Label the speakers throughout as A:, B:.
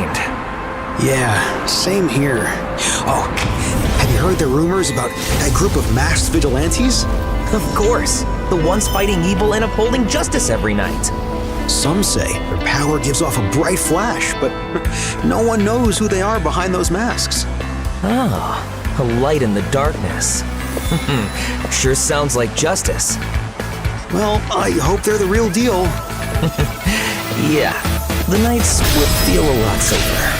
A: drained.
B: Yeah, same here. Oh, have you heard the rumors about that group of masked vigilantes?
A: Of course, the ones fighting evil and upholding justice every night.
B: Some say their power gives off a bright flash, but no one knows who they are behind those masks.
A: Ah, a light in the darkness. Sure sounds like justice.
B: Well, I hope they're the real deal.
A: Yeah, the nights would feel a lot safer.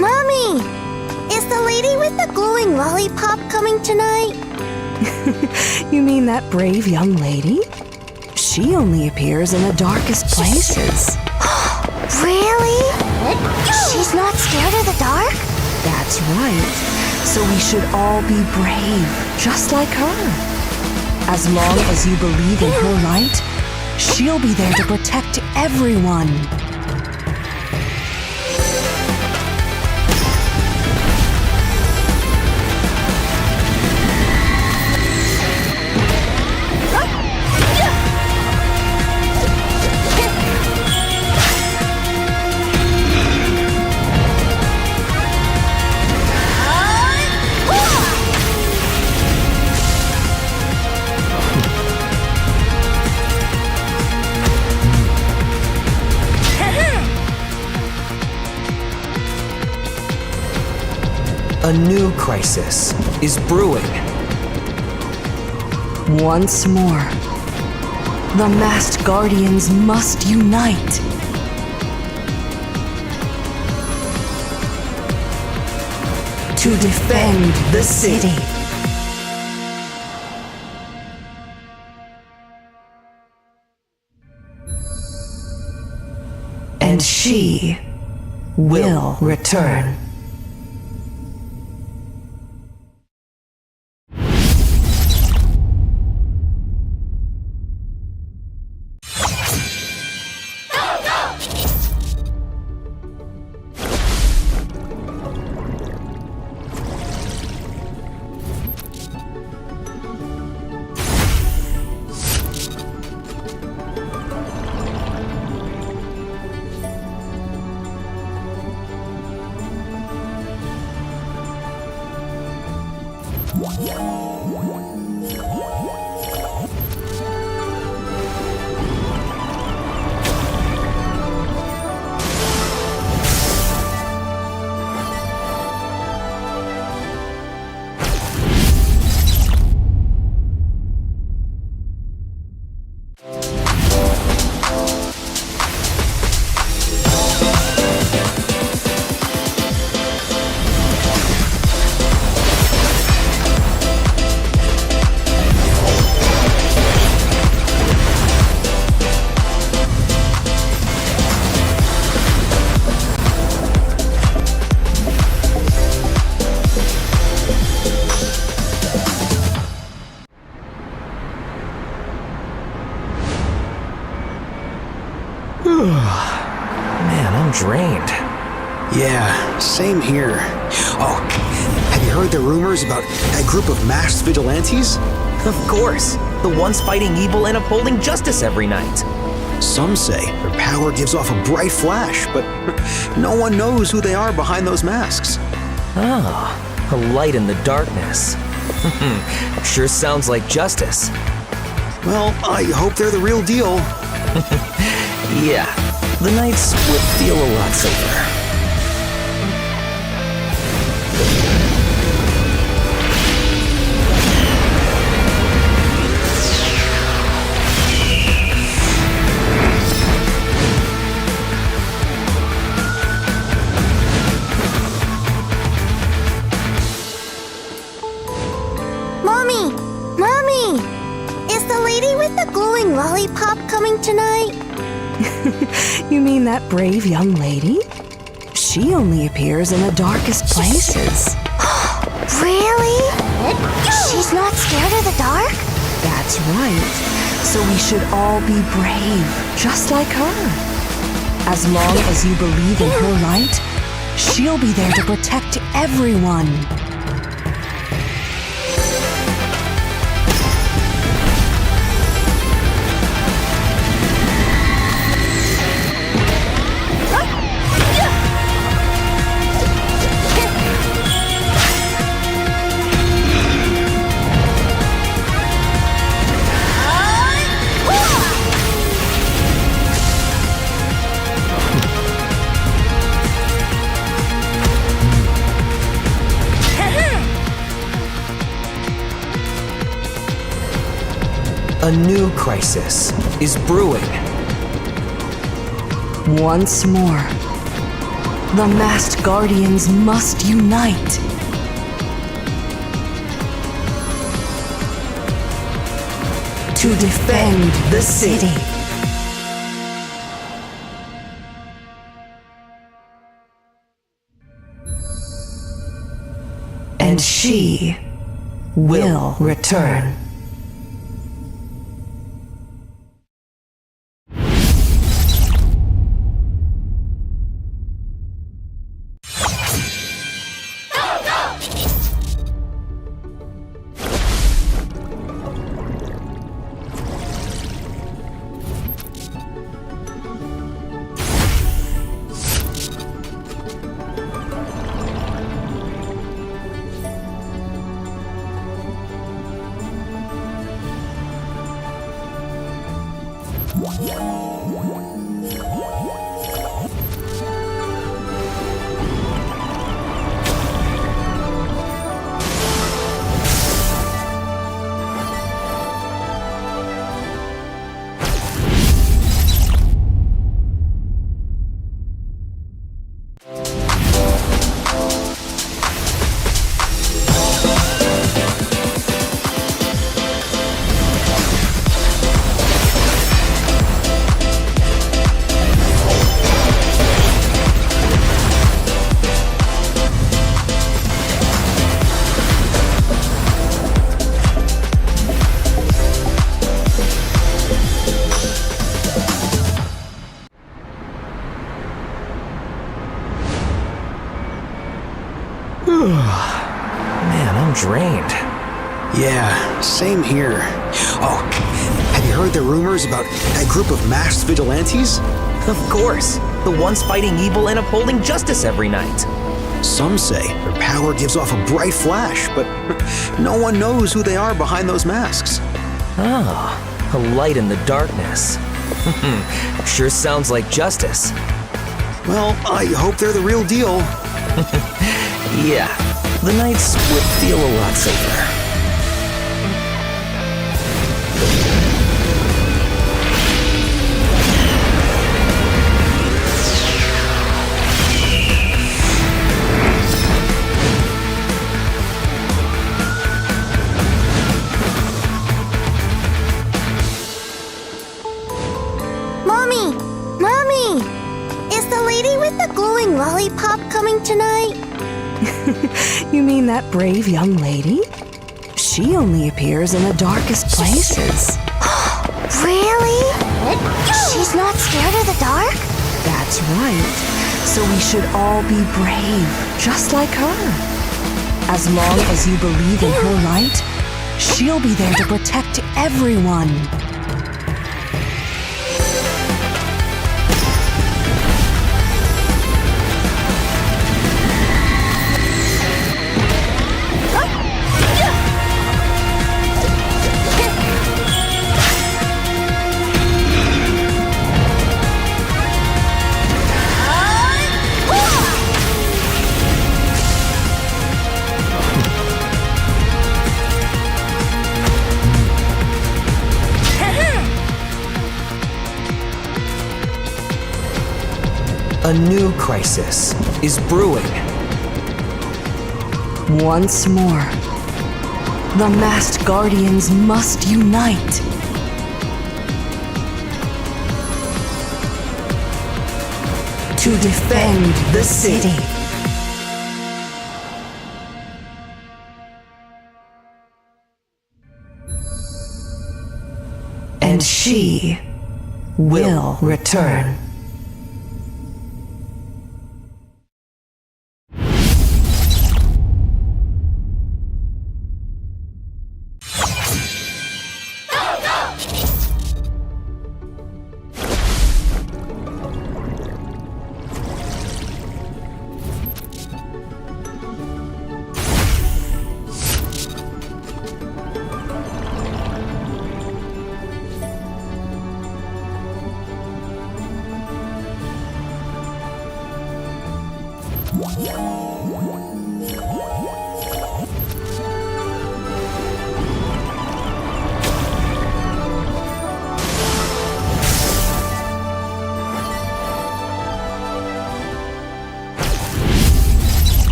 C: Mommy! Is the lady with the glowing lollipop coming tonight?
D: You mean that brave young lady? She only appears in the darkest places.
C: Really? She's not scared of the dark?
D: That's right. So we should all be brave, just like her. As long as you believe in her light, she'll be there to protect everyone.
A: A new crisis is brewing.
D: Once more, the masked guardians must unite. To defend the city. And she will return.
A: Man, I'm drained.
B: Yeah, same here. Oh, have you heard the rumors about that group of masked vigilantes?
A: Of course, the ones fighting evil and upholding justice every night.
B: Some say their power gives off a bright flash, but no one knows who they are behind those masks.
A: Ah, a light in the darkness. Sure sounds like justice.
B: Well, I hope they're the real deal.
A: Yeah, the nights would feel a lot safer.
C: Mommy! Is the lady with the glowing lollipop coming tonight?
D: You mean that brave young lady? She only appears in the darkest places.
C: Really? She's not scared of the dark?
D: That's right. So we should all be brave, just like her. As long as you believe in her light, she'll be there to protect everyone.
A: A new crisis is brewing.
D: Once more, the masked guardians must unite. To defend the city. And she will return.
A: Man, I'm drained.
B: Yeah, same here. Oh, have you heard the rumors about that group of masked vigilantes?
A: Of course, the ones fighting evil and upholding justice every night.
B: Some say their power gives off a bright flash, but no one knows who they are behind those masks.
A: Ah, a light in the darkness. Sure sounds like justice.
B: Well, I hope they're the real deal.
A: Yeah, the nights would feel a lot safer.
C: Mommy! Mommy! Is the lady with the glowing lollipop coming tonight?
D: You mean that brave young lady? She only appears in the darkest places.
C: Really? She's not scared of the dark?
D: That's right. So we should all be brave, just like her. As long as you believe in her light, she'll be there to protect everyone.
A: A new crisis is brewing.
D: Once more, the masked guardians must unite. To defend the city. And And she will return.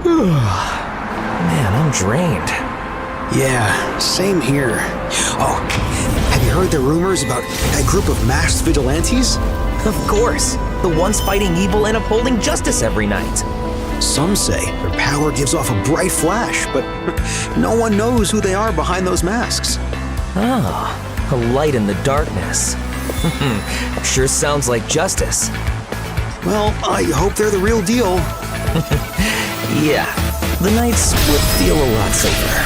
A: Man, I'm drained.
B: Yeah, same here. Oh, have you heard the rumors about that group of masked vigilantes?
A: Of course, the ones fighting evil and upholding justice every night.
B: Some say their power gives off a bright flash, but no one knows who they are behind those masks.
A: Ah, a light in the darkness. Sure sounds like justice.
B: Well, I hope they're the real deal.
A: Yeah, the nights would feel a lot safer.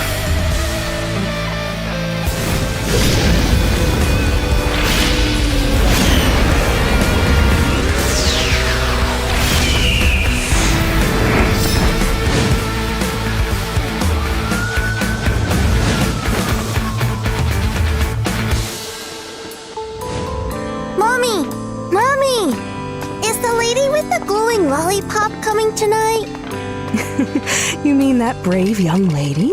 C: Mommy! Mommy! Is the lady with the glowing lollipop coming tonight?
D: You mean that brave young lady?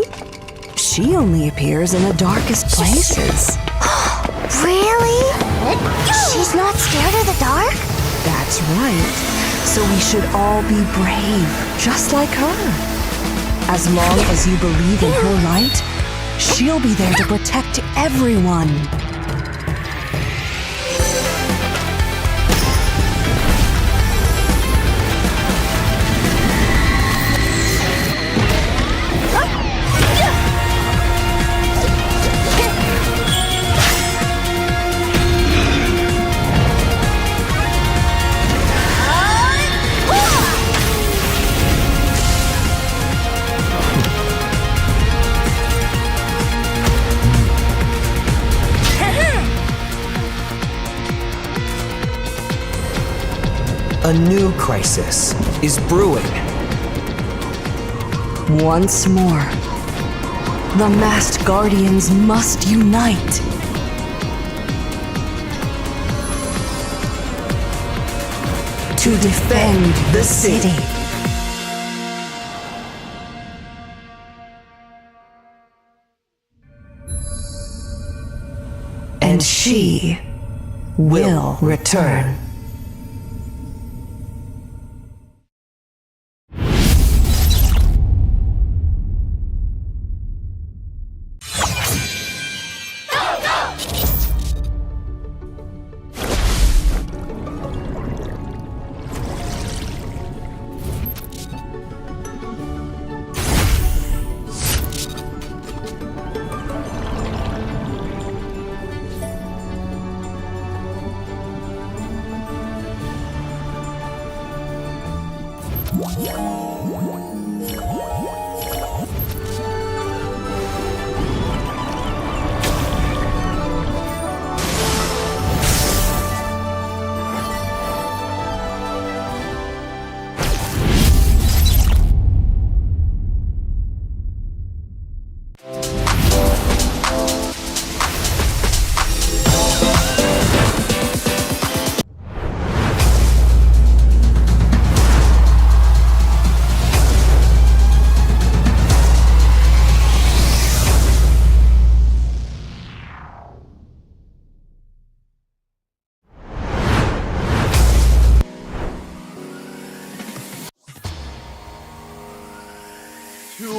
D: She only appears in the darkest places.
C: Really? She's not scared of the dark?
D: That's right. So we should all be brave, just like her. As long as you believe in her light, she'll be there to protect everyone.
A: A new crisis is brewing.
D: Once more, the masked guardians must unite. To defend the city. And she will return.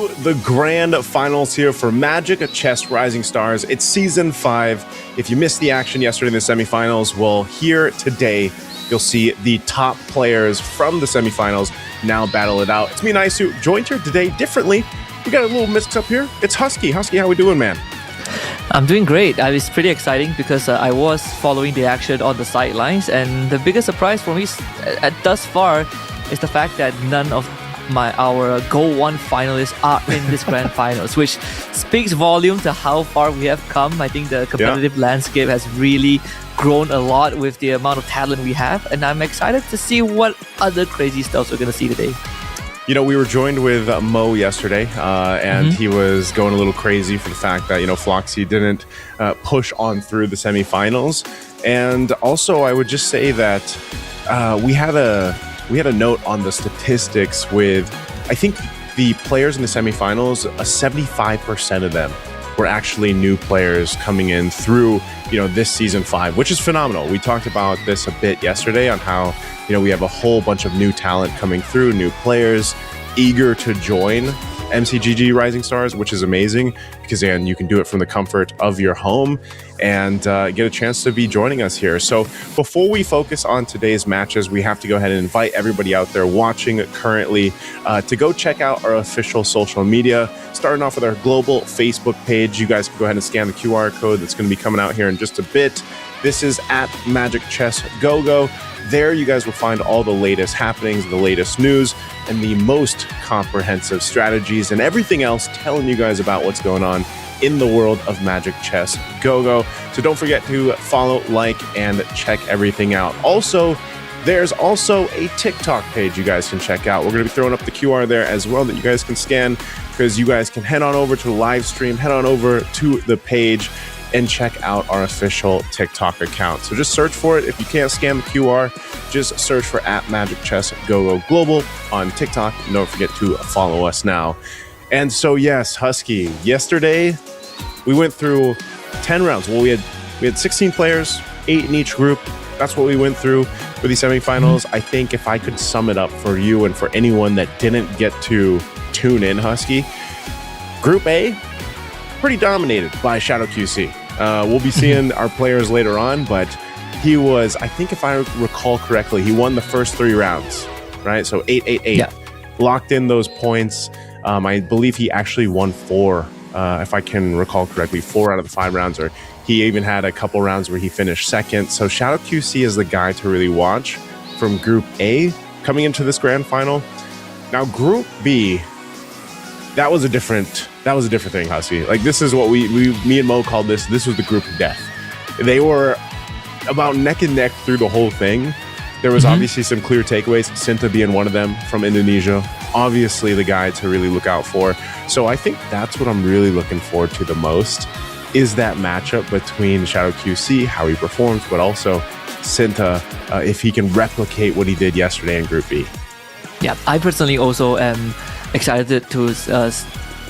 E: to the grand finals here for Magic Chess Rising Stars. It's season 5. If you missed the action yesterday in the semifinals, well, here today you'll see the top players from the semifinals now battle it out. It's me and Isu, joined here today differently. We got a little mix up here. It's Husky. Husky, how we doing, man?
F: I'm doing great. It's pretty exciting because I was following the action on the sidelines, and the biggest surprise for me thus far is the fact that none of our Go 1 finalists are in this grand finals, which speaks volume to how far we have come. I think the competitive landscape has really grown a lot with the amount of talent we have, and I'm excited to see what other crazy stuff we're going to see today.
E: You know, we were joined with Mo yesterday, and he was going a little crazy for the fact that, Floxy didn't push on through the semifinals. And also, I would just say that we had a note on the statistics with, I think, the players in the semifinals, 75% of them were actually new players coming in through, this season 5, which is phenomenal. We talked about this a bit yesterday on how, we have a whole bunch of new talent coming through, new players eager to join MCGG Rising Stars, which is amazing because, again, you can do it from the comfort of your home and get a chance to be joining us here. So before we focus on today's matches, we have to go ahead and invite everybody out there watching currently to go check out our official social media. Starting off with our global Facebook page, you guys can go ahead and scan the QR code that's going to be coming out here in just a bit. This is at Magic Chess GoGo. There you guys will find all the latest happenings, the latest news, and the most comprehensive strategies and everything else telling you guys about what's going on in the world of Magic Chess GoGo. So don't forget to follow, like, and check everything out. Also, there's also a TikTok page you guys can check out. We're going to be throwing up the QR there as well that you guys can scan, because you guys can head on over to the live stream, head on over to the page, and check out our official TikTok account. So just search for it. If you can't scan the QR, just search for at Magic Chess GoGo Global on TikTok. And don't forget to follow us now. And so, yes, Husky, yesterday we went through 10 rounds. Well, we had 16 players, 8 in each group. That's what we went through for the semifinals. I think if I could sum it up for you and for anyone that didn't get to tune in, Husky, Group A, pretty dominated by Shadow QC. We'll be seeing our players later on, but he was, I think if I recall correctly, he won the first 3 rounds, right? So 8-8-8.
F: Yeah.
E: Locked in those points. I believe he actually won 4, if I can recall correctly, 4 out of the 5 rounds, or he even had a couple rounds where he finished second. So Shadow QC is the guy to really watch from Group A coming into this grand final. Now, Group B, that was a different thing, Husky. Like, this is what me and Mo called this. This was the group of death. They were about neck and neck through the whole thing. There was obviously some clear takeaways, Sinta being one of them from Indonesia. Obviously the guy to really look out for. So I think that's what I'm really looking forward to the most, is that matchup between Shadow QC, how he performs, but also Sinta, if he can replicate what he did yesterday in Group B.
F: Yeah, I personally also am excited to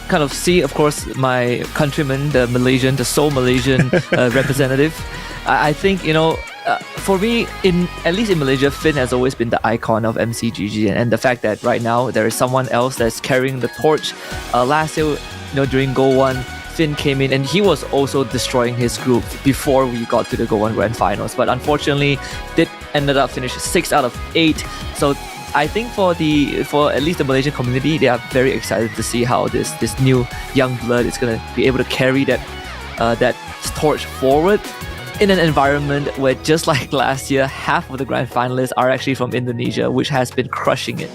F: kind of see, of course, my countryman, the Seoul Malaysian representative. I think, for me, at least in Malaysia, Finn has always been the icon of MCGG, and the fact that right now there is someone else that's carrying the torch. Last year, during Go 1, Finn came in and he was also destroying his group before we got to the Go 1 Grand Finals, but unfortunately, ended up finishing 6 out of 8. So I think for at least the Malaysian community, they are very excited to see how this new young blood is going to be able to carry that torch forward in an environment where, just like last year, half of the grand finalists are actually from Indonesia, which has been crushing it.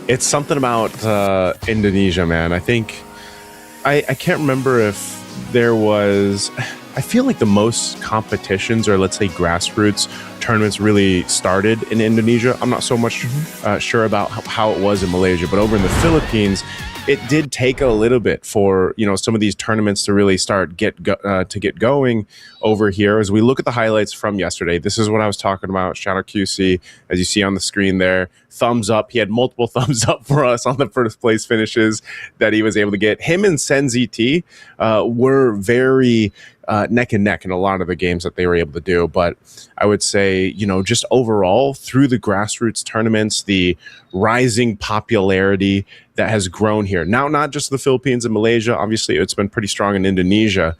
E: It's something about Indonesia, man. I think I can't remember if there was. I feel like the most competitions, or let's say grassroots tournaments, really started in Indonesia. I'm not so much sure about how it was in Malaysia, but over in the Philippines, it did take a little bit for some of these tournaments to really start get going over here. As we look at the highlights from yesterday, this is what I was talking about. Shadow QC, as you see on the screen there, thumbs up. He had multiple thumbs up for us on the first place finishes that he was able to get. Him and Sen ZT were very neck and neck in a lot of the games that they were able to do. But I would say, just overall through the grassroots tournaments, the rising popularity that has grown here. Now, not just the Philippines and Malaysia, obviously it's been pretty strong in Indonesia,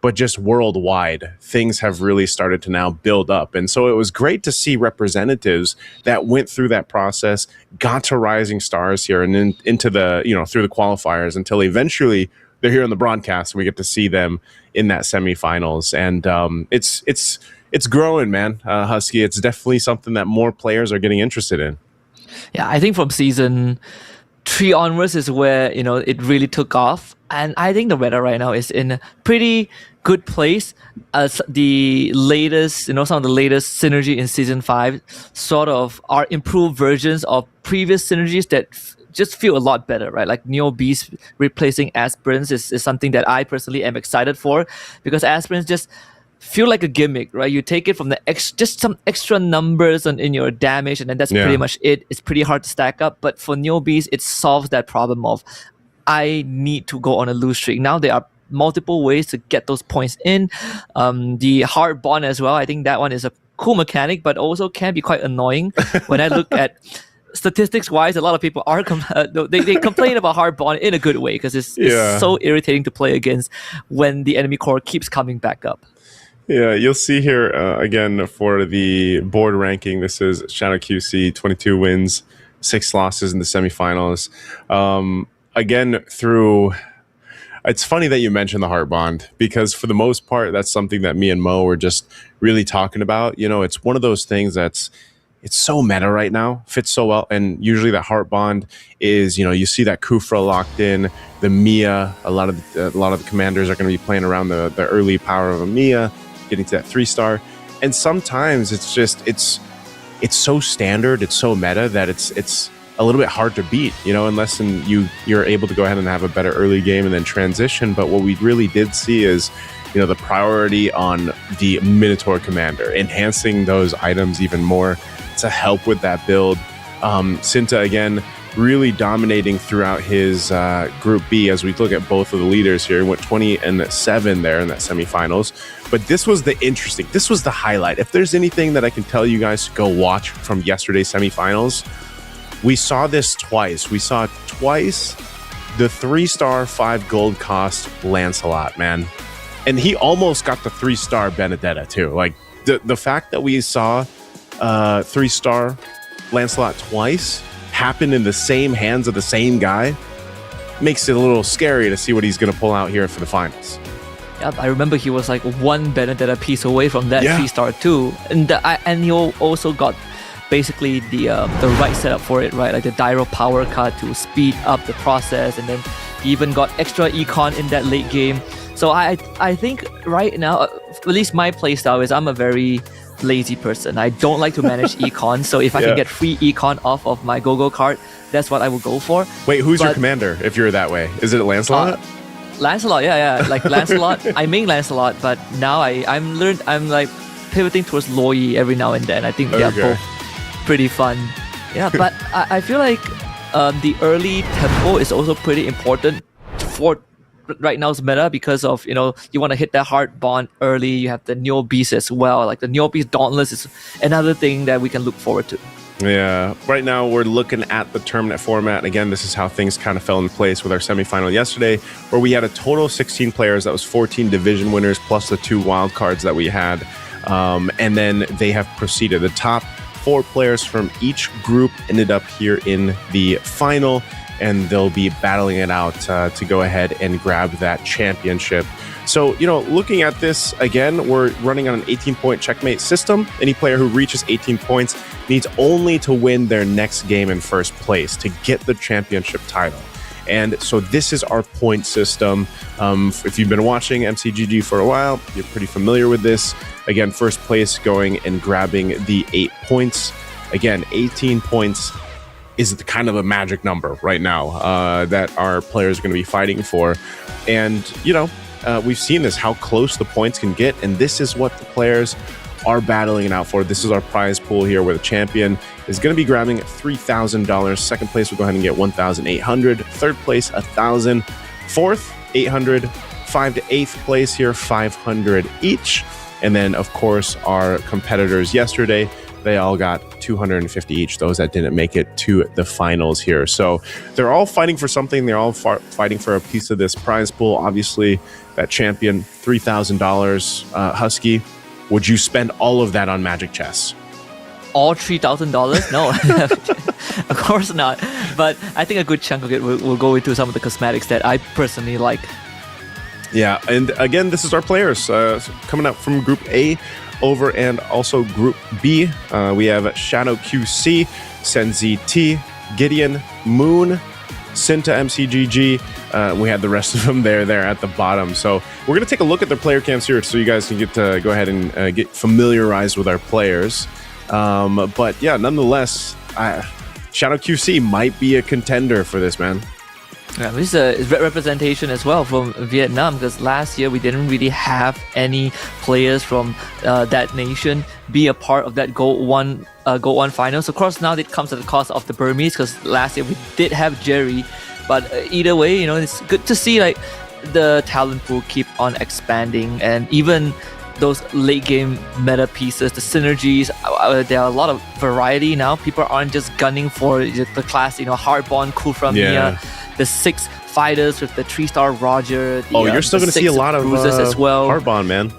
E: but just worldwide, things have really started to now build up. And so it was great to see representatives that went through that process, got to Rising Stars here and then into the, through the qualifiers until eventually they're here on the broadcast and we get to see them in that semifinals. And it's growing, man, Husky. It's definitely something that more players are getting interested in.
F: Yeah, I think from season 3 onwards is where, it really took off. And I think the meta right now is in a pretty good place. As the latest, some of the latest synergy in season 5 sort of are improved versions of previous synergies that just feel a lot better, right? Like Neo Beast replacing aspirants is something that I personally am excited for, because aspirants just feel like a gimmick, right? You take it from the just some extra numbers in your damage, and then that's pretty much it. It's pretty hard to stack up. But for Neo Beast, it solves that problem of I need to go on a lose streak. Now there are multiple ways to get those points in. The hard bond as well. I think that one is a cool mechanic, but also can be quite annoying. When I look at statistics wise, a lot of people are they complain about hard bond in a good way, because it's so irritating to play against when the enemy core keeps coming back up.
E: Yeah, you'll see here again for the board ranking. This is Shadow QC, 22 wins, 6 losses in the semifinals. Again, it's funny that you mentioned the heart bond, because for the most part, that's something that me and Mo were just really talking about. It's one of those things it's so meta right now, fits so well. And usually that heart bond is, you see that Kufra locked in, the Mia. A lot of the commanders are going to be playing around the early power of a Mia, getting to that 3-star. And sometimes it's so standard, it's so meta that it's a little bit hard to beat, unless you're able to go ahead and have a better early game and then transition. But what we really did see is, the priority on the Minotaur commander, enhancing those items even more to help with that build. Sinta, again, really dominating throughout his Group B. As we look at both of the leaders here, he went 20-7 there in that semifinals. But this was the highlight. If there's anything that I can tell you guys to go watch from yesterday's semifinals, we saw this twice. We saw twice the 3-star 5 gold cost Lancelot, man. And he almost got the 3-star Benedetta too. Like the fact that we saw 3-star Lancelot twice happen in the same hands of the same guy makes it a little scary to see what he's going to pull out here for the finals.
F: Yeah, I remember he was like one Benedetta piece away from that 3-star too. And he also got basically the right setup for it, right? Like the Dyro power cut to speed up the process, and then he even got extra econ in that late game. So I think right now, at least my playstyle is I'm a very lazy person. I don't like to manage econ, so if I can get free econ off of my go-go card, that's what I will go for.
E: Wait, who's your commander if you're that way? Is it Lancelot?
F: Lancelot, yeah. Like Lancelot, I main Lancelot, but now I'm like pivoting towards Loyi every now and then. I think they're both pretty fun. Yeah, but I feel like the early tempo is also pretty important for right now's meta, because of you want to hit that hard bond early. You have the Neo Beast as well. Like the Neo Beast Dauntless is another thing that we can look forward to.
E: Yeah, right now we're looking at the tournament format. Again, this is how things kind of fell in place with our semifinal yesterday, where we had a total of 16 players. That was 14 division winners plus the 2 wild cards that we had, and then they have proceeded. The top 4 players from each group ended up here in the final, and they'll be battling it out to go ahead and grab that championship. So, looking at this, again, we're running on an 18-point checkmate system. Any player who reaches 18 points needs only to win their next game in first place to get the championship title. And so this is our point system. If you've been watching MCGG for a while, you're pretty familiar with this. Again, first place going and grabbing the 8 points. Again, 18 points is kind of a magic number right now that our players are going to be fighting for. And, we've seen this, how close the points can get. And this is what the players are battling it out for. This is our prize pool here, where the champion is going to be grabbing $3,000. Second place will go ahead and get $1,800. Third place, $1,000. Fourth, $800. 5 to 8th place here, 500 each. And then, of course, our competitors yesterday, they all got 250 each, those that didn't make it to the finals here. So they're all fighting for something. They're all fighting for a piece of this prize pool. Obviously, that champion, $3,000. Husky, would you spend all of that on Magic Chess?
F: All $3,000? No, of course not. But I think a good chunk of it will go into some of the cosmetics that I personally like.
E: Yeah, and again, this is our players coming out from Group A over and also Group B. We have Shadow QC, Senzi T, Gideon, Moon, Cinta MCGG. We had the rest of them there at the bottom. So we're going to take a look at their player cams here so you guys can get to go ahead and get familiarized with our players. But yeah, nonetheless, Shadow QC might be a contender for this, man.
F: Yeah, this is a representation as well from Vietnam, because last year we didn't really have any players from that nation be a part of that Gold One finals. Of course, now it comes at the cost of the Burmese, because last year we did have Jerry. But either way, it's good to see like the talent pool keep on expanding, and even those late game meta pieces, the synergies, there are a lot of variety now. People aren't just gunning for the class, Hardbond, Kufra Mia, the 6 fighters with the 3-star Roger.
E: You're still going to see a lot of
F: bruises as well.
E: Hardbond, man.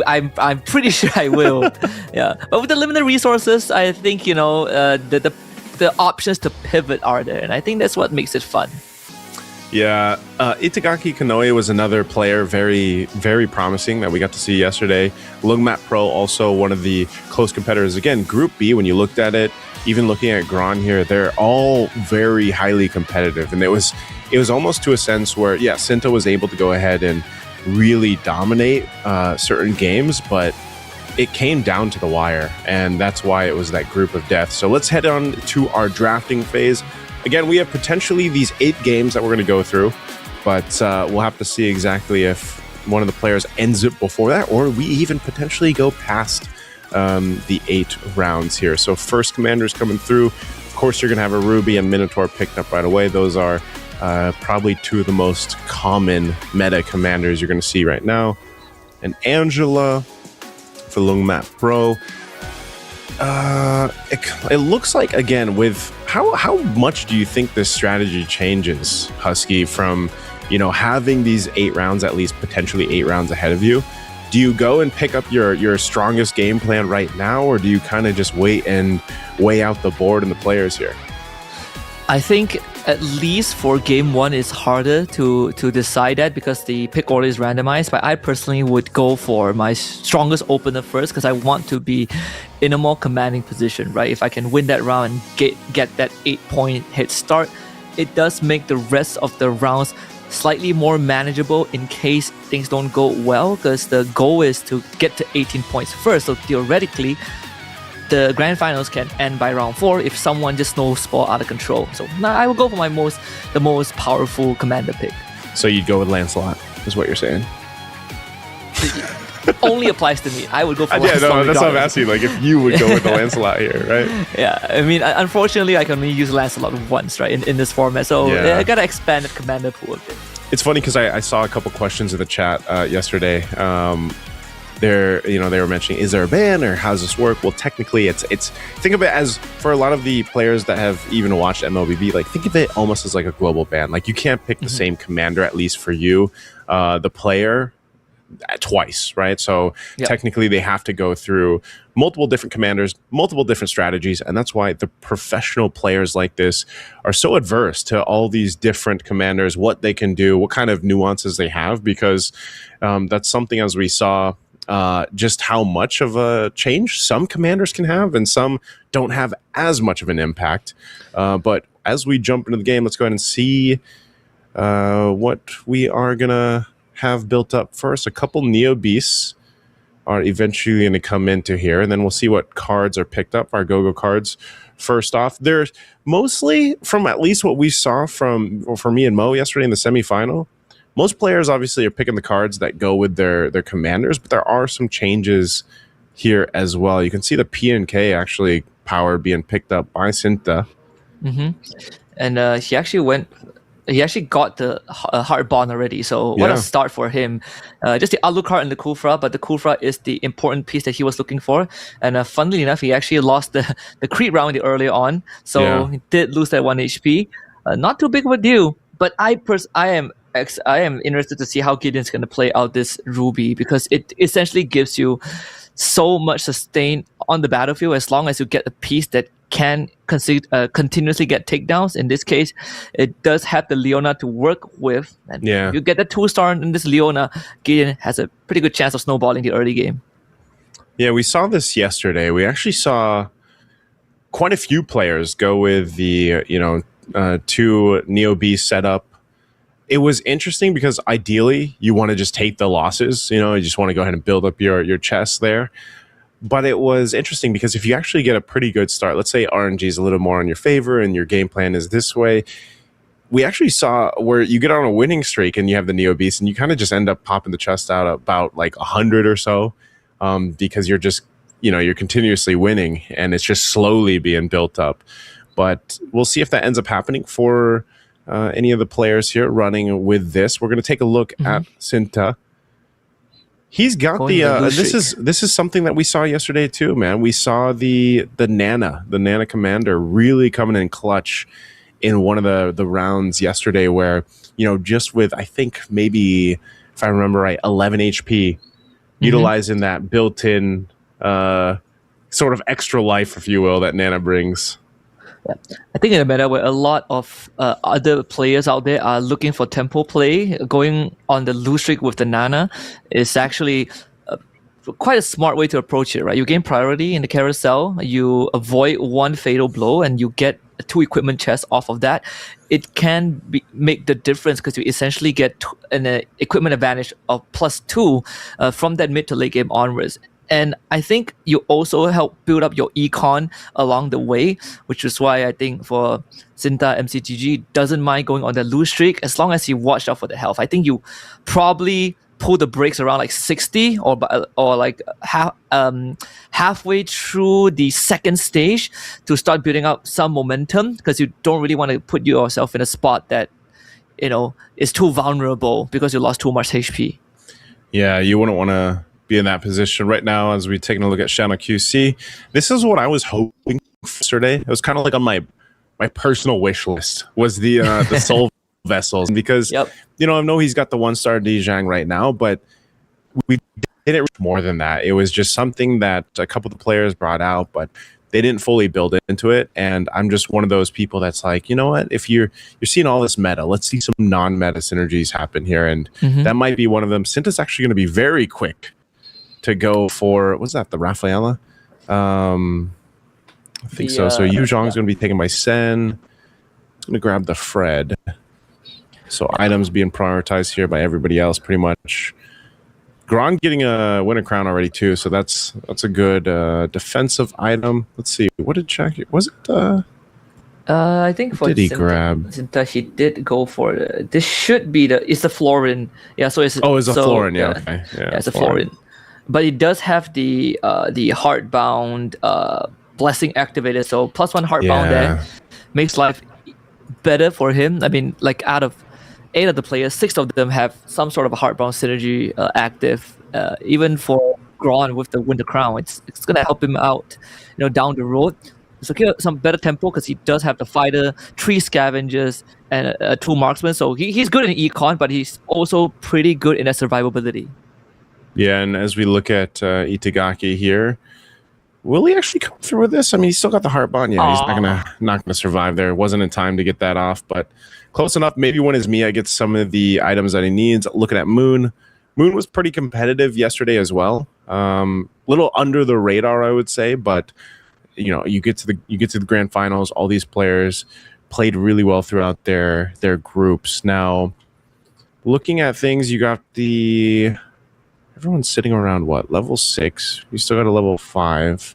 F: I'm pretty sure I will. Yeah, but with the limited resources, I think the options to pivot are there, and I think that's what makes it fun.
E: Yeah, Itagaki Kanoe was another player very, very promising that we got to see yesterday. Lungmat Pro, also one of the close competitors. Again, Group B, when you looked at it, even looking at Gran here, they're all very highly competitive. And it was almost to a sense where, yeah, Cinta was able to go ahead and really dominate certain games, but it came down to the wire. And that's why it was that group of death. So let's head on to our drafting phase. Again, we have potentially these 8 games that we're going to go through, but we'll have to see exactly if one of the players ends it before that, or we even potentially go past the 8 rounds here. So first commanders coming through. Of course, you're going to have a Ruby and Minotaur picked up right away. Those are probably 2 of the most common meta commanders you're going to see right now. And Angela for Lungmat Pro. It looks like, again, with how much do you think this strategy changes, Husky, from having these 8 rounds, at least potentially 8 rounds ahead of you? Do you go and pick up your strongest game plan right now, or do you kind of just wait and weigh out the board and the players here?
F: I think at least for game 1 it's harder to decide that, because the pick order is randomized. But I personally would go for my strongest opener first, because I want to be in a more commanding position, right? If I can win that round and get that 8-point head start, it does make the rest of the rounds slightly more manageable in case things don't go well, because the goal is to get to 18 points first. So theoretically, the grand finals can end by round 4 if someone just snowball out of control. So I will go for the most powerful commander pick.
E: So you'd go with Lancelot, is what you're saying?
F: Only applies to me. I would go for
E: Lancelot. Yeah, no, that's what I'm asking. Like, if you would go with the Lancelot here, right?
F: Yeah, I mean, unfortunately, I can only use Lancelot once, right, in this format. So yeah, I gotta expand the commander pool a bit. It's
E: funny because I saw a couple questions in the chat yesterday. They were mentioning, is there a ban or how does this work? Well, technically, it's think of it as, for a lot of the players that have even watched MLBB, like, think of it almost as like a global ban. Like, you can't pick the same commander, at least for you, the player, twice, right? So technically they have to go through multiple different commanders, multiple different strategies, and that's why the professional players like this are so adverse to all these different commanders, what they can do, what kind of nuances they have, because that's something, as we saw, just how much of a change some commanders can have and some don't have as much of an impact. But as we jump into the game, let's go ahead and see what we are gonna have built up first. A couple Neo Beasts are eventually going to come into here, and then we'll see what cards are picked up. Our go-go cards, first off, they're mostly, from at least what we saw for me and Mo yesterday in the semifinal, most players obviously are picking the cards that go with their commanders, but there are some changes here as well. You can see the PNK actually power being picked up by Cinta.
F: And he actually went he actually got the hard bond already. So what
E: Yeah.
F: a start for him. Just the Alucard and the Kufra, but the Kufra is the important piece that he was looking for. And funnily enough, he actually lost the creep round earlier on. So
E: Yeah.
F: he did lose that 1 HP. Not too big of a deal, but I am interested to see how Gideon's going to play out this Ruby, because it essentially gives you so much sustain on the battlefield as long as you get a piece that can continuously get takedowns. In this case, it does have the Leona to work with. And
E: Yeah.
F: if you get the 2-star in this Leona, Gideon has a pretty good chance of snowballing the early game.
E: Yeah, we saw this yesterday. We actually saw quite a few players go with the, 2 Neo B setup. It was interesting because ideally you want to just take the losses. You just want to go ahead and build up your chest there. But it was interesting because if you actually get a pretty good start, let's say RNG is a little more in your favor and your game plan is this way, we actually saw where you get on a winning streak and you have the Neo Beast and you kind of just end up popping the chest out about like 100 or so, because you're just, you're continuously winning and it's just slowly being built up. But we'll see if that ends up happening for any of the players here running with this. We're going to take a look at Cinta. He's got this is something that we saw yesterday too, man. We saw the Nana Commander really coming in clutch in one of the rounds yesterday where, just with, I think maybe, if I remember right, 11 HP, utilizing that built-in sort of extra life, if you will, that Nana brings.
F: Yeah. I think in a meta where a lot of other players out there are looking for tempo play, going on the lose streak with the Nana is actually quite a smart way to approach it, right? You gain priority in the carousel, you avoid one fatal blow, and you get 2 equipment chests off of that. It can make the difference because you essentially get an equipment advantage of +2 from that mid to late game onwards. And I think you also help build up your econ along the way, which is why I think for Cinta, MCGG doesn't mind going on the lose streak as long as you watch out for the health. I think you probably pull the brakes around like 60 or like halfway through the second stage to start building up some momentum, because you don't really want to put yourself in a spot that is too vulnerable because you lost too much HP.
E: Yeah, you wouldn't want to be in that position right now. As we're taking a look at Shadow QC, this is what I was hoping for yesterday. It was kind of like on my personal wish list was the soul vessels, because I know he's got the 1-star Dijang right now, but we didn't reach more than that. It was just something that a couple of the players brought out, but they didn't fully build into it. And I'm just one of those people that's like, you know what, if you're seeing all this meta, let's see some non-meta synergies happen here, and that might be one of them. Cinta's actually going to be very quick to go for, what's that, the Rafaela? I think so. So Yu Zhong's going to be taken by Sen. I'm going to grab the Fred. So items being prioritized here by everybody else, pretty much. Gron getting a winner crown already too, so that's a good defensive item. Let's see, what did Jack? Was it?
F: I think for
E: did he grab?
F: Cinta, he did go for this. Should be it's the Florin. Yeah, so it's
E: it's a Florin. Yeah, okay.
F: Yeah, it's a Florin. But it does have the Heartbound blessing activated, so +1 Heartbound there makes life better for him. I mean, like out of 8 of the players, 6 of them have some sort of a Heartbound synergy active. Even for Gron with the Winter Crown, it's gonna help him out, down the road. So get some better tempo because he does have the fighter, 3 scavengers, and 2 marksmen. So he's good in econ, but he's also pretty good in that survivability.
E: Yeah, and as we look at Itagaki here, will he actually come through with this? I mean, he's still got the Heartbond. Yeah, he's not gonna survive there. Wasn't in time to get that off, but close enough. Maybe when his Mia gets some of the items that he needs. Looking at Moon. Moon was pretty competitive yesterday as well. Little under the radar, I would say, but you get to the grand finals. All these players played really well throughout their groups. Now, looking at things, you got everyone's sitting around what, level 6? You still got a level 5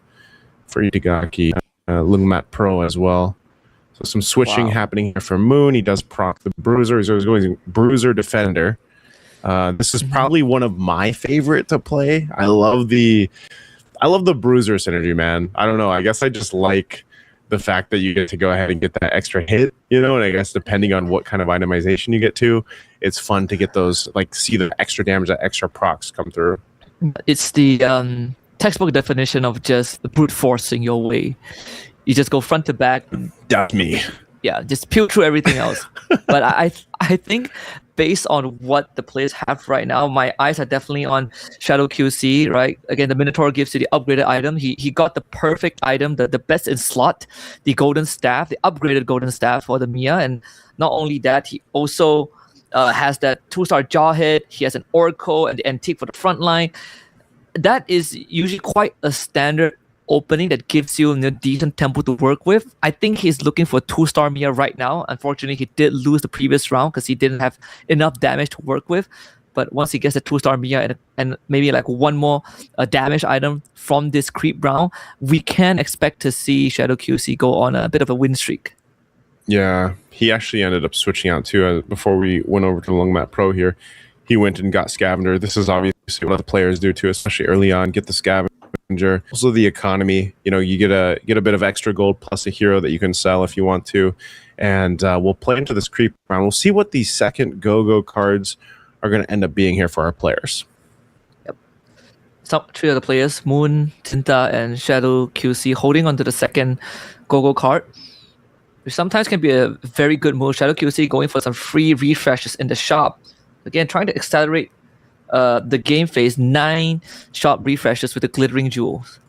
E: for Itagaki, Lungat Pro as well. So some switching happening here for Moon. He does proc the Bruiser. He's always going Bruiser Defender. This is probably one of my favorite to play. I love the Bruiser synergy, man. I don't know. I guess I just like the fact that you get to go ahead and get that extra hit, and I guess depending on what kind of itemization you get to, it's fun to get those, like, see the extra damage, that extra procs come through.
F: It's the textbook definition of just brute forcing your way. You just go front to back.
E: That's me.
F: Yeah, just peel through everything else. But I think based on what the players have right now, my eyes are definitely on Shadow QC, right? Again, the Minotaur gives you the upgraded item. He got the perfect item, the best in slot, the golden staff, the upgraded golden staff for the Mia. And not only that, he also has that 2-star jaw hit. He has an Oracle and the Antique for the front line. That is usually quite a standard opening that gives you a decent tempo to work with. I think he's looking for a 2-star Mia right now. Unfortunately, he did lose the previous round because he didn't have enough damage to work with. But once he gets a 2-star Mia and maybe like one more damage item from this creep round, we can expect to see Shadow QC go on a bit of a win streak.
E: Yeah, he actually ended up switching out too. Before we went over to Long Mat Pro here, he went and got Scavenger. This is obviously what other players do too, especially early on. Get the Scavenger. Also the economy, you get a bit of extra gold plus a hero that you can sell if you want to. And we'll play into this creep round. We'll see what these second go-go cards are going to end up being here for our players.
F: Yep. So 3 of the players, Moon, Tinta, and Shadow QC, holding onto the second go-go card, which sometimes can be a very good move. Shadow QC going for some free refreshes in the shop. Again, trying to accelerate the game phase, 9 shop refreshes with the glittering jewels.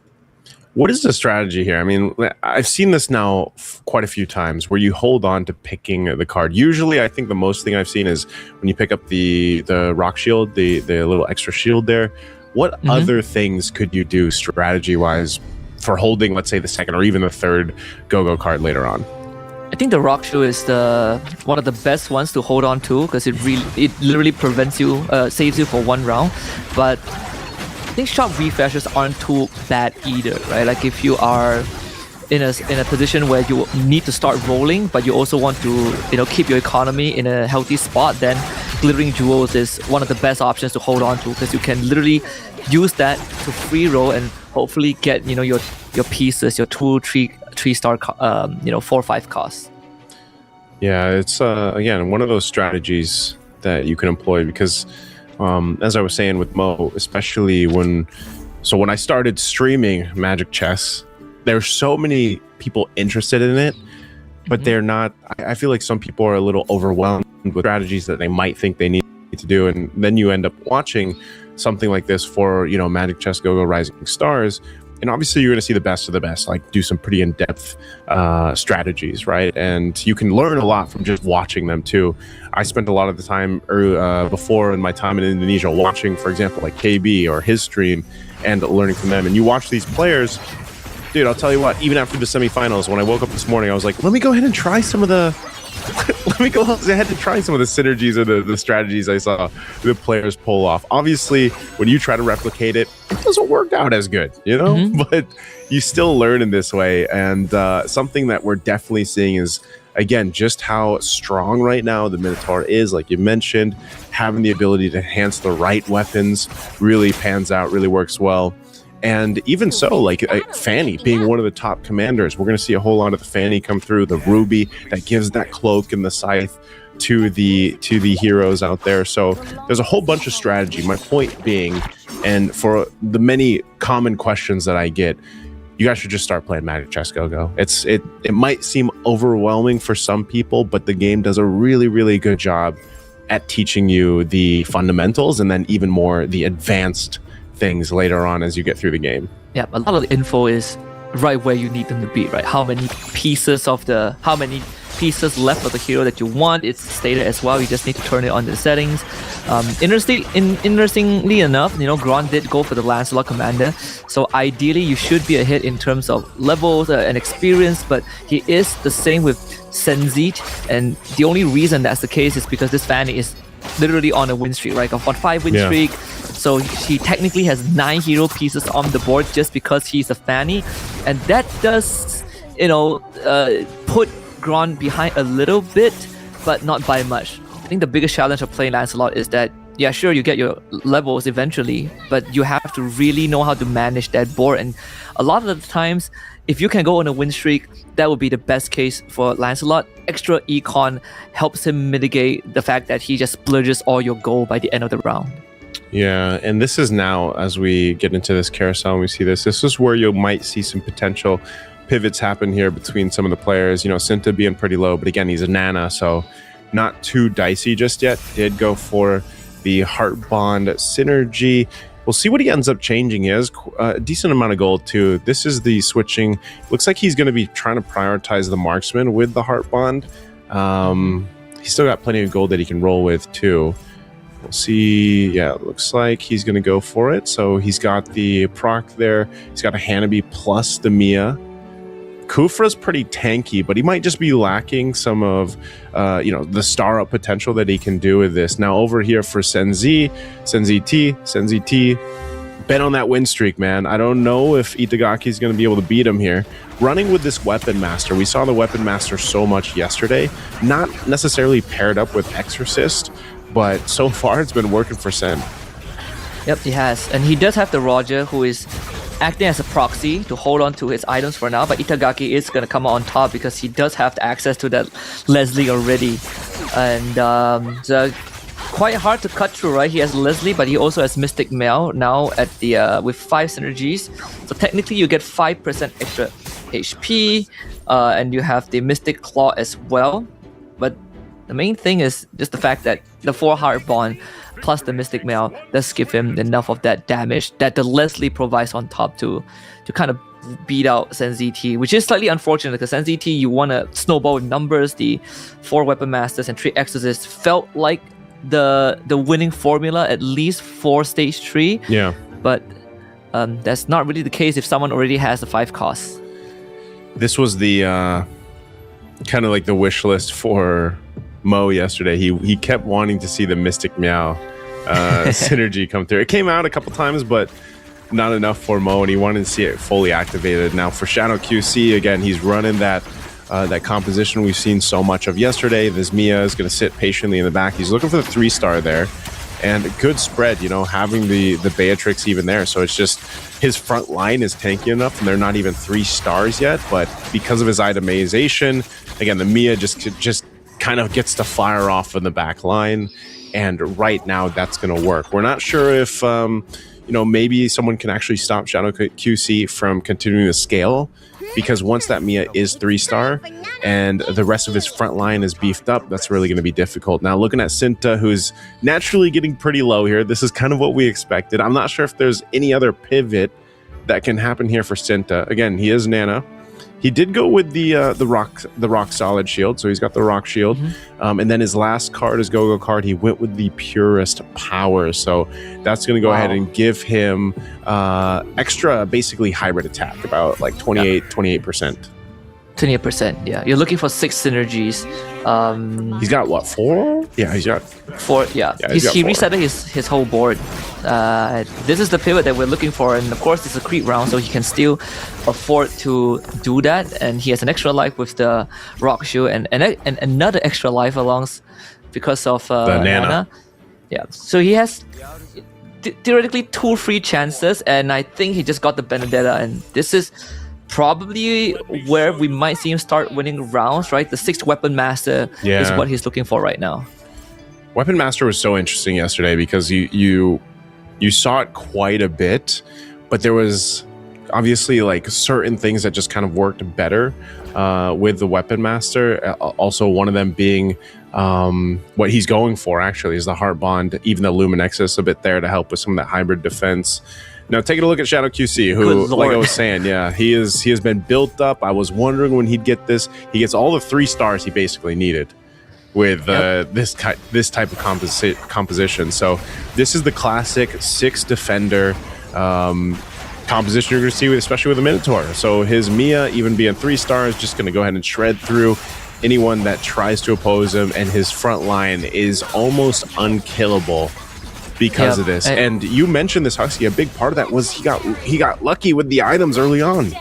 E: What is the strategy here? I mean, I've seen this now quite a few times where you hold on to picking the card. Usually, I think the most thing I've seen is when you pick up the rock shield, the little extra shield there. What other things could you do strategy-wise for holding, let's say, the second or even the third go-go card later on?
F: I think the rock shoe is one of the best ones to hold on to because it literally prevents you, saves you for one round. But I think shop refreshes aren't too bad either, right? Like if you are in a position where you need to start rolling, but you also want to keep your economy in a healthy spot, then glittering jewels is one of the best options to hold on to because you can literally use that to free roll and hopefully get your pieces, your 2, 3-star 4 or 5 costs.
E: Yeah, it's again one of those strategies that you can employ because as I was saying with Mo, especially when I started streaming Magic Chess, there's so many people interested in it, but they're not. I feel like some people are a little overwhelmed with strategies that they might think they need to do, and then you end up watching something like this for Magic Chess Go-Go Rising Stars, and obviously you're going to see the best of the best, like do some pretty in-depth strategies, right? And you can learn a lot from just watching them too. I spent a lot of the time before in my time in Indonesia watching, for example, like KB or his stream and learning from them. And you watch these players, dude, I'll tell you what, even after the semifinals, when I woke up this morning, I was like, let me go ahead and try some of the synergies or the strategies I saw the players pull off. Obviously, when you try to replicate it, it doesn't work out as good, but you still learn in this way. And something that we're definitely seeing is, again, just how strong right now the Minotaur is. Like you mentioned, having the ability to enhance the right weapons really pans out, really works well. And even so, like Fanny being one of the top commanders, we're going to see a whole lot of the Fanny come through, the Ruby that gives that cloak and the scythe to the heroes out there. So there's a whole bunch of strategy. My point being, and for the many common questions that I get, you guys should just start playing Magic Chess Go-Go. It might seem overwhelming for some people, but the game does a really, really good job at teaching you the fundamentals and then even more the advanced things later on as you get through the game.
F: Yeah, a lot of the info is right where you need them to be, right? How many pieces left of the hero that you want, it's stated as well. You just need to turn it on the settings. Interestingly enough, Gron did go for the Lancelot commander, so ideally you should be ahead in terms of levels and experience, but he is the same with Senzit, and the only reason that's the case is because this Fanny is literally on a win streak, right? On 5 win streak. So he technically has 9 hero pieces on the board just because he's a Fanny. And that does, put Gron behind a little bit, but not by much. I think the biggest challenge of playing Lancelot is that, yeah, sure, you get your levels eventually, but you have to really know how to manage that board. And a lot of the times, if you can go on a win streak, that would be the best case for Lancelot. Extra econ helps him mitigate the fact that he just splurges all your gold by the end of the round.
E: Yeah, and this is now, as we get into this carousel and we see this is where you might see some potential pivots happen here between some of the players. You know, Cinta being pretty low, but again, he's a Nana, so not too dicey just yet. Did go for the Heart Bond synergy. We'll see what he ends up changing. He has a decent amount of gold too. This is the switching. Looks like he's going to be trying to prioritize the marksman with the Heart Bond. He's still got plenty of gold that he can roll with too. We'll see. Yeah, it looks like he's going to go for it. So he's got the proc there. He's got a Hanabi plus the Mia. Kufra's pretty tanky, but he might just be lacking some of, the star up potential that he can do with this. Now over here for Senzi T, bet on that win streak, man. I don't know if Itagaki's going to be able to beat him here. Running with this Weapon Master, we saw the Weapon Master so much yesterday, not necessarily paired up with Exorcist, but so far it's been working for Sen.
F: Yep, he has. And he does have the Roger, who is acting as a proxy to hold on to his items for now, but Itagaki is going to come out on top because he does have the access to that Leslie already. And so quite hard to cut through, right? He has Leslie, but he also has Mystic Mail now at the with 5 synergies. So technically you get 5% extra HP, and you have the Mystic Claw as well. But the main thing is just the fact that the 4 Heart Bond plus the Mystic Mail does give him enough of that damage that the Leslie provides on top to kind of beat out Senzi T, which is slightly unfortunate because Senzi T, you want to snowball with numbers. The 4 Weapon Masters and 3 Exorcists felt like the winning formula, at least for stage 3.
E: Yeah.
F: But that's not really the case if someone already has the 5 costs.
E: This was the kind of like the wish list for Mo yesterday. He kept wanting to see the Mystic Meow synergy come through. It came out a couple times, but not enough for Mo, and he wanted to see it fully activated. Now for Shadow QC, again, he's running that composition we've seen so much of yesterday. This Mia is going to sit patiently in the back. He's looking for the 3-star there, and a good spread, having the Beatrix even there. So it's just his front line is tanky enough, and they're not even 3 stars yet, but because of his itemization, again, the Mia just kind of gets to fire off in the back line, and right now that's going to work. We're not sure if maybe someone can actually stop Shadow QC from continuing to scale, because once that Mia is 3-star and the rest of his front line is beefed up, that's really going to be difficult. Now looking at Cinta, who's naturally getting pretty low here, this is kind of what we expected. I'm not sure if there's any other pivot that can happen here for Cinta. Again, he is Nana. He did go with the rock solid shield, so he's got the rock shield. And then his last card, his go-go card, he went with the purest power. So that's going to go ahead and give him extra, basically hybrid attack, about like 28%.
F: 28%, yeah. You're looking for 6 synergies.
E: He's got what, 4? Yeah, he's got
F: 4. Yeah, he reset his whole board. This is the pivot that we're looking for, and of course it's a creep round, so he can still afford to do that. And he has an extra life with the rock shield, and another extra life along because of
E: the Nana.
F: Yeah, so he has theoretically 2 free chances, and I think he just got the Benedetta, and this is probably where we might see him start winning rounds, right? The 6th Weapon Master is what he's looking for right now.
E: Weapon Master was so interesting yesterday because you saw it quite a bit, but there was obviously like certain things that just kind of worked better with the Weapon Master. Also, one of them being what he's going for actually is the Heart Bond, even the Luminexus a bit there to help with some of that hybrid defense. Now, taking a look at Shadow QC, who, like I was saying, he has been built up. I was wondering when he'd get this. He gets all the 3 stars he basically needed with this type of composition. So this is the classic 6 defender composition you're going to see, especially with the Minotaur. So his Mia, even being 3 stars, just going to go ahead and shred through anyone that tries to oppose him, and his front line is almost unkillable because of this. And you mentioned this, Husky. A big part of that was he got lucky with the items early on.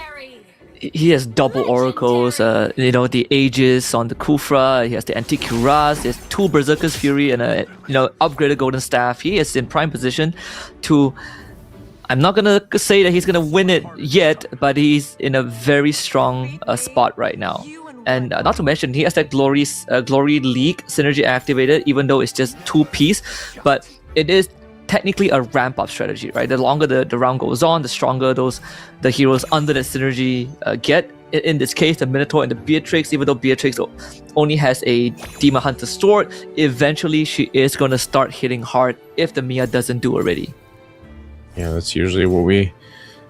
F: He has double oracles, the Aegis on the Kufra. He has the Antique Cuirass. He has 2 Berserker's Fury and a upgraded Golden Staff. He is in prime position to I'm not gonna say that he's gonna win it yet, but he's in a very strong spot right now. And not to mention, he has that Glory League synergy activated, even though it's just 2-piece, but it is technically a ramp-up strategy, right? The longer the round goes on, the stronger the heroes under the synergy get. In this case, the Minotaur and the Beatrix, even though Beatrix only has a Demon Hunter sword, eventually she is going to start hitting hard if the Mia doesn't do already.
E: Yeah, that's usually what we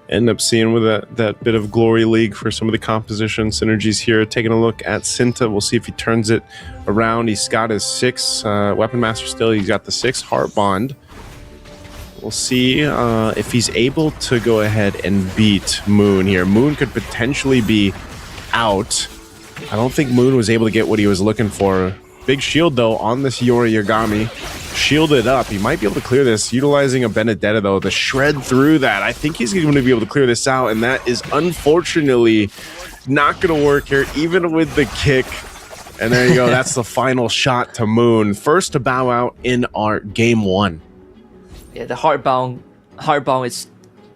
E: end up seeing with that bit of Glory League for some of the composition synergies here. Taking a look at Cinta, we'll see if he turns it around. He's got his 6 Weapon Master still. He's got the 6 Heart Bond. We'll see if he's able to go ahead and beat Moon here. Moon could potentially be out. I don't think Moon was able to get what he was looking for. Big shield, though, on this Yori Yagami. Shielded up. He might be able to clear this, utilizing a Benedetta, though, to shred through that. I think he's going to be able to clear this out, and that is unfortunately not going to work here, even with the kick. And there you go. That's the final shot to Moon. First to bow out in our game 1.
F: Yeah, the Heartbound is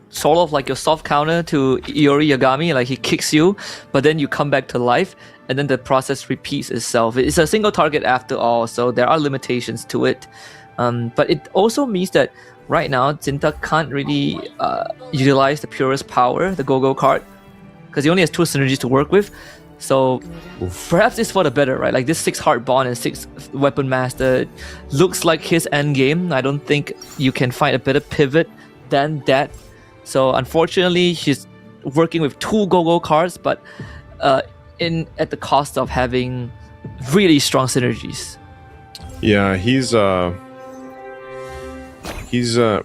F: sort of like your soft counter to Yori Yagami, like he kicks you, but then you come back to life, and then the process repeats itself. It's a single target after all, so there are limitations to it. But it also means that right now, Zinta can't really utilize the purest power, the Go-Go card, because he only has 2 synergies to work with. So perhaps it's for the better, right? Like this 6 Heart Bond and 6 Weapon Master looks like his end game. I don't think you can find a better pivot than that. So unfortunately, he's working with 2 Go-Go cards, but at the cost of having really strong synergies.
E: Yeah, he's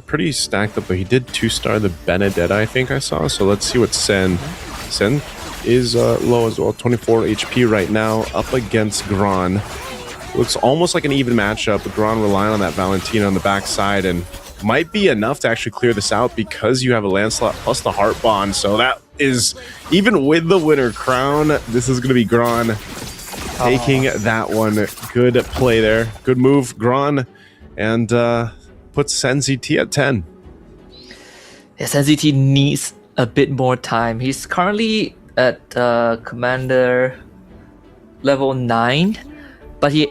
E: pretty stacked up, but he did 2-star the Benedetta, I think I saw. So let's see what Sen is low as well, 24 HP right now, up against Gran. Looks almost like an even matchup, but Gran relying on that Valentina on the backside, and might be enough to actually clear this out because you have a Lancelot plus the Heart Bond. So that is, even with the winner crown, this is going to be Gran taking that one. Good play there. Good move, Gran, and puts SenZT at 10.
F: Yeah, SenZT needs a bit more time. He's currently at Commander level 9, but he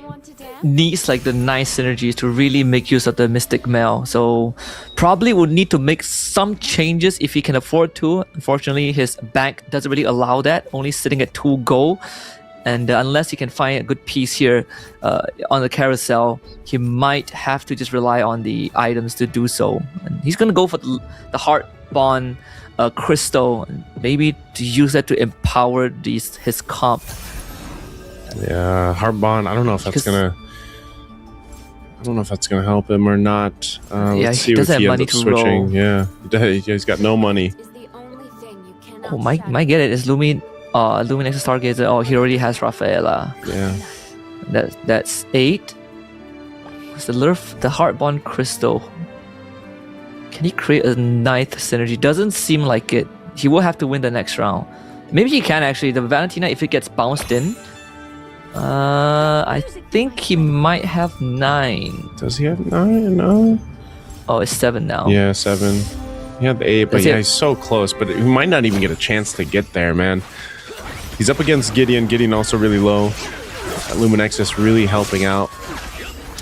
F: needs like the 9 synergies to really make use of the Mystic Mail. So probably would need to make some changes if he can afford to. Unfortunately, his bank doesn't really allow that, only sitting at 2 gold. And unless he can find a good piece here on the carousel, he might have to just rely on the items to do so. And he's going to go for the Heart Bond crystal, and maybe to use that to empower his comp.
E: Yeah, Heart Bond. I don't know if that's gonna help him or not. Let's see
F: he doesn't
E: if he
F: have money
E: ends up
F: to
E: switching.
F: roll.
E: Yeah, he's got no money.
F: Oh, might get it. It's Luminex's Stargazer. Oh, he already has Rafaela.
E: Yeah,
F: that's 8. It's the Heart Bond crystal. Can he create a 9th synergy? Doesn't seem like it. He will have to win the next round. Maybe he can actually. The Valentina, if it gets bounced in, I think he might have 9.
E: does he have 9? No.
F: Oh, it's 7 now.
E: Yeah, 7. He had the 8, but he's so close. But he might not even get a chance to get there, man. He's up against Gideon. Gideon also really low. Luminexus really helping out.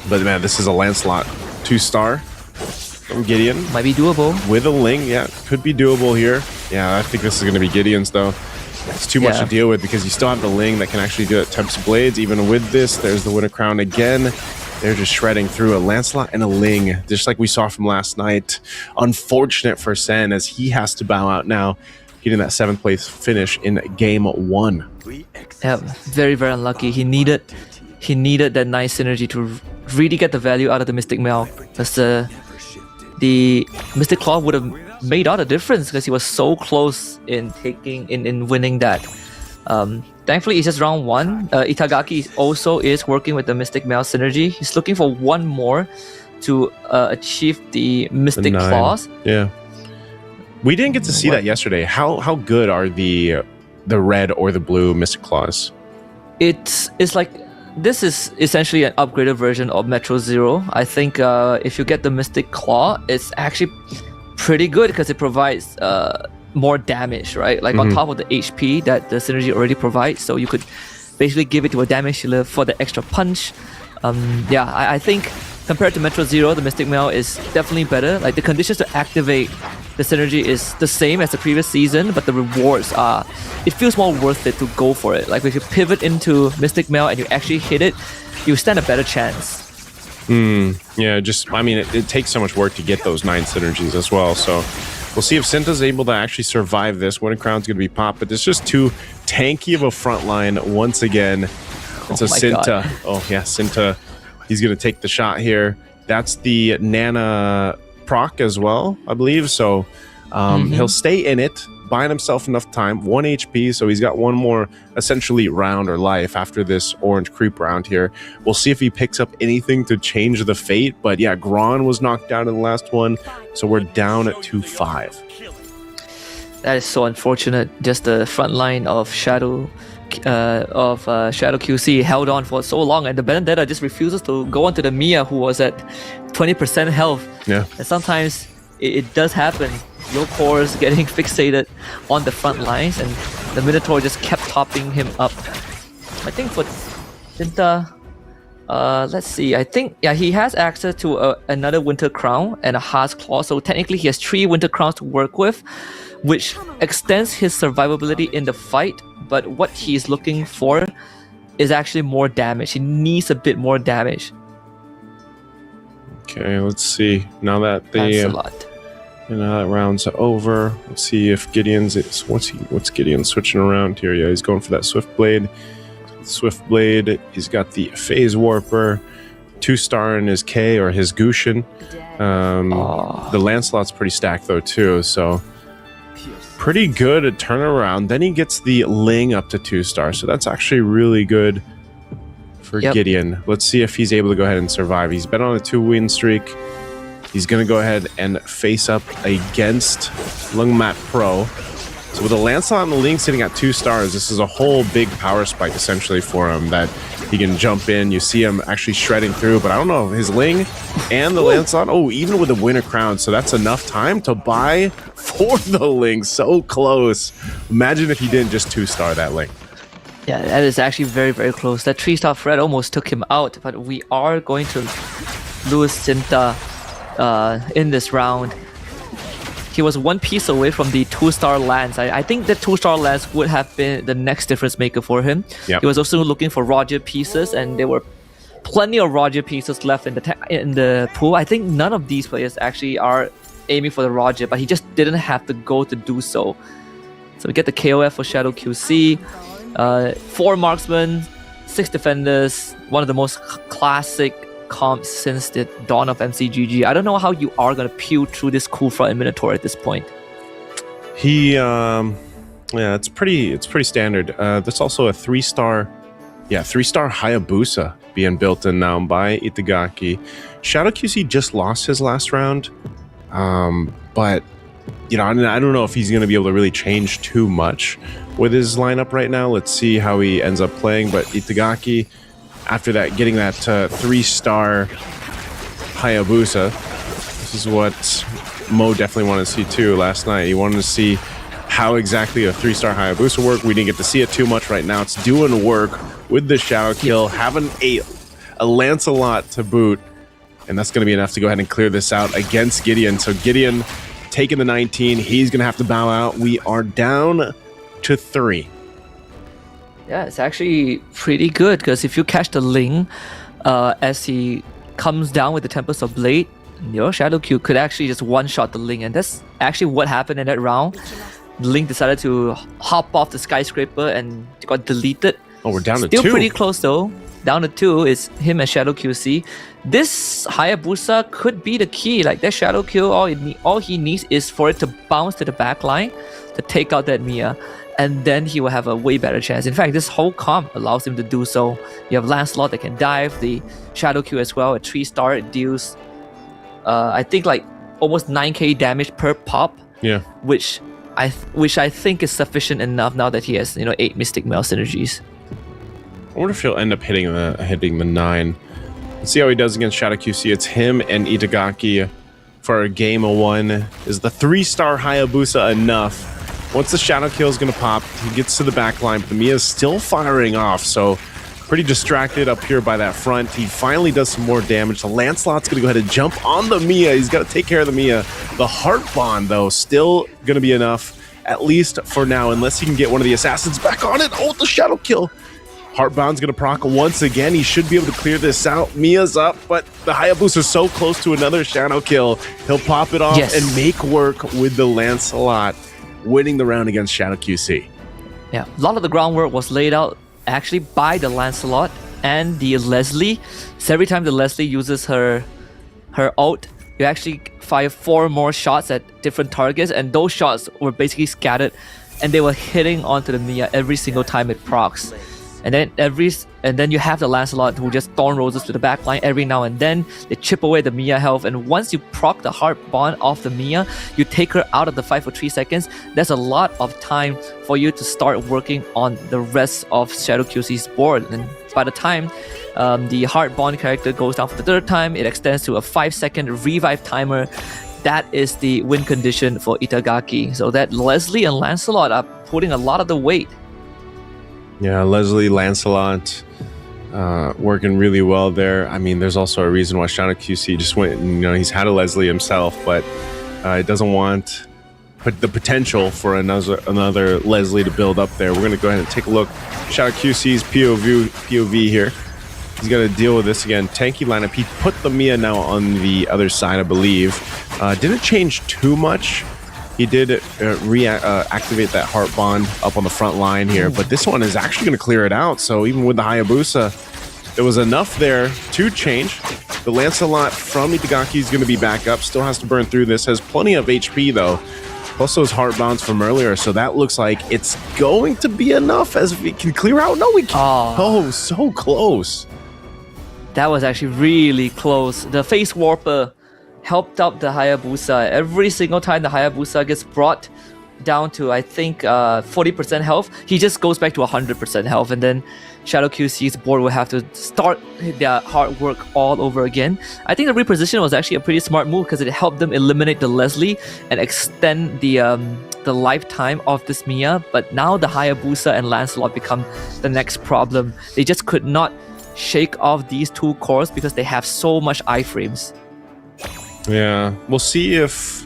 E: But man, this is a Lancelot 2-star from Gideon.
F: Might be doable.
E: With a Ling, yeah, could be doable here. Yeah, I think this is going to be Gideon's, though. It's too much to deal with because you still have the Ling that can actually do it. Tempest Blades, even with this, there's the Winter Crown again. They're just shredding through a Lancelot and a Ling, just like we saw from last night. Unfortunate for Sen as he has to bow out now, getting that 7th place finish in game 1.
F: Yeah, very, very unlucky. He needed that nice synergy to really get the value out of the Mystic Mail, because the Mystic Claw would have made all the difference because he was so close in winning that. Thankfully, it's just round 1. Itagaki also is working with the Mystic Mail synergy. He's looking for one more to achieve the Mystic Claws.
E: Yeah. We didn't get to see that yesterday. How good are the red or the blue Mystic Claws?
F: It's like, this is essentially an upgraded version of Metro Zero. I think if you get the Mystic Claw, it's actually pretty good because it provides more damage, right? Like on top of the HP that the synergy already provides. So you could basically give it to a damage dealer for the extra punch. I think compared to Metro Zero, the Mystic Mail is definitely better. Like the conditions to activate the synergy is the same as the previous season, but the rewards are, it feels more worth it to go for it. Like if you pivot into Mystic Mail and you actually hit it, you stand a better chance.
E: Yeah, it takes so much work to get those 9 synergies as well. So we'll see if Cinta's able to actually survive this. Winter Crown's going to be popped, but it's just too tanky of a front line once again. And so Cinta, Cinta, he's going to take the shot here. That's the Nana proc as well, I believe. So he'll stay in it, buying himself enough time, 1 HP, so he's got one more essentially round or life after this orange creep round here. We'll see if he picks up anything to change the fate, but yeah, Gron was knocked out in the last one, so we're down at 2-5.
F: That is so unfortunate. Just the front line of Shadow QC held on for so long, and the Benedetta just refuses to go onto the Mia, who was at 20% health. Yeah, and sometimes it does happen. Your cores getting fixated on the front lines, and the Minotaur just kept topping him up. I think for Cinta, let's see. I think he has access to another Winter Crown and a Heart's Claw, so technically he has 3 Winter Crowns to work with, which extends his survivability in the fight. But what he's looking for is actually more damage. He needs a bit more damage.
E: Okay, let's see. Now that
F: that's a lot.
E: That round's over. Let's see if Gideon's what's Gideon switching around here? Yeah, he's going for that Swift Blade. Swift Blade. He's got the Phase Warper, 2-star in his K or his Gushin. The Lancelot's pretty stacked though too, so pretty good at turnaround. Then he gets the Ling up to 2-star, so that's actually really good for Gideon. Let's see if he's able to go ahead and survive. He's been on a 2-win streak. He's going to go ahead and face up against Lungmat Pro. So with the Lancelot and the Ling sitting at 2 stars, this is a whole big power spike essentially for him that he can jump in. You see him actually shredding through, but I don't know, his Ling and the Lancelot, even with the Winter Crown, so that's enough time to buy for the Ling. So close. Imagine if he didn't just 2-star that Ling.
F: Yeah, that is actually very, very close. That 3-star Fred almost took him out, but we are going to lose Cinta in this round. He was 1 piece away from the 2-star Lance. I think the 2-star Lance would have been the next difference maker for him. Yep. He was also looking for Roger pieces, and there were plenty of Roger pieces left in the pool. I think none of these players actually are aiming for the Roger, but he just didn't have to go to do so. So we get the KOF for Shadow QC. 4 marksmen, 6 defenders, one of the most classic comps since the dawn of MCGG. I don't know how you are going to peel through this cool front and Minotaur at this point.
E: It's pretty standard. There's also a 3-star Hayabusa being built in now by Itagaki. Shadow QC just lost his last round, but I don't know if he's going to be able to really change too much with his lineup right now. Let's see how he ends up playing, but Itagaki, after that, getting that 3-star Hayabusa. This is what Mo definitely wanted to see too last night. He wanted to see how exactly a 3-star Hayabusa worked. We didn't get to see it too much right now. It's doing work with the Shadow kill, having a Lancelot to boot, and that's going to be enough to go ahead and clear this out against Gideon. So Gideon taking the 19. He's going to have to bow out. We are down to 3.
F: Yeah, it's actually pretty good because if you catch the Ling as he comes down with the Tempest of Blade, your Shadow Q could actually just one-shot the Ling, and that's actually what happened in that round. The Ling decided to hop off the skyscraper and got deleted.
E: Oh, we're down to
F: 2. Still
E: 2.
F: Pretty close though. Down to 2 is him and Shadow QC. This Hayabusa could be the key. Like that Shadow Q, all he needs is for it to bounce to the back line to take out that Mia, and then he will have a way better chance. In fact, this whole comp allows him to do so. You have Lancelot that can dive, the Shadow Q as well, a 3-star. It deals I think like almost 9k damage per pop. Yeah. Which I think is sufficient enough now that he has 8 Mystic Mail synergies.
E: I wonder if he'll end up hitting the 9. Let's see how he does against Shadow QC. It's him and Itagaki for a game of 1. Is the 3-star Hayabusa enough? Once the shadow kill is going to pop, he gets to the back line, but the Mia's still firing off, so pretty distracted up here by that front. He finally does some more damage. The Lancelot's going to go ahead and jump on the Mia. He's got to take care of the Mia. The Heart Bond, though, still going to be enough, at least for now, unless he can get one of the assassins back on it. Oh, the shadow kill. Heartbound's going to proc once again. He should be able to clear this out. Mia's up, but the Hayabusa's so close to another shadow kill. He'll pop it off and make work with the Lancelot, winning the round against Shadow QC.
F: Yeah, a lot of the groundwork was laid out actually by the Lancelot and the Leslie. So every time the Leslie uses her ult, you actually fire 4 more shots at different targets, and those shots were basically scattered, and they were hitting onto the Mia every single time it procs. And then you have the Lancelot who just thorn roses to the back line every now and then. They chip away the Mia health, and once you proc the Heart Bond off the Mia, you take her out of the fight for 3 seconds. There's a lot of time for you to start working on the rest of Shadow QC's board. And by the time the Heart Bond character goes down for the 3rd time, it extends to a 5-second revive timer. That is the win condition for Itagaki. So that Leslie and Lancelot are putting a lot of the weight.
E: Yeah, Leslie, Lancelot, working really well there. I mean, there's also a reason why Shadow QC just went and, he's had a Leslie himself, but it doesn't want the potential for another Leslie to build up there. We're going to go ahead and take a look. Shadow QC's POV here. He's got to deal with this again. Tanky lineup. He put the Mia now on the other side, I believe. Didn't change too much. He did activate that Heart Bond up on the front line here, but this one is actually going to clear it out. So even with the Hayabusa, there was enough there to change. The Lancelot from Itagaki is going to be back up. Still has to burn through this. Has plenty of HP, though. Plus those Heart Bonds from earlier. So that looks like it's going to be enough as we can clear out. No, we can't. Oh, so close.
F: That was actually really close. The Face Warper helped out the Hayabusa. Every single time the Hayabusa gets brought down to, I think, 40% health, he just goes back to 100% health, and then Shadow QC's board will have to start their hard work all over again. I think the reposition was actually a pretty smart move because it helped them eliminate the Leslie and extend the lifetime of this Mia. But now the Hayabusa and Lancelot become the next problem. They just could not shake off these 2 cores because they have so much iframes.
E: Yeah, we'll see if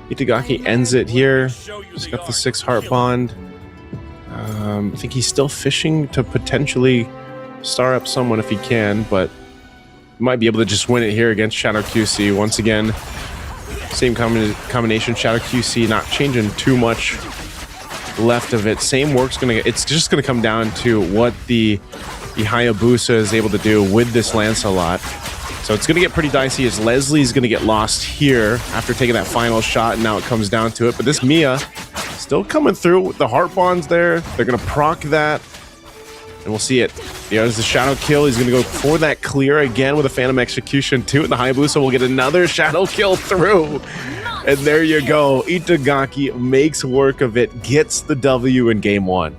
E: Itagaki ends it here. He's got the 6 Heart Bond. I think he's still fishing to potentially star up someone if he can, but might be able to just win it here against Shadow QC. Once again, same combination. Shadow QC not changing too much left of it. Same work's it's just gonna come down to what the Hayabusa is able to do with this Lancelot. So it's going to get pretty dicey as Leslie's going to get lost here after taking that final shot, and now it comes down to it. But this Mia still coming through with the Heart Bonds there. They're going to proc that, and we'll see it. There's the Shadow Kill. He's going to go for that clear again with a Phantom Execution too, and the Hayabusa will get another Shadow Kill through. And there you go. Itagaki makes work of it, gets the W in game 1.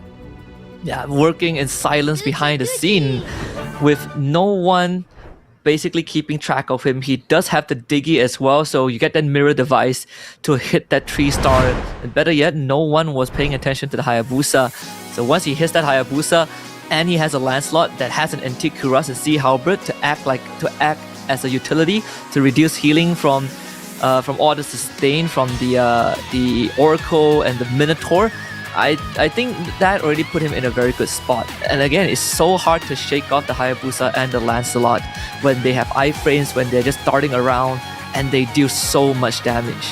F: Yeah, working in silence behind the scene with no one basically keeping track of him. He does have the Diggy as well, so you get that mirror device to hit that 3-star. And better yet, no one was paying attention to the Hayabusa. So once he hits that Hayabusa, and he has a Lancelot that has an Antique Cuirass and Sea Halberd to act as a utility to reduce healing from all the sustain from the Oracle and the Minotaur, I think that already put him in a very good spot. And again, it's so hard to shake off the Hayabusa and the Lancelot when they have iframes, when they're just darting around and they deal so much damage.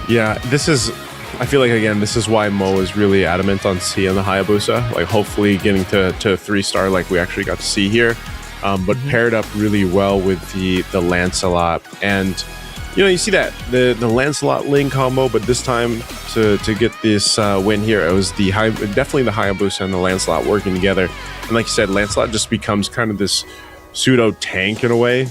E: Yeah, I feel like, again, this is why Mo is really adamant on seeing the Hayabusa, like hopefully getting to 3-star like we actually got to see here. But paired up really well with the Lancelot. And you see that the Lancelot Ling combo, but this time to get this win here, it was definitely the Hayabusa and the Lancelot working together. And like you said, Lancelot just becomes kind of this pseudo tank in a way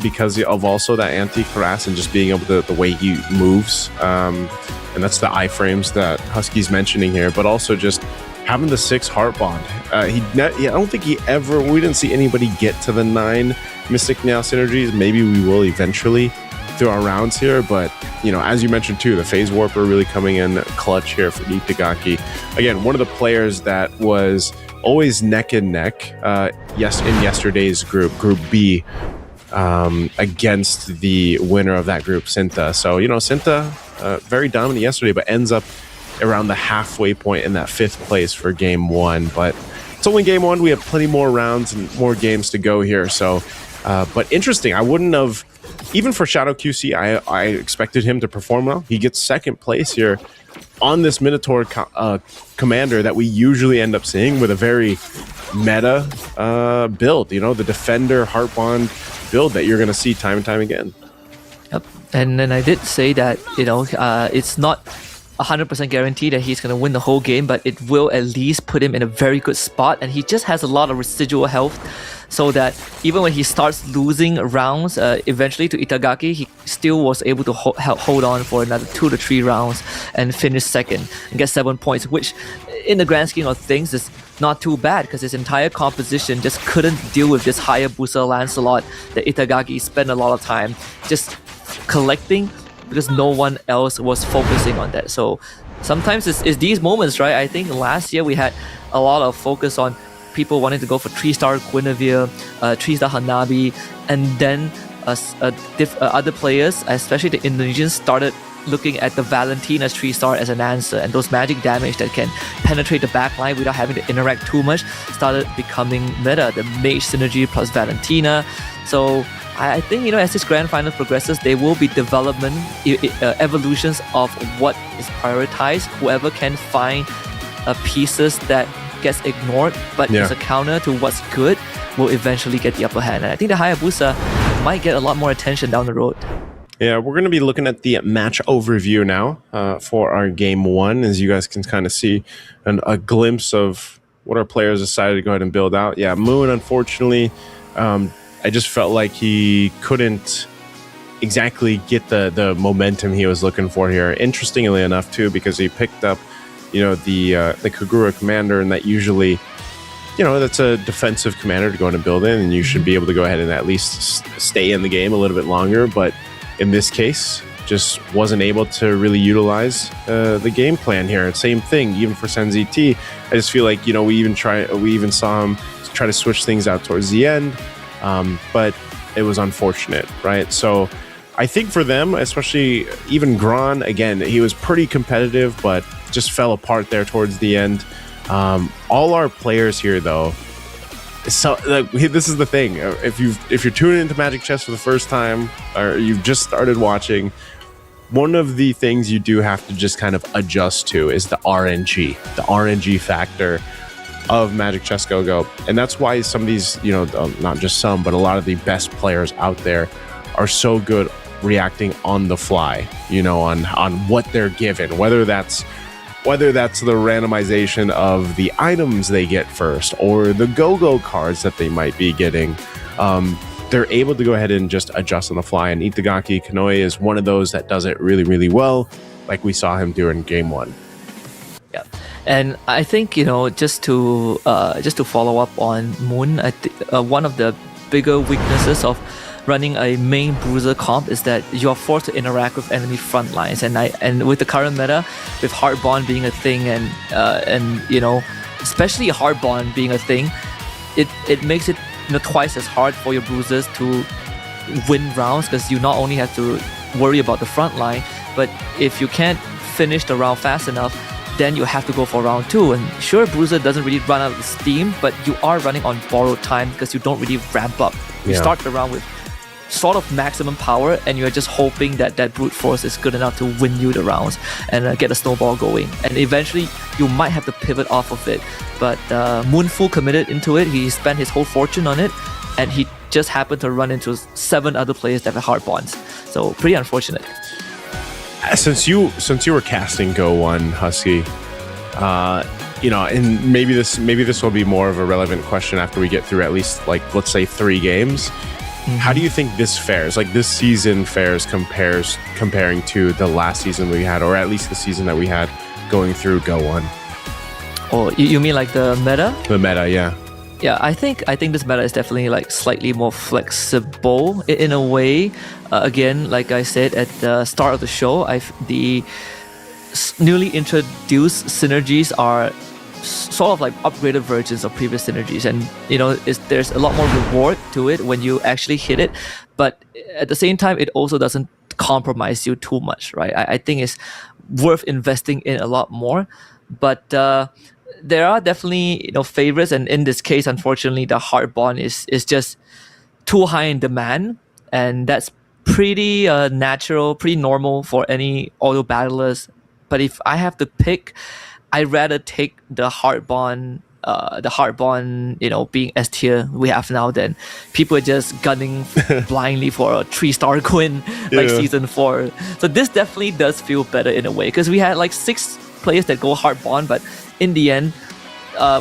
E: because of also that anti-harass and just being able to the way he moves. And that's the iframes that Husky's mentioning here, but also just having the 6 Heart Bond. I don't think we didn't see anybody get to the 9 Mystic Now synergies. Maybe we will eventually. through our rounds here, but as you mentioned too, the phase warper really coming in clutch here for Itagaki. Again, one of the players that was always neck and neck in yesterday's group B, against the winner of that group, Sinta. So Sinta very dominant yesterday, but ends up around the halfway point in that 5th place for game 1. But it's only game 1. We have plenty more rounds and more games to go here. So, but interesting. I wouldn't have, even for Shadow QC, I expected him to perform well. He gets 2nd place here on this Minotaur commander that we usually end up seeing with a very meta build. The defender Heartbond build that you're going to see time and time again.
F: Yep. And then I did say that, it's not 100% guaranteed that he's going to win the whole game, but it will at least put him in a very good spot. And he just has a lot of residual health, so that even when he starts losing rounds, eventually to Itagaki, he still was able to hold on for another 2 to 3 rounds and finish 2nd and get 7 points, which in the grand scheme of things is not too bad, because his entire composition just couldn't deal with this Hayabusa Lancelot that Itagaki spent a lot of time just collecting, because no one else was focusing on that. So sometimes it's these moments, right? I think last year we had a lot of focus on people wanting to go for 3-star Guinevere, 3-star Hanabi, and then other players, especially the Indonesians, started looking at the Valentina's 3-star as an answer, and those magic damage that can penetrate the backline without having to interact too much started becoming meta. The mage synergy plus Valentina. So I think, as this grand final progresses, there will be development, evolutions of what is prioritized. Whoever can find pieces that gets ignored but is a counter to what's good will eventually get the upper hand. And I think the Hayabusa might get a lot more attention down the road.
E: Yeah, we're going to be looking at the match overview now for our game 1, as you guys can kind of see a glimpse of what our players decided to go ahead and build out. Yeah, Moon, unfortunately, I just felt like he couldn't exactly get the momentum he was looking for here. Interestingly enough, too, because he picked up, the Kagura commander, and that usually, that's a defensive commander to go in and build in, and you should be able to go ahead and at least stay in the game a little bit longer. But in this case, just wasn't able to really utilize the game plan here. Same thing, even for Senzi T. I just feel like, we even saw him try to switch things out towards the end. But it was unfortunate, right? So I think for them, especially even Gran, again, he was pretty competitive, but just fell apart there towards the end. All our players here, though, so this is the thing. If you're tuning into Magic Chess for the first time, or you've just started watching, one of the things you do have to just kind of adjust to is the RNG factor of Magic Chess Go-Go. And that's why some of these, not just some, but a lot of the best players out there are so good reacting on the fly, on what they're given, whether that's the randomization of the items they get first or the go-go cards that they might be getting. They're able to go ahead and just adjust on the fly. And Itagaki Kanoe is one of those that does it really, really well, like we saw him do in game 1.
F: Yeah. And I think, just to follow up on Moon, one of the bigger weaknesses of running a main bruiser comp is that you're forced to interact with enemy front lines, and with the current meta, with Heartbond being a thing, and especially Heartbond being a thing, it makes it twice as hard for your bruisers to win rounds, because you not only have to worry about the front line, but if you can't finish the round fast enough, then you have to go for round 2. And sure, Bruiser doesn't really run out of steam, but you are running on borrowed time because you don't really ramp up. You start the round with sort of maximum power, and you're just hoping that brute force is good enough to win you the rounds and get a snowball going. And eventually, you might have to pivot off of it. But Moon full committed into it. He spent his whole fortune on it, and he just happened to run into 7 other players that have hard bonds. So pretty unfortunate.
E: Since you were casting Go 1, Husky, and maybe this will be more of a relevant question after we get through at least, like, let's say 3 games. Mm-hmm. How do you think this fares? Like, this season fares comparing to the last season we had, or at least the season that we had going through Go 1?
F: Oh, you mean like the meta?
E: The meta, yeah.
F: Yeah, I think this meta is definitely like slightly more flexible in a way. Again, like I said at the start of the show, the newly introduced synergies are sort of like upgraded versions of previous synergies, and there's a lot more reward to it when you actually hit it, but at the same time it also doesn't compromise you too much, right? I think it's worth investing in a lot more, but there are definitely favorites, and in this case unfortunately the heart bond is just too high in demand, and that's pretty natural, pretty normal for any auto battlers. But if I have to pick, I'd rather take the heart bond, being S tier we have now, than people are just gunning blindly for a 3-star Quinn like season 4. So this definitely does feel better in a way, because we had like 6 players that go heart bond, but in the end, a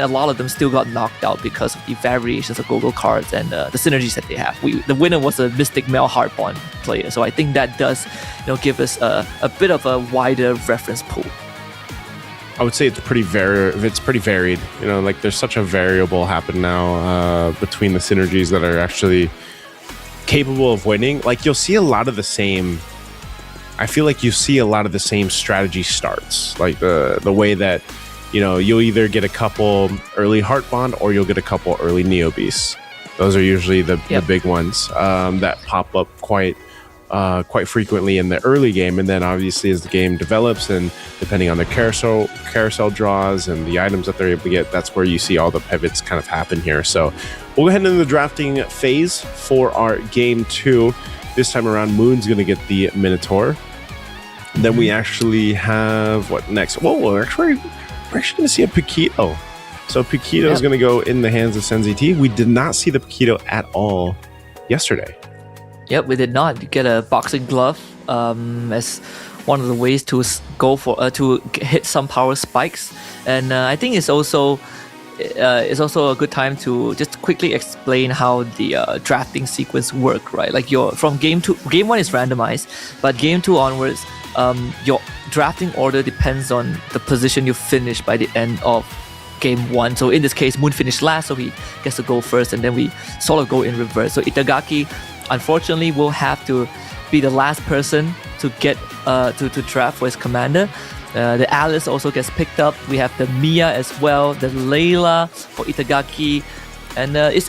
F: lot of them still got knocked out because of the variations of Google cards and the synergies that they have. The winner was a Mystic Male heart bond player, so I think that does give us a bit of a wider reference pool.
E: I would say it's pretty varied. Like there's such a variable happen now between the synergies that are actually capable of winning. Like you'll see a lot of the same. I feel like you see a lot of the same strategy starts, like the way that you'll either get a couple early heart bond or you'll get a couple early neo beasts. Those are usually the big ones that pop up quite frequently in the early game, and then obviously as the game develops and depending on the carousel draws and the items that they're able to get, that's where you see all the pivots kind of happen here. So we'll go ahead into the drafting phase for our game 2. This time around, Moon's going to get the Minotaur. Then we actually have what next? Whoa, we're actually going to see a Paquito. So Paquito is going to go in the hands of SenZT. We did not see the Paquito at all yesterday.
F: Yep, we did not. You get a boxing glove as one of the ways to go for to hit some power spikes, and I think it's also a good time to just quickly explain how the drafting sequence work, right? Like from game 1 is randomized, but game 2 onwards, your drafting order depends on the position you finish by the end of game 1. So in this case, Moon finished last, so he gets to go first, and then we sort of go in reverse. So Itagaki, unfortunately, will have to be the last person to get to draft for his commander. The Alice also gets picked up. We have the Mia as well, the Layla for Itagaki, and it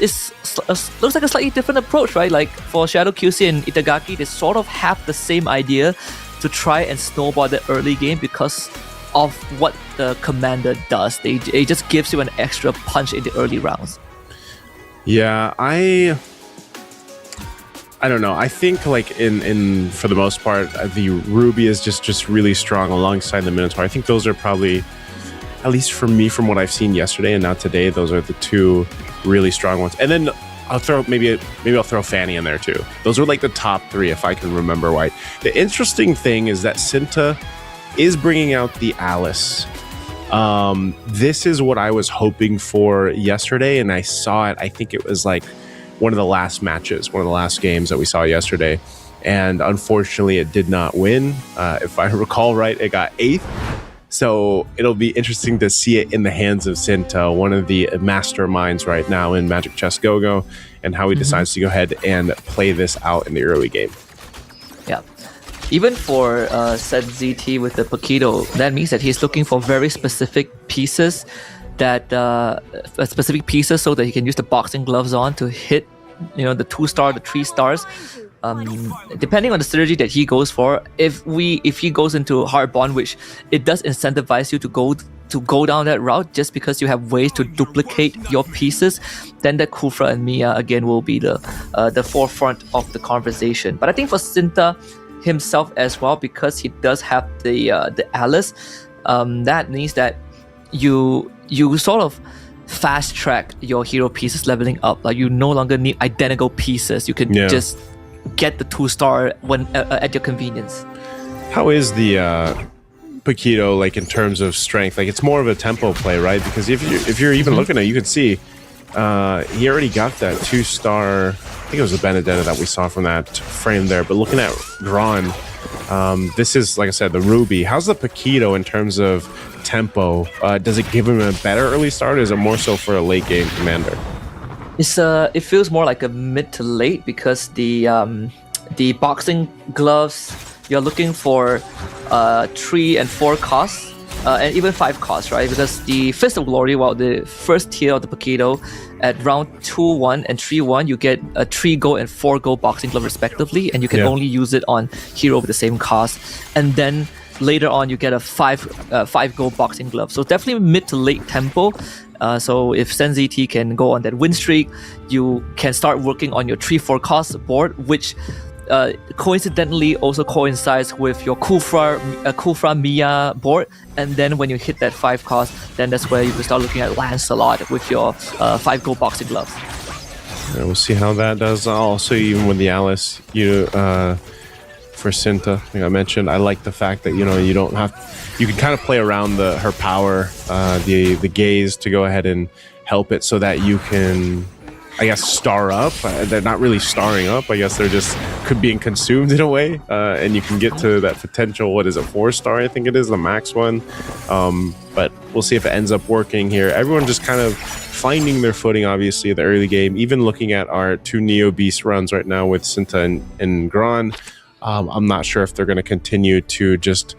F: looks like a slightly different approach, right? Like for Shadow QC and Itagaki, they sort of have the same idea to try and snowball the early game because of what the commander does. It just gives you an extra punch in the early rounds.
E: Yeah, I don't know. I think like in for the most part, the Ruby is just really strong alongside the Minotaur. I think those are probably, at least for me, from what I've seen yesterday and now today, those are the 2 really strong ones. And then I'll throw maybe I'll throw Fanny in there too. Those are like the top 3 if I can remember right. The interesting thing is that Cinta is bringing out the Alice. This is what I was hoping for yesterday, and I saw it. I think it was like one of the last matches, one of the last games that we saw yesterday, and unfortunately it did not win. If I recall right, it got 8th. So it'll be interesting to see it in the hands of Cinta, one of the masterminds right now in Magic Chess Go-Go, and how he decides to go ahead and play this out in the early game.
F: Yeah. Even for SenZT with the Paquito, that means that he's looking for very specific pieces so that he can use the boxing gloves on to hit the 2-star, the 3 stars. Depending on the synergy that he goes for, if he goes into Heart Bond, which it does incentivize you to go down that route just because you have ways to duplicate your pieces, then the Kufra and Mia again will be the forefront of the conversation. But I think for Cinta himself as well, because he does have the Alice, that means that you sort of fast track your hero pieces leveling up. Like you no longer need identical pieces. You can just get the 2-star when at your convenience.
E: How is the Paquito like in terms of strength? Like it's more of a tempo play, right? Because if you're even looking at it, you can see he already got that 2-star think it was the Benedetta that we saw from that frame there. But looking at Gron, this is, like I said, the Ruby. How's the Paquito in terms of tempo? Does it give him a better early start, or is it more so for a late game commander?
F: It feels more like a mid to late because the boxing gloves, you're looking for 3 and 4 costs. And even 5 costs, right? Because the Fist of Glory, while the first tier of the Paquito at round 2-1 and 3-1, you get a 3 gold and 4 gold boxing glove respectively, and you can only use it on hero with the same cost. And then later on, you get a 5 gold boxing glove. So definitely mid to late tempo. So if Senzi T can go on that win streak, you can start working on your 3-4 cost board, which coincidentally also coincides with your Kufra Mia board, and then when you hit that 5 cost, then that's where you can start looking at Lancelot with your 5 gold boxing gloves.
E: Yeah, we'll see how that does. Also, even with the Alice, for Cinta, like I mentioned, I like the fact that you don't have, you can kind of play around her power, the gaze to go ahead and help it so that you can, I guess, star up. They're not really starring up. I guess they're just being consumed in a way. And you can get to that potential, what is it, 4-star? I think it is the max one. But we'll see if it ends up working here. Everyone just kind of finding their footing, obviously, in the early game. Even looking at our 2 Neo Beast runs right now with Cinta and Gron, I'm not sure if they're going to continue to just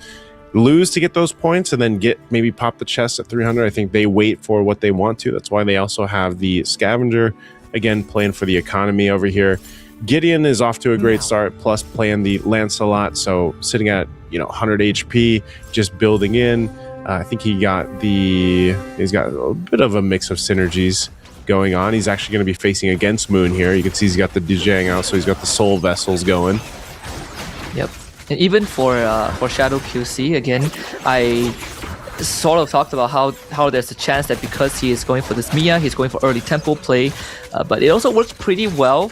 E: lose to get those points and then maybe pop the chest at 300. I think they wait for what they want to. That's why they also have the Scavenger, again, playing for the economy over here. Gideon is off to a great start, plus playing the Lancelot, so sitting at 100 HP, just building in. I think he's got a bit of a mix of synergies going on. He's actually going to be facing against Moon here. You can see he's got the Dujang out, so he's got the Soul Vessels going.
F: Yep. And even for Shadow QC, again, I sort of talked about how there's a chance that because he is going for this Mia, he's going for early tempo play, but it also works pretty well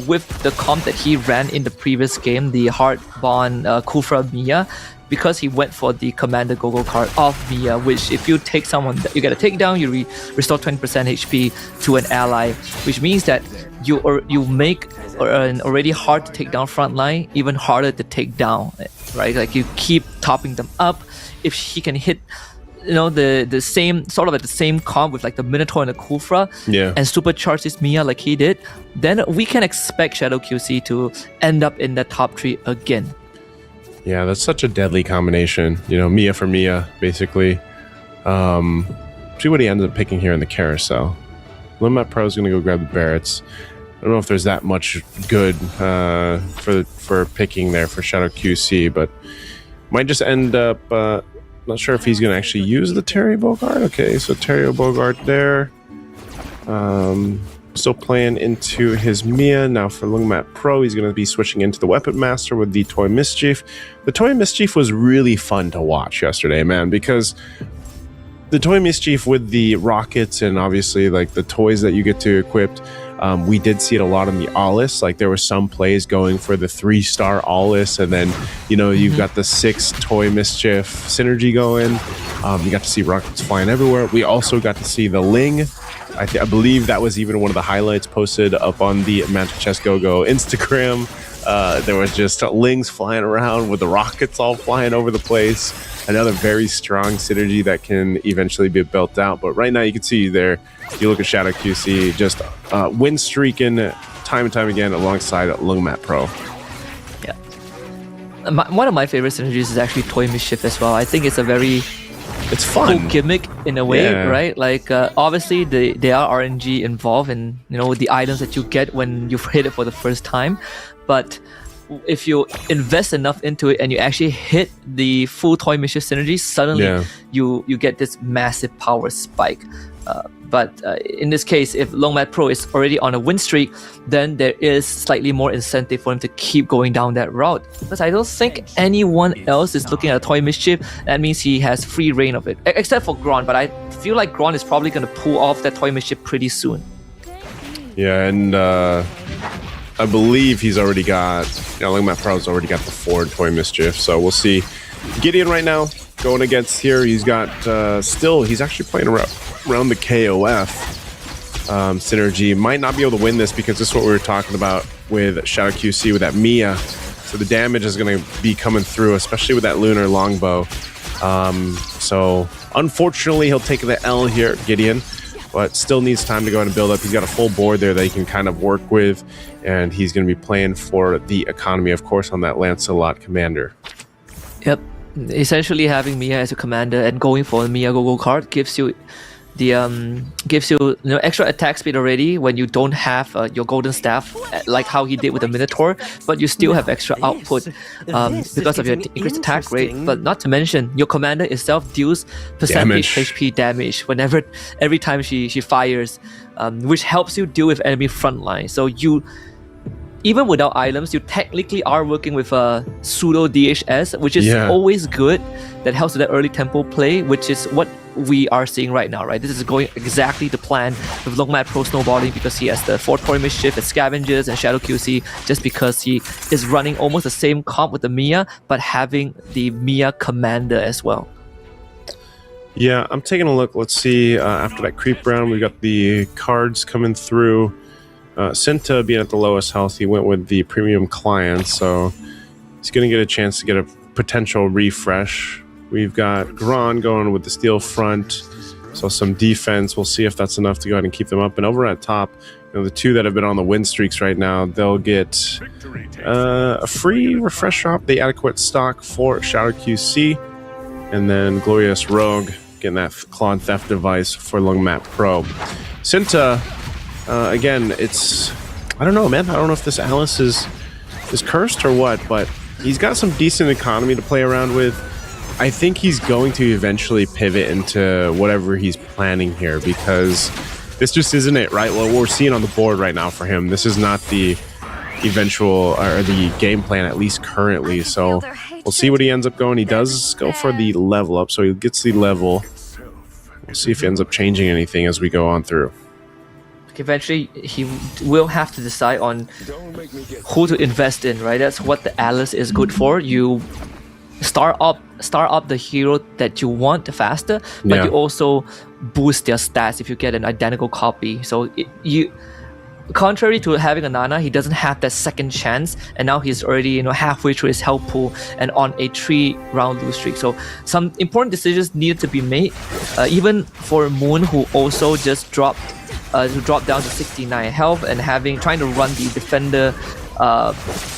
F: with the comp that he ran in the previous game, the Heartborn Kufra Mia, because he went for the Commander Gogo card of Mia, which if you take someone, you get a takedown, you restore 20% HP to an ally, which means that you make an already hard to take down front line even harder to take down, right? Like you keep topping them up. If he can hit, the same sort of at the same comp with like the Minotaur and the Kufra, and supercharge this Mia like he did, then we can expect Shadow QC to end up in the top 3 again.
E: Yeah, that's such a deadly combination. Mia for Mia, basically. See what he ends up picking here in the carousel. Limit Pro is going to go grab the Barretts. I don't know if there's that much good for picking there for Shadow QC, but might just end up, not sure if he's going to actually use the Terry Bogard. Okay, so Terry Bogard there. Still playing into his Mia. Now for Lungmat Pro, he's going to be switching into the Weapon Master with the Toy Mischief. The Toy Mischief was really fun to watch yesterday, man, because the Toy Mischief with the rockets and obviously like the toys that you get to equip, we did see it a lot on the Alice. Like there were some plays going for the 3-star Alice, and then you've got the 6 Toy Mischief synergy going. You got to see rockets flying everywhere. We also got to see the Ling. I believe that was even one of the highlights posted up on the Magic Chess Go-Go Instagram. There was just Lings flying around with the rockets all flying over the place. Another very strong synergy that can eventually be built out. But right now you can see there, you look at Shadow QC, just win streaking time and time again alongside Lungmat Pro.
F: Yeah. One of my favorite synergies is actually Toy Mischief as well. I think it's a very
E: fun
F: cool gimmick in a way, right? Like obviously there are RNG involved in the items that you get when you hit it for the first time, but if you invest enough into it and you actually hit the full Toy Mischief synergy, suddenly you get this massive power spike. But in this case, if Longmat Pro is already on a win streak, then there is slightly more incentive for him to keep going down that route. Because I don't think anyone else is looking at a Toy Mischief. That means he has free reign of it, except for Gron. But I feel like Gron is probably going to pull off that Toy Mischief pretty soon.
E: Yeah, and I believe he's already got, Longmat Pro's already got the 4 Toy Mischief. So we'll see. Gideon right now going against here. He's got he's actually playing around the KOF. synergy. Might not be able to win this because this is what we were talking about with Shadow QC with that Mia. So the damage is going to be coming through, especially with that Lunar Longbow. So unfortunately, he'll take the L here, Gideon, but still needs time to go ahead and build up. He's got a full board there that he can kind of work with, and he's going to be playing for the economy, of course, on that Lancelot commander.
F: Yep. Essentially, having Mia as a commander and going for the Mia Go-Go card gives you the extra attack speed already when you don't have your golden staff, like how he did with the Minotaur, but you still have extra output because of your increased attack rate. But not to mention, your commander itself deals percentage HP damage every time she fires, which helps you deal with enemy frontline. So you, even without items, you technically are working with a pseudo DHS, which is always good. That helps with the early tempo play, which is what we are seeing right now, right? This is going exactly to plan with Longmat Pro snowballing because he has the Fort Toy Mischief and Scavengers and Shadow QC, just because he is running almost the same comp with the Mia, but having the Mia commander as well.
E: Yeah, I'm taking a look. Let's see. After that creep round, we got the cards coming through. Cinta being at the lowest health, he went with the premium client, so he's going to get a chance to get a potential refresh. We've got Gron going with the steel front, so some defense. We'll see if that's enough to go ahead and keep them up. And over at top, the two that have been on the win streaks right now, they'll get a free refresh drop, the adequate stock for Shadow QC, and then Glorious Rogue getting that Claw Theft device for Longmat Pro. Cinta, again, it's, I don't know, man. I don't know if this Alice is cursed or what, but he's got some decent economy to play around with. I think he's going to eventually pivot into whatever he's planning here, because this just isn't it, right? What we're seeing on the board right now for him, this is not the eventual or the game plan, at least currently. So we'll see what he ends up going. He does go for the level up, so he gets the level. We'll see if he ends up changing anything as we go on through.
F: Eventually, he will have to decide on who to invest in, right? That's what the Alice is good for. You start up the hero that you want faster, but you also boost their stats if you get an identical copy. So contrary to having a Nana, he doesn't have that second chance, and now he's already halfway through his health pool and on a 3-round lose streak. So some important decisions need to be made, even for Moon, who also just dropped down to 69 health and trying to run the defender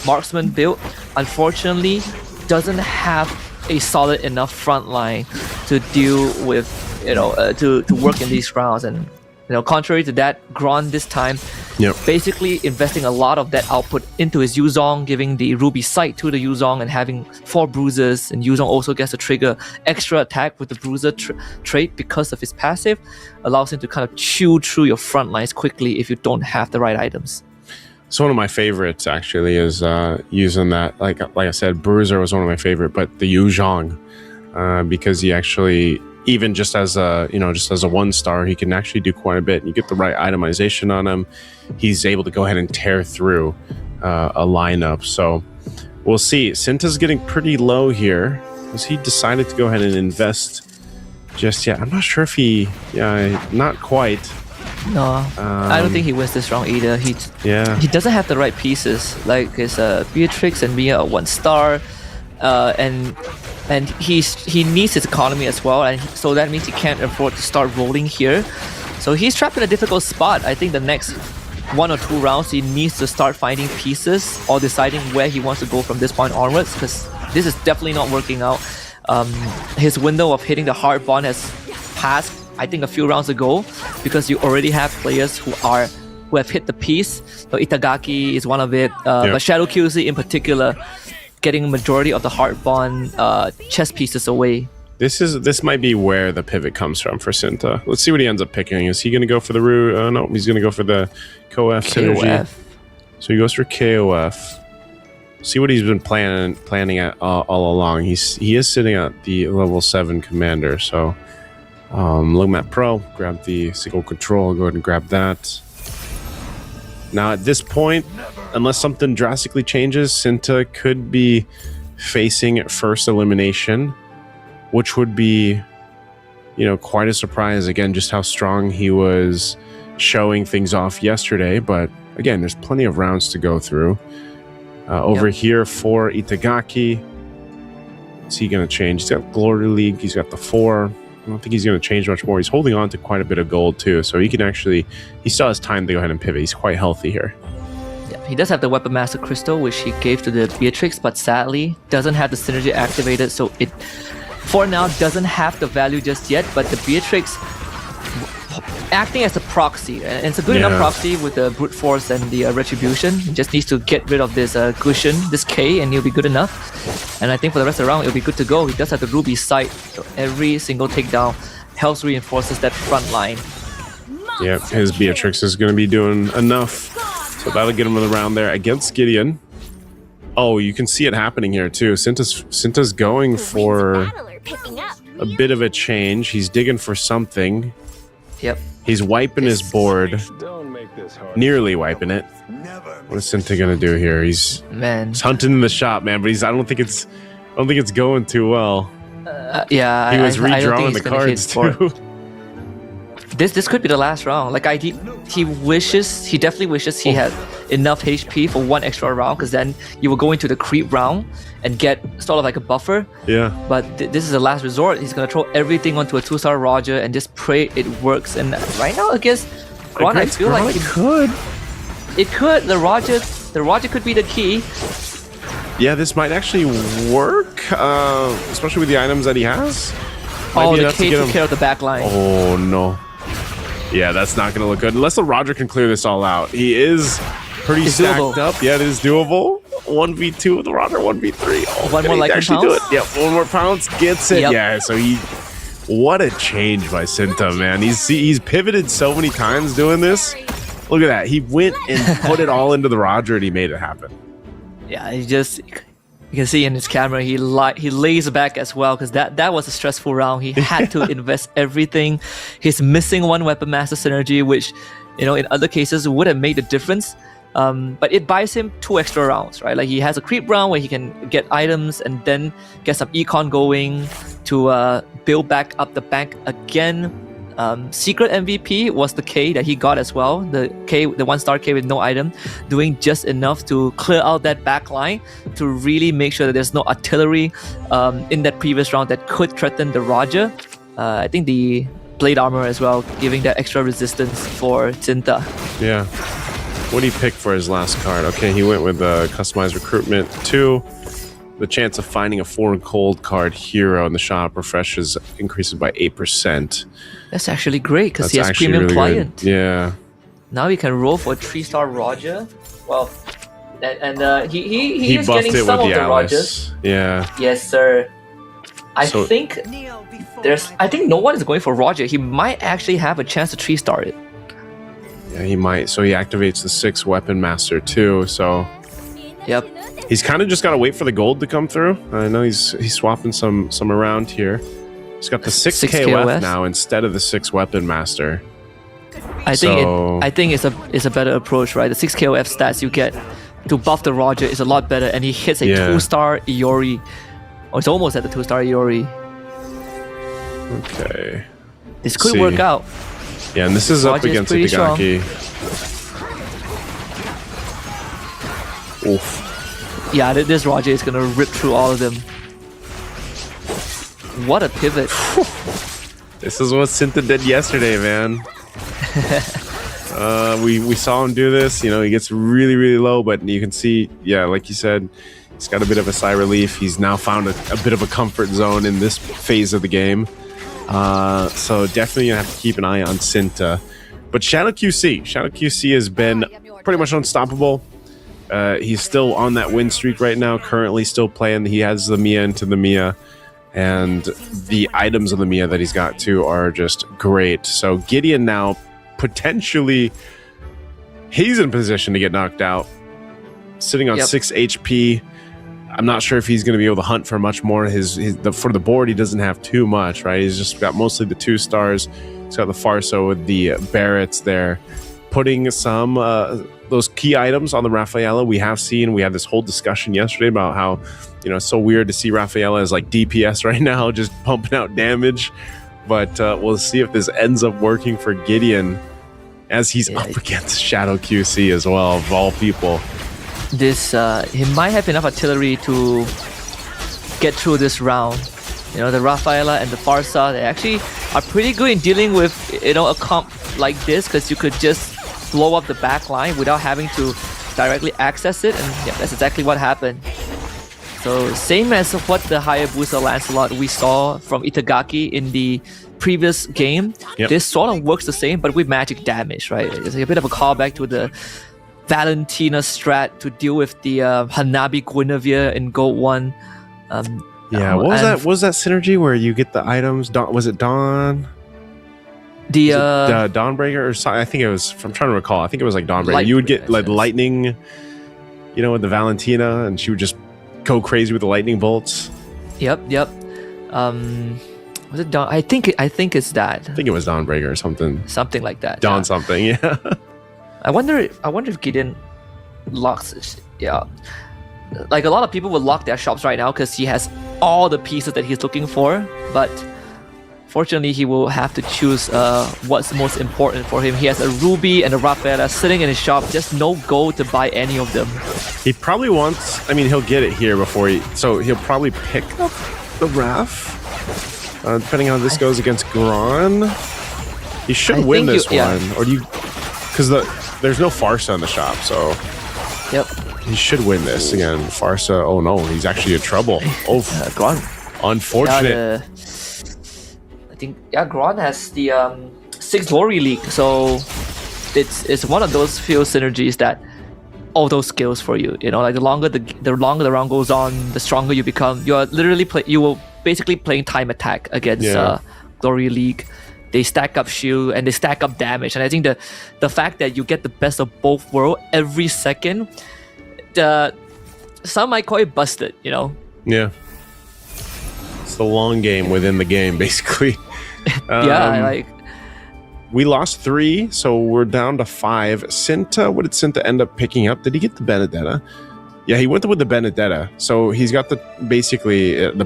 F: marksman build. Unfortunately, doesn't have a solid enough front line to deal with, to work in these rounds. And contrary to that, Gron this time basically investing a lot of that output into his Yuzong, giving the Ruby Sight to the Yuzong and having 4 bruises, and Yuzong also gets to trigger extra attack with the bruiser trait because of his passive, allows him to kind of chew through your front lines quickly if you don't have the right items.
E: So one of my favorites actually is using that. Like I said, Bruiser was one of my favorite, but the Yuzhong, because he actually, even just as a 1-star, he can actually do quite a bit. You get the right itemization on him, he's able to go ahead and tear through a lineup. So we'll see. Cinta's getting pretty low here. Has he decided to go ahead and invest just yet? I'm not sure if not quite.
F: No, I don't think he wins this round either. He doesn't have the right pieces. Like his Beatrix and Mia are 1-star, and he needs his economy as well, and so that means he can't afford to start rolling here. So he's trapped in a difficult spot. I think the next 1 or 2 rounds he needs to start finding pieces or deciding where he wants to go from this point onwards, because this is definitely not working out. His window of hitting the hard bond has passed, I think, a few rounds ago, because you already have players who have hit the piece. So Itagaki is one of it, but Shadow QC in particular, getting a majority of the hard bond chess pieces away.
E: This might be where the pivot comes from for Cinta. Let's see what he ends up picking. Is he going to go for the no, he's going to go for the KOF synergy. So he goes for KOF. See what he's been planning at all along. He is sitting at the level 7 commander. So Longmat Pro, grab the single control. Go ahead and grab that. Now at this point, unless something drastically changes, Cinta could be facing first elimination, which would be, quite a surprise. Again, just how strong he was showing things off yesterday, but again, there's plenty of rounds to go through. Over here for Itagaki, what's he going to change? He's got Glory League, he's got the 4. I don't think he's going to change much more. He's holding on to quite a bit of gold too, so he can actually, he still has time to go ahead and pivot. He's quite healthy here.
F: Yeah, he does have the Weapon Master Crystal, which he gave to the Beatrix, but sadly doesn't have the synergy activated, so it, for now, doesn't have the value just yet. But the Beatrix acting as a proxy, and it's a good enough proxy with the brute force and the retribution. He just needs to get rid of this cushion, this K, and he'll be good enough. And I think for the rest of the round, it'll be good to go. He does have the Ruby sight, so every single takedown helps reinforces that front line.
E: Yeah, his Beatrix is going to be doing enough, so that'll get him in the round there against Gideon. Oh, you can see it happening here too. Sinta's going for a bit of a change. He's digging for something.
F: Yep.
E: He's wiping his board, nearly wiping it. What is Sinta gonna do here? He's hunting in the shop, man. But I don't think it's going too well.
F: Yeah,
E: he was redrawing the cards too.
F: This could be the last round. Like he definitely wishes he had enough HP for one extra round, because then you will go into the creep round and get sort of like a buffer. Yeah. But this is the last resort. He's gonna throw everything onto a 2-star Roger and just pray it works. And right now against Gron, I feel like it could. It could. The Roger could be the key.
E: Yeah, this might actually work, especially with the items that he has.
F: The K took care of the back line.
E: Oh no. Yeah, that's not going to look good. Unless the Roger can clear this all out. He is pretty stacked up. Yeah, it is doable. 1v2 with the Roger, 1v3. Oh,
F: one more like
E: actually do it. Yeah, 1 more pounce gets it. Yep. Yeah, so what a change by Sinta, man. He's pivoted so many times doing this. Look at that. He went and put it all into the Roger and he made it happen.
F: Yeah, you can see in his camera, he lays back as well, because that was a stressful round. He had to invest everything. He's missing one Weapon Master synergy, which, in other cases would have made a difference. But it buys him 2 extra rounds, right? Like he has a creep round where he can get items and then get some econ going to build back up the bank again. Secret MVP was the K that he got as well. The 1-star K with no item, doing just enough to clear out that back line to really make sure that there's no artillery in that previous round that could threaten the Roger. I think the blade armor as well, giving that extra resistance for Sinta.
E: Yeah. What did he pick for his last card? Okay, he went with customized recruitment 2. The chance of finding a foreign cold card hero in the shop refreshes increases by 8%.
F: That's actually great, because he has premium
E: really
F: client.
E: Good. Yeah.
F: Now he can roll for a 3-star Roger. Well, and he is getting some of the Rogers.
E: Yeah.
F: Yes, sir. I think no one is going for Roger. He might actually have a chance to 3-star it.
E: Yeah, he might. So he activates the 6 Weapon Master too. So.
F: Yep.
E: He's kind of just got to wait for the gold to come through. I know he's swapping some around here. He's got the 6 KOF now instead of the 6 Weapon Master.
F: I think it's a better approach, right? The 6 KOF stats you get to buff the Roger is a lot better, and he hits a 2-star Iori. Oh, it's almost at the 2-star Iori.
E: Okay.
F: This could work out.
E: Yeah, and this is up against Itagaki. Oof.
F: Yeah, this Roger is gonna rip through all of them. What a pivot.
E: This is what Sinta did yesterday, man. We saw him do this. He gets really, really low, but you can see, yeah, like you said, he's got a bit of a sigh relief. He's now found a bit of a comfort zone in this phase of the game. So definitely gonna have to keep an eye on Sinta. But Shadow QC has been pretty much unstoppable. He's still on that win streak right now, currently still playing. He has the Mia into the Mia, and the items on the Mia that he's got too are just great. So Gideon now, potentially, he's in position to get knocked out. Sitting on 6 HP. I'm not sure if he's going to be able to hunt for much more. For the board, he doesn't have too much, right? He's just got mostly the 2 stars. He's got the Farso with the Barretts there. Putting some those key items on the Rafaela. We had this whole discussion yesterday about how it's so weird to see Rafaela as like DPS right now, just pumping out damage. But we'll see if this ends up working for Gideon. as he's
F: Yeah,
E: up against Shadow QC as well, of all people.
F: This he might have enough artillery to get through this round. You know, the Rafaela and the Farsa, they actually are pretty good in dealing with, you know, a comp like this, because you could just blow up the back line without having to directly access it, and yeah, that's exactly what happened. So same as what the Hayabusa Lancelot we saw from Itagaki in the previous game.
E: Yep.
F: This sort of works the same, but with magic damage, right? It's a bit of a callback to the Valentina strat to deal with the Hanabi Guinevere in Gold 1.
E: Yeah, what was that? What was that synergy where you get the items? Was it Dawn?
F: The
E: Dawnbreaker or something? I think it was. I'm trying to recall. I think it was like Dawnbreaker. You would get
F: Lightbringer,
E: like
F: yes.
E: lightning, you know, with the Valentina, and she would just go crazy with the lightning bolts.
F: Yep. Was it Dawn? I think it's that.
E: I think it was Dawnbreaker or something.
F: Something like that.
E: Dawn
F: yeah.
E: something. Yeah.
F: I wonder if Gideon locks it. Yeah. Like a lot of people would lock their shops right now because he has all the pieces that he's looking for, but fortunately he will have to choose what's most important for him. He has a Ruby and a Rafaela sitting in his shop, just no gold to buy any of them.
E: He probably wants. I mean, he'll get it here before so he'll probably pick up the Raf. Depending on how this goes against Gron, he should
F: I
E: win
F: think
E: this
F: yeah.
E: one. Or do you? Because there's no Farsa in the shop, so
F: Yep.
E: he should win this again. Farsa. Oh no, he's actually in trouble. Oh,
F: Gron.
E: unfortunate.
F: I think Gron has the 6 glory league, so it's one of those few synergies that all those skills for you. You know, like the longer the round goes on, the stronger you become. You are literally you will basically playing time attack against glory league. They stack up shield and they stack up damage, and I think the fact that you get the best of both worlds every second, some might call it busted. You know.
E: Yeah. It's the long game within the game, basically.
F: Like.
E: We lost 3, so we're down to 5. Cinta, what did Cinta end up picking up? Did he get the Benedetta? Yeah, he went with the Benedetta. So he's got the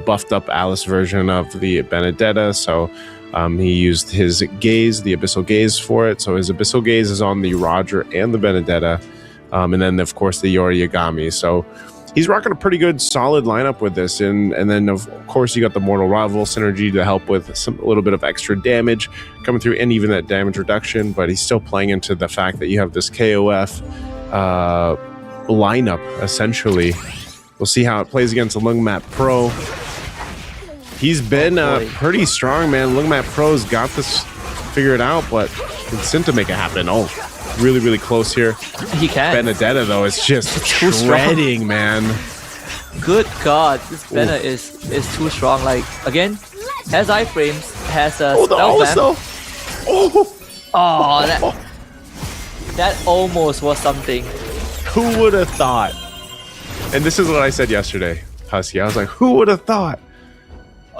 E: buffed up Alice version of the Benedetta. So he used his gaze, the Abyssal Gaze for it. So his Abyssal Gaze is on the Roger and the Benedetta. And then, of course, the Yori Yagami. So he's rocking a pretty good, solid lineup with this. And then, of course, you got the Mortal Rival synergy to help with a little bit of extra damage coming through, and even that damage reduction. But he's still playing into the fact that you have this KOF lineup, essentially. We'll see how it plays against the Lungmat Pro. He's been pretty strong, man. Lungmat Pro's got this figured out, but can Cinta make it happen? Oh, really, really close here.
F: He can.
E: Benedetta, though, is just
F: Too strong.
E: shredding, man.
F: Good God, this banner is too strong. Like, again, has iframes, has a spell vamp. Oh, that almost was something.
E: Who would have thought? And this is what I said yesterday, Husky. I was like, who would have thought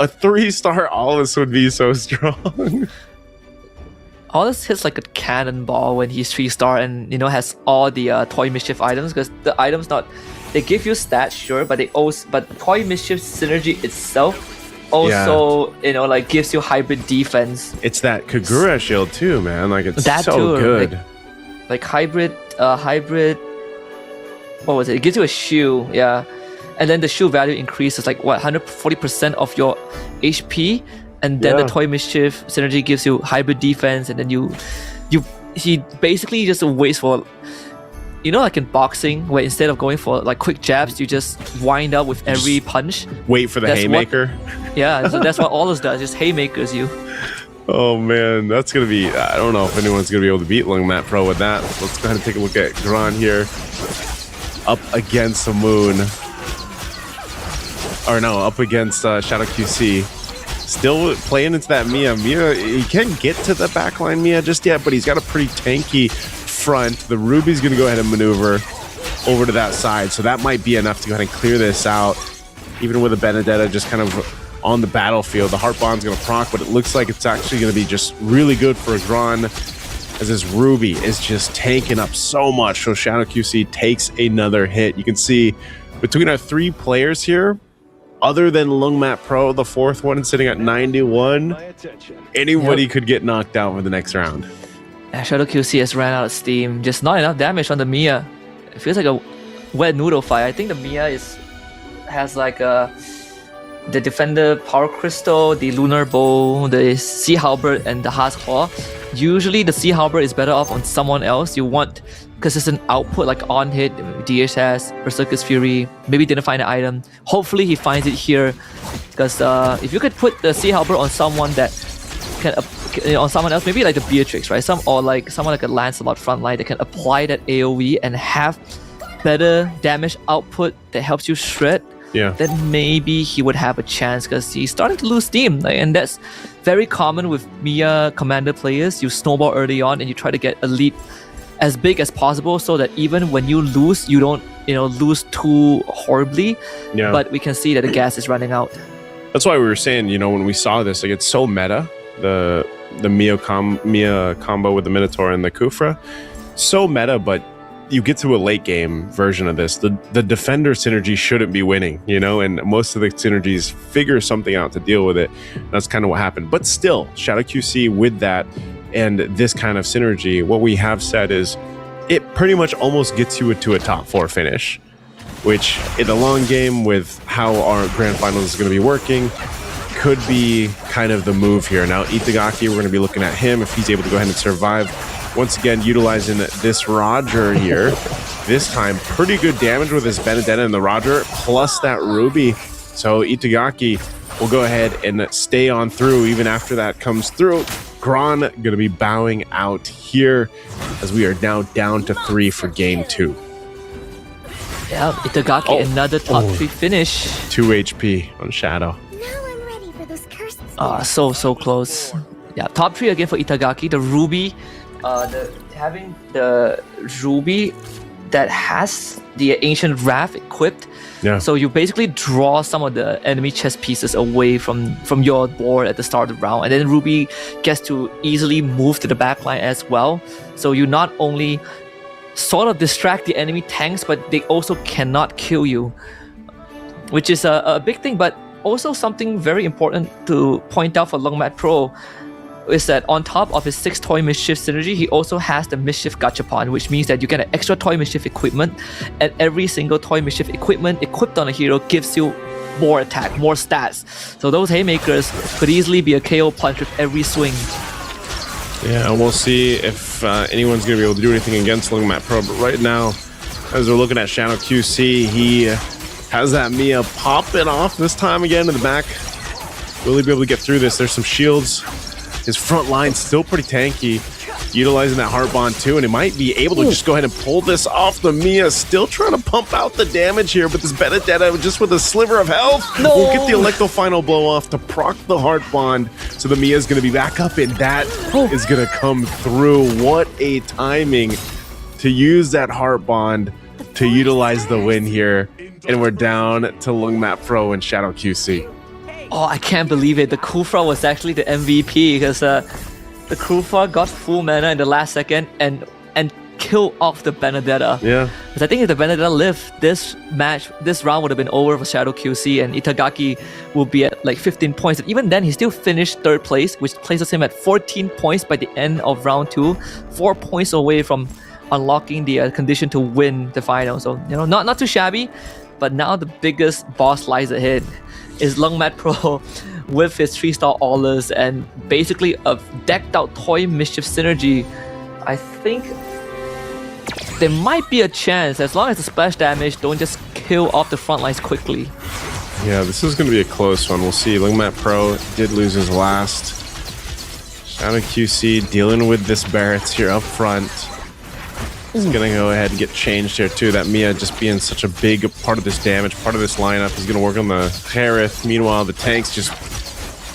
E: a 3-star Alice would be so strong?
F: Alice hits like a cannonball when he's 3-star and, you know, has all the Toy Mischief items, because the items they give you stats, sure, but Toy Mischief synergy itself also, you know, like gives you hybrid defense.
E: It's that Kagura shield too, man. Like, it's
F: That
E: so
F: too,
E: good.
F: Like hybrid, what was it? It gives you a shield, yeah. And then the shield value increases like what, 140% of your HP. And then the Toy Mischief synergy gives you hybrid defense, and then he basically just waits for, you know, like in boxing, where instead of going for like quick jabs, you just wind up with every punch.
E: Wait for the haymaker.
F: So that's what Alice does, just haymakers you.
E: Oh man, that's gonna be. I don't know if anyone's gonna be able to beat Lungmat Pro with that. Let's go ahead and take a look at Gran here, up against the Moon, or no, up against Shadow QC. Still playing into that Mia. He can't get to the backline Mia just yet, but he's got a pretty tanky front. The Ruby's going to go ahead and maneuver over to that side, so that might be enough to go ahead and clear this out. Even with a Benedetta just kind of on the battlefield, the Heart Bomb's going to proc, but it looks like it's actually going to be just really good for Gran, as this Ruby is just tanking up so much. So Shadow QC takes another hit. You can see between our 3 players here, other than Lungmat Pro, the 4th one sitting at 91, anybody could get knocked out for the next round.
F: Shadow QC has ran out of steam. Just not enough damage on the Mia. It feels like a wet noodle fight. I think the Mia has like the Defender Power Crystal, the Lunar Bow, the Sea Halberd, and the Haas Claw. Usually the Sea Halberd is better off on someone else. You want consistent output like on hit, DHS, Berserker's Fury. Maybe didn't find an item. Hopefully he finds it here, because if you could put the Sea Halberd on someone that can on someone else, maybe like the Beatrix, right? Someone like a Lancelot frontline that can apply that AoE and have better damage output that helps you shred.
E: Yeah.
F: Then maybe he would have a chance, because he's starting to lose steam, and that's very common with Mia commander players. You snowball early on and you try to get a lead as big as possible, so that even when you lose, you don't lose too horribly.
E: Yeah.
F: But we can see that the gas is running out.
E: That's why we were saying, when we saw this, like, it's so meta, the Mia combo with the Minotaur and the Kufra, so meta. But you get to a late game version of this, the defender synergy shouldn't be winning, and most of the synergies figure something out to deal with it. That's kind of what happened. But still, Shadow QC with that and this kind of synergy, what we have said is it pretty much almost gets you to a top 4 finish, which in the long game with how our grand finals is going to be working could be kind of the move here. Now Itagaki, we're going to be looking at him if he's able to go ahead and survive. Once again, utilizing this Roger here. This time, pretty good damage with his Benedetta and the Roger, plus that Ruby. So Itagaki will go ahead and stay on through even after that comes through. Gron going to be bowing out here as we are now down to 3 for game 2.
F: Yeah, Itagaki, another top 3 finish.
E: 2 HP on Shadow.
C: Now I'm ready for those cursed
F: So close. Yeah, top 3 again for Itagaki. The Ruby. Having the Ruby that has the Ancient Wrath equipped, so you basically draw some of the enemy chess pieces away from your board at the start of the round, and then Ruby gets to easily move to the backline as well. So you not only sort of distract the enemy tanks, but they also cannot kill you, which is a big thing. But also something very important to point out for Longmat Pro is that on top of his 6 Toy Mischief synergy, he also has the Mischief Gachapon, which means that you get an extra Toy Mischief equipment, and every single Toy Mischief equipment equipped on a hero gives you more attack, more stats. So those Haymakers could easily be a KO punch with every swing.
E: Yeah, we'll see if anyone's going to be able to do anything against Longmat Pro, but right now, as we're looking at Shadow QC, he has that Mia popping off this time again in the back. Will he be able to get through this? There's some shields. His front line's still pretty tanky, utilizing that heart bond too, and he might be able to just go ahead and pull this off. The Mia still trying to pump out the damage here, but this Benedetta just with a sliver of health will get the Electro Final blow off to proc the heart bond. So the Mia's going to be back up, and that is going to come through. What a timing to use that heart bond to utilize the win here. And we're down to Longmat Pro and Shadow QC.
F: Oh, I can't believe it. The Kufra was actually the MVP, because the Kufra got full mana in the last second and killed off the Benedetta.
E: Yeah.
F: Because I think if the Benedetta lived, this round would have been over for Shadow QC, and Itagaki will be at like 15 points. And even then, he still finished 3rd place, which places him at 14 points by the end of round 2. 4 points away from unlocking the condition to win the final. So, not too shabby. But now the biggest boss lies ahead. Is Longmat Pro with his 3-star Aulers and basically a decked out Toy Mischief synergy. I think there might be a chance, as long as the splash damage don't just kill off the front lines quickly.
E: Yeah, this is going to be a close one. We'll see. Longmat Pro did lose his last. Shadow QC dealing with this Barrett's here up front. He's going to go ahead and get changed here too. That Mia just being such a big part of this damage, part of this lineup. He's going to work on the Harith. Meanwhile, the tanks just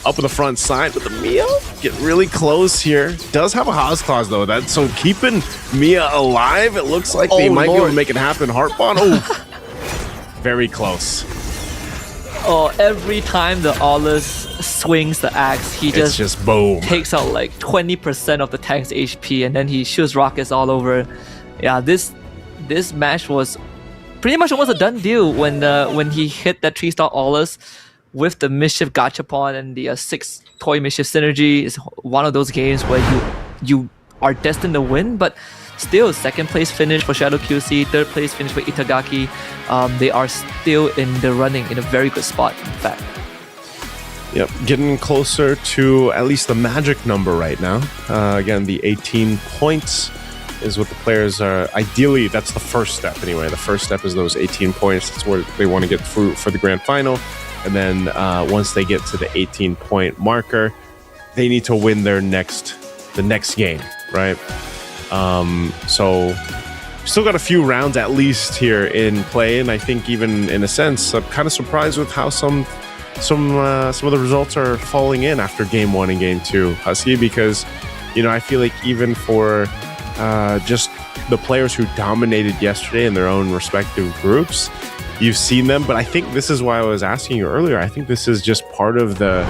E: up in the front side. But the Mia get really close here. Does have a Haas Claws though. So keeping Mia alive, it looks like they might be able to make it happen. Heartbond. Oh, very close.
F: Oh, every time the Aulus swings the axe, he
E: just boom.
F: Takes out like 20% of the tank's HP, and then he shoots rockets all over. Yeah, this match was pretty much almost a done deal when he hit that 3-star Aulus with the Mischief Gachapon and the 6 Toy Mischief synergy. Is one of those games where you are destined to win, but still second place finish for Shadow QC, third place finish for Itagaki. They are still in the running in a very good spot, in fact.
E: Yep, getting closer to at least the magic number right now. Again, the 18 points is what the players are. Ideally, that's the first step anyway. The first step is those 18 points. That's where they want to get through for the grand final. And then once they get to the 18-point marker, they need to win the next game, right? So still got a few rounds at least here in play, and I think even in a sense, I'm kind of surprised with how some of the results are falling in after game 1 and game 2, Husky, because I feel like even for just the players who dominated yesterday in their own respective groups, you've seen them. But I think this is why I was asking you earlier. I think this is just part of the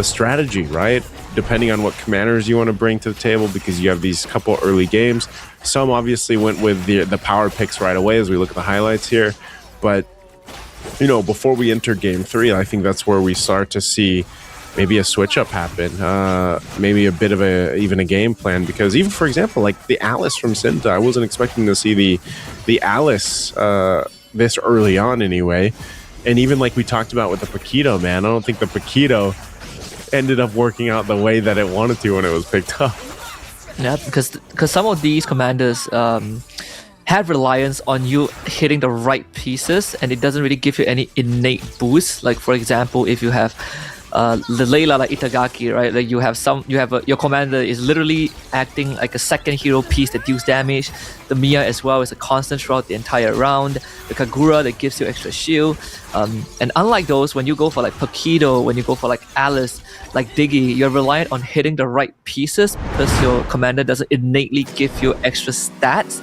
E: strategy, right? Depending on what commanders you want to bring to the table, because you have these couple early games. Some obviously went with the power picks right away as we look at the highlights here. But, before we enter game 3, I think that's where we start to see maybe a switch up happen, maybe a bit of even a game plan, because even, for example, like the Alice from Sinta, I wasn't expecting to see the Alice this early on anyway. And even like we talked about with the Paquito, man, I don't think the Paquito ended up working out the way that it wanted to when it was picked up.
F: Yeah, because some of these commanders have reliance on you hitting the right pieces, and it doesn't really give you any innate boost. Like, for example, if you have the Layla like Itagaki, right? Like your commander is literally acting like a second hero piece that deals damage. The Mia as well is a constant throughout the entire round. The Kagura that gives you extra shield. And unlike those, when you go for like Paquito, when you go for like Alice, like Diggy, you're reliant on hitting the right pieces because your commander doesn't innately give you extra stats.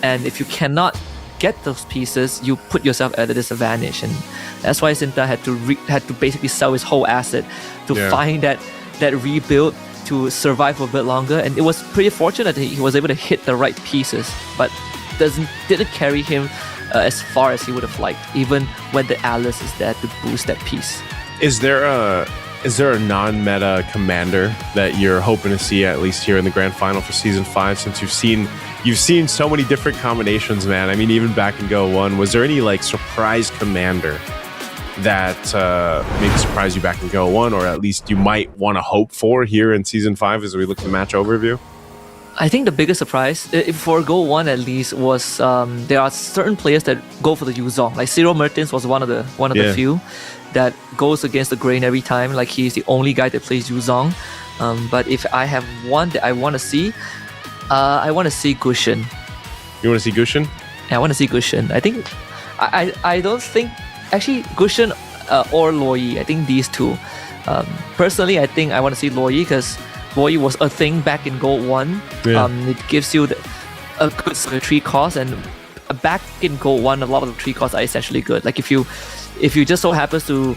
F: And if you cannot get those pieces, you put yourself at a disadvantage, and that's why Sinta had to basically sell his whole asset to find that rebuild to survive for a bit longer. And it was pretty fortunate that he was able to hit the right pieces, but didn't carry him as far as he would have liked, even when the Alice is there to boost that piece.
E: Is there a non-meta commander that you're hoping to see at least here in the grand final for season 5, since you've seen so many different combinations, man? I mean, even back in Go 1, was there any like surprise commander that maybe surprised you back in Go 1, or at least you might want to hope for here in season 5 as we look at the match overview?
F: I think the biggest surprise for Go 1 at least was there are certain players that go for the Yuzong. Like Cyril Mertens was one of the few that goes against the grain every time. Like he's the only guy that plays Yuzong. But if I have one that I want to see, I want to see Gushin.
E: You want to see Gushin?
F: Yeah, I want to see Gushin. I think I don't think actually Gushin or Loyi. I think these two. Personally, I think I want to see Loyi because Loyi was a thing back in Gold 1. Yeah. It gives you a good tree cost, and back in Gold 1, a lot of the tree costs are essentially good. Like if you just so happens to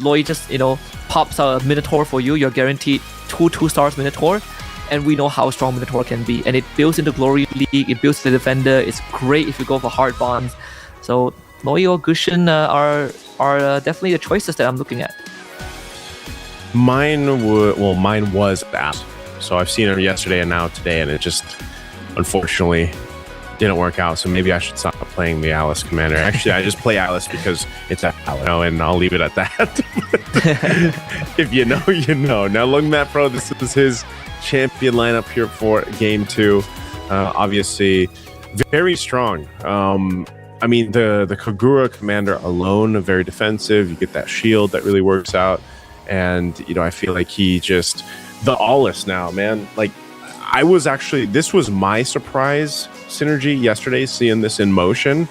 F: Loyi just pops out a Minotaur for you, you're guaranteed 2 stars Minotaur, and we know how strong Minotaur can be. And it builds into Glory League, it builds the defender. It's great if you go for hard bonds. So Loyi or Gushin are definitely the choices that I'm looking at.
E: Mine was Alice. So I've seen her yesterday and now today, and it just unfortunately didn't work out. So maybe I should stop playing the Alice commander. Actually, I just play Alice because it's Alice, and I'll leave it at that. If you know, you know. Now, Lung Matt Pro, this is his champion lineup here for game 2. Obviously, very strong. I mean, the Kagura commander alone, very defensive. You get that shield that really works out. And, I feel like he just... The Alice now, man. Like, this was my surprise synergy yesterday, seeing this in motion.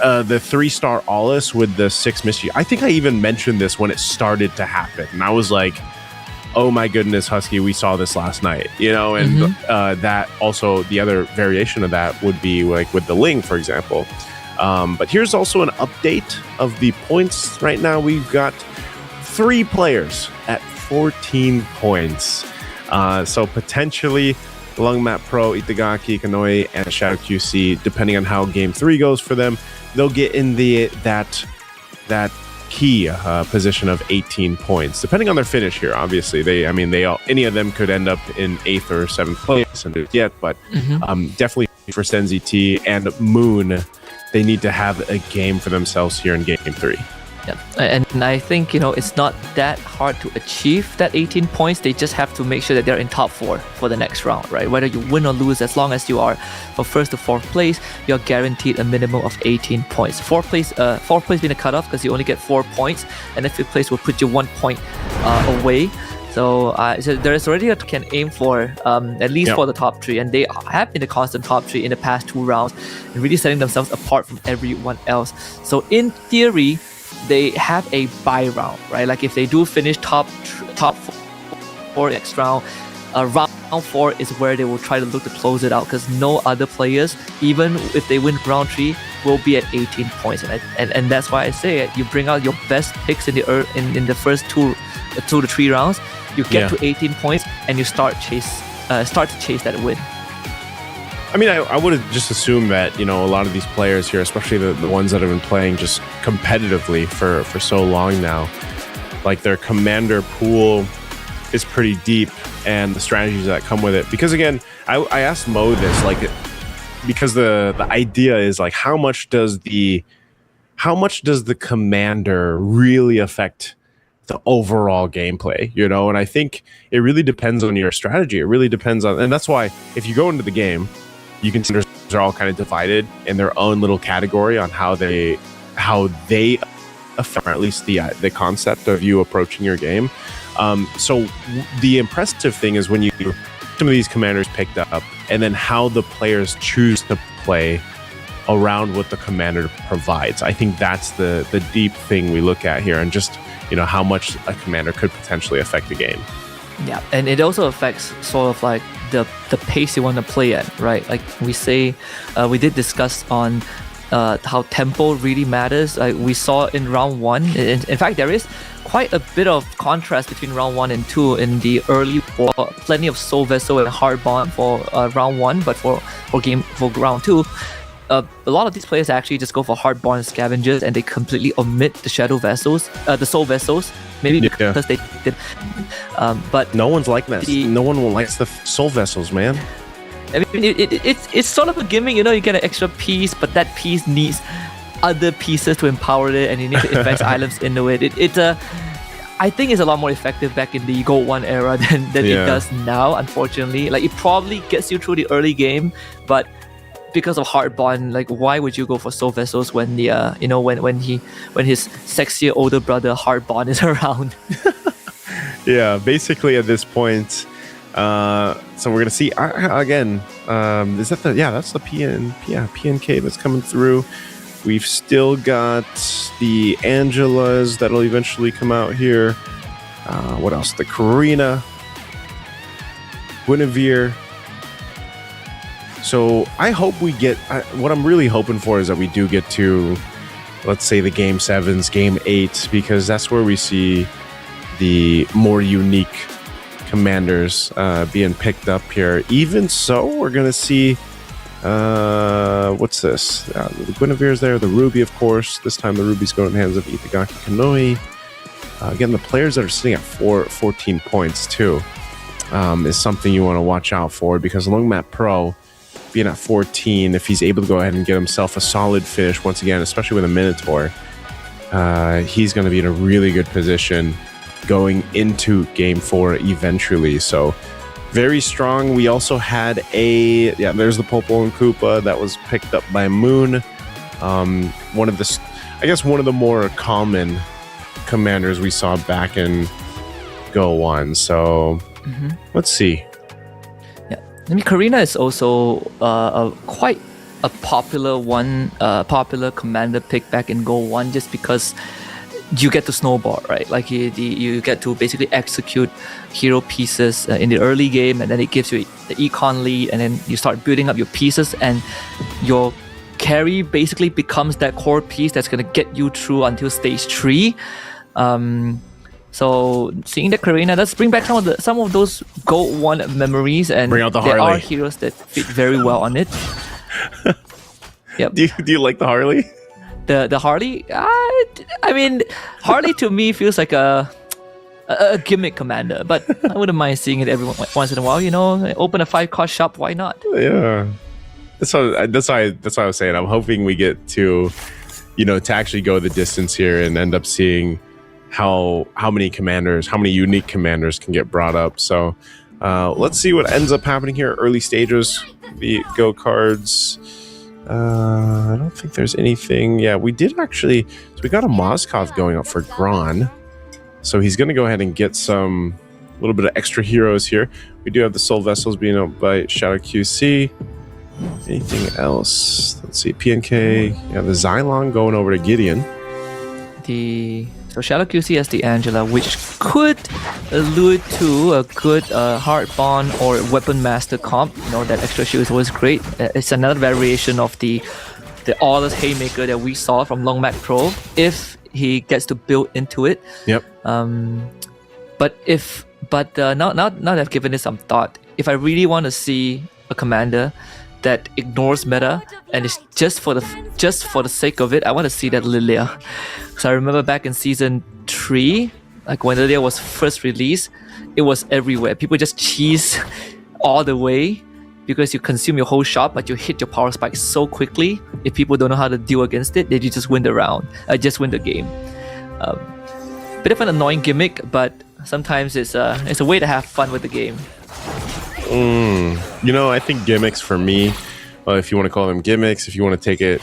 E: The 3-star Alice with the 6 mystery. I think I even mentioned this when it started to happen. And I was like, oh my goodness, Husky, we saw this last night. And that also, the other variation of that would be like with the Ling, for example. But here's also an update of the points right now. We've got 3 players at 14 points. So potentially Lung Map Pro, Itagaki, Kanoi, and Shadow QC, depending on how game 3 goes for them, they'll get in that key position of 18 points, depending on their finish here. Obviously, any of them could end up in 8th or 7th place and yet, but definitely for Senzi T and Moon, they need to have a game for themselves here in Game 3.
F: Yeah, and I think it's not that hard to achieve that 18 points. They just have to make sure that they're in top 4 for the next round, right? Whether you win or lose, as long as you are from 1st to 4th place, you're guaranteed a minimum of 18 points. 4th place being a cutoff because you only get 4 points, and the 5th place will put you 1 point away. So there is already a can aim for at least for the top 3, and they have been the constant top 3 in the past 2 rounds, and really setting themselves apart from everyone else. So in theory, they have a bye round, right? Like if they do finish top 4 next round, round 4 is where they will try to look to close it out, because no other players, even if they win round 3, will be at 18 points. And that's why I say it. You bring out your best picks in the first 2 to 3 rounds. You get to 18 points and you start to chase that win.
E: I mean, I would have just assumed that, a lot of these players here, especially the ones that have been playing just competitively for so long now, like their commander pool is pretty deep, and the strategies that come with it. Because again, I asked Mo this, like, because the idea is like, how much does the commander really affect the overall gameplay, and I think it really depends on your strategy. It really depends on, and that's why if you go into the game, you can see they're all kind of divided in their own little category on how they affect, or at least the concept of you approaching your game. So the impressive thing is when you some of these commanders picked up, and then how the players choose to play around what the commander provides. I think that's the deep thing we look at here, and just how much a commander could potentially affect the game.
F: Yeah, and it also affects sort of like the pace you want to play at, right? Like we we did discuss on how tempo really matters. We saw in round 1. In fact, there is quite a bit of contrast between round 1 and 2 in the early war. Plenty of Soul Vessel and Hard Bond for round 1, but for round 2. A lot of these players actually just go for Hard Bond Scavengers, and they completely omit the Shadow Vessels, the Soul Vessels, maybe because they did. But
E: no one's like this. No one likes the Soul Vessels, man.
F: I mean, it's sort of a gimmick, you get an extra piece, but that piece needs other pieces to empower it, and you need to invest items into it. I think it's a lot more effective back in the Gold 1 era than it does now, unfortunately. Like, it probably gets you through the early game, but because of Hard Bond, like, why would you go for Soul Vessels when the when his sexier older brother Hard Bond is around?
E: Yeah, basically at this point, so we're gonna see again. Is that that's the PNK that's coming through. We've still got the Angelas that'll eventually come out here. What else? The Karina, Guinevere. So I hope we get, what I'm really hoping for is that we do get to, let's say, the Game 7s, Game 8s, because that's where we see the more unique commanders being picked up here. Even so, we're going to see, what's this? The Guinevere's there, the Ruby, of course. This time the Ruby's going in the hands of Itagaki Kanoi. Again, the players that are sitting at 14 points, too, is something you want to watch out for, because Long Mat Pro, being at 14, if he's able to go ahead and get himself a solid finish once again, especially with a Minotaur, he's going to be in a really good position going into Game 4 eventually. So very strong. We also had there's the Popo and Koopa that was picked up by Moon. One of the more common commanders we saw back in Go 1. So let's see.
F: I mean, Karina is also quite a popular popular commander pick back in Go 1, just because you get to snowball, right? Like you get to basically execute hero pieces in the early game, and then it gives you the econ lead, and then you start building up your pieces, and your carry basically becomes that core piece that's going to get you through until stage 3. So seeing the Karina, let's bring back some of those Gold 1 memories, and
E: bring out the
F: there
E: Harley.
F: are heroes that fit very well on it. Yep.
E: Do you like the Harley?
F: The Harley, I mean, Harley to me feels like a gimmick commander, but I wouldn't mind seeing it every once in a while. You know, open a 5-card shop. Why not?
E: Yeah, that's why I was saying. I'm hoping we get to, to actually go the distance here and end up seeing how many unique commanders can get brought up. So let's see what ends up happening here. Early stages, the go cards. I don't think there's anything. Yeah, we did actually. So we got a Moskov going up for Gron. So he's going to go ahead and get a little bit of extra heroes here. We do have the Soul Vessels being up by Shadow QC. Anything else? Let's see. PNK. Yeah, the Xylon going over to Gideon.
F: So Shadow QC has the Angela, which could allude to a good hard bond or weapon master comp. That extra shield is always great. It's another variation of the Aweless Haymaker that we saw from Long Mac Pro, if he gets to build into it.
E: Yep.
F: But now that I've given it some thought, if I really want to see a commander that ignores meta and is just for the sake of it, I want to see that Lilia. So I remember back in season 3, like when Lilia was first released, it was everywhere. People just cheese all the way because you consume your whole shop, but you hit your power spike so quickly. If people don't know how to deal against it, then you just win the round. Just win the game. Bit of an annoying gimmick, but sometimes it's a way to have fun with the game.
E: I think gimmicks for me, if you want to call them gimmicks, if you want to take it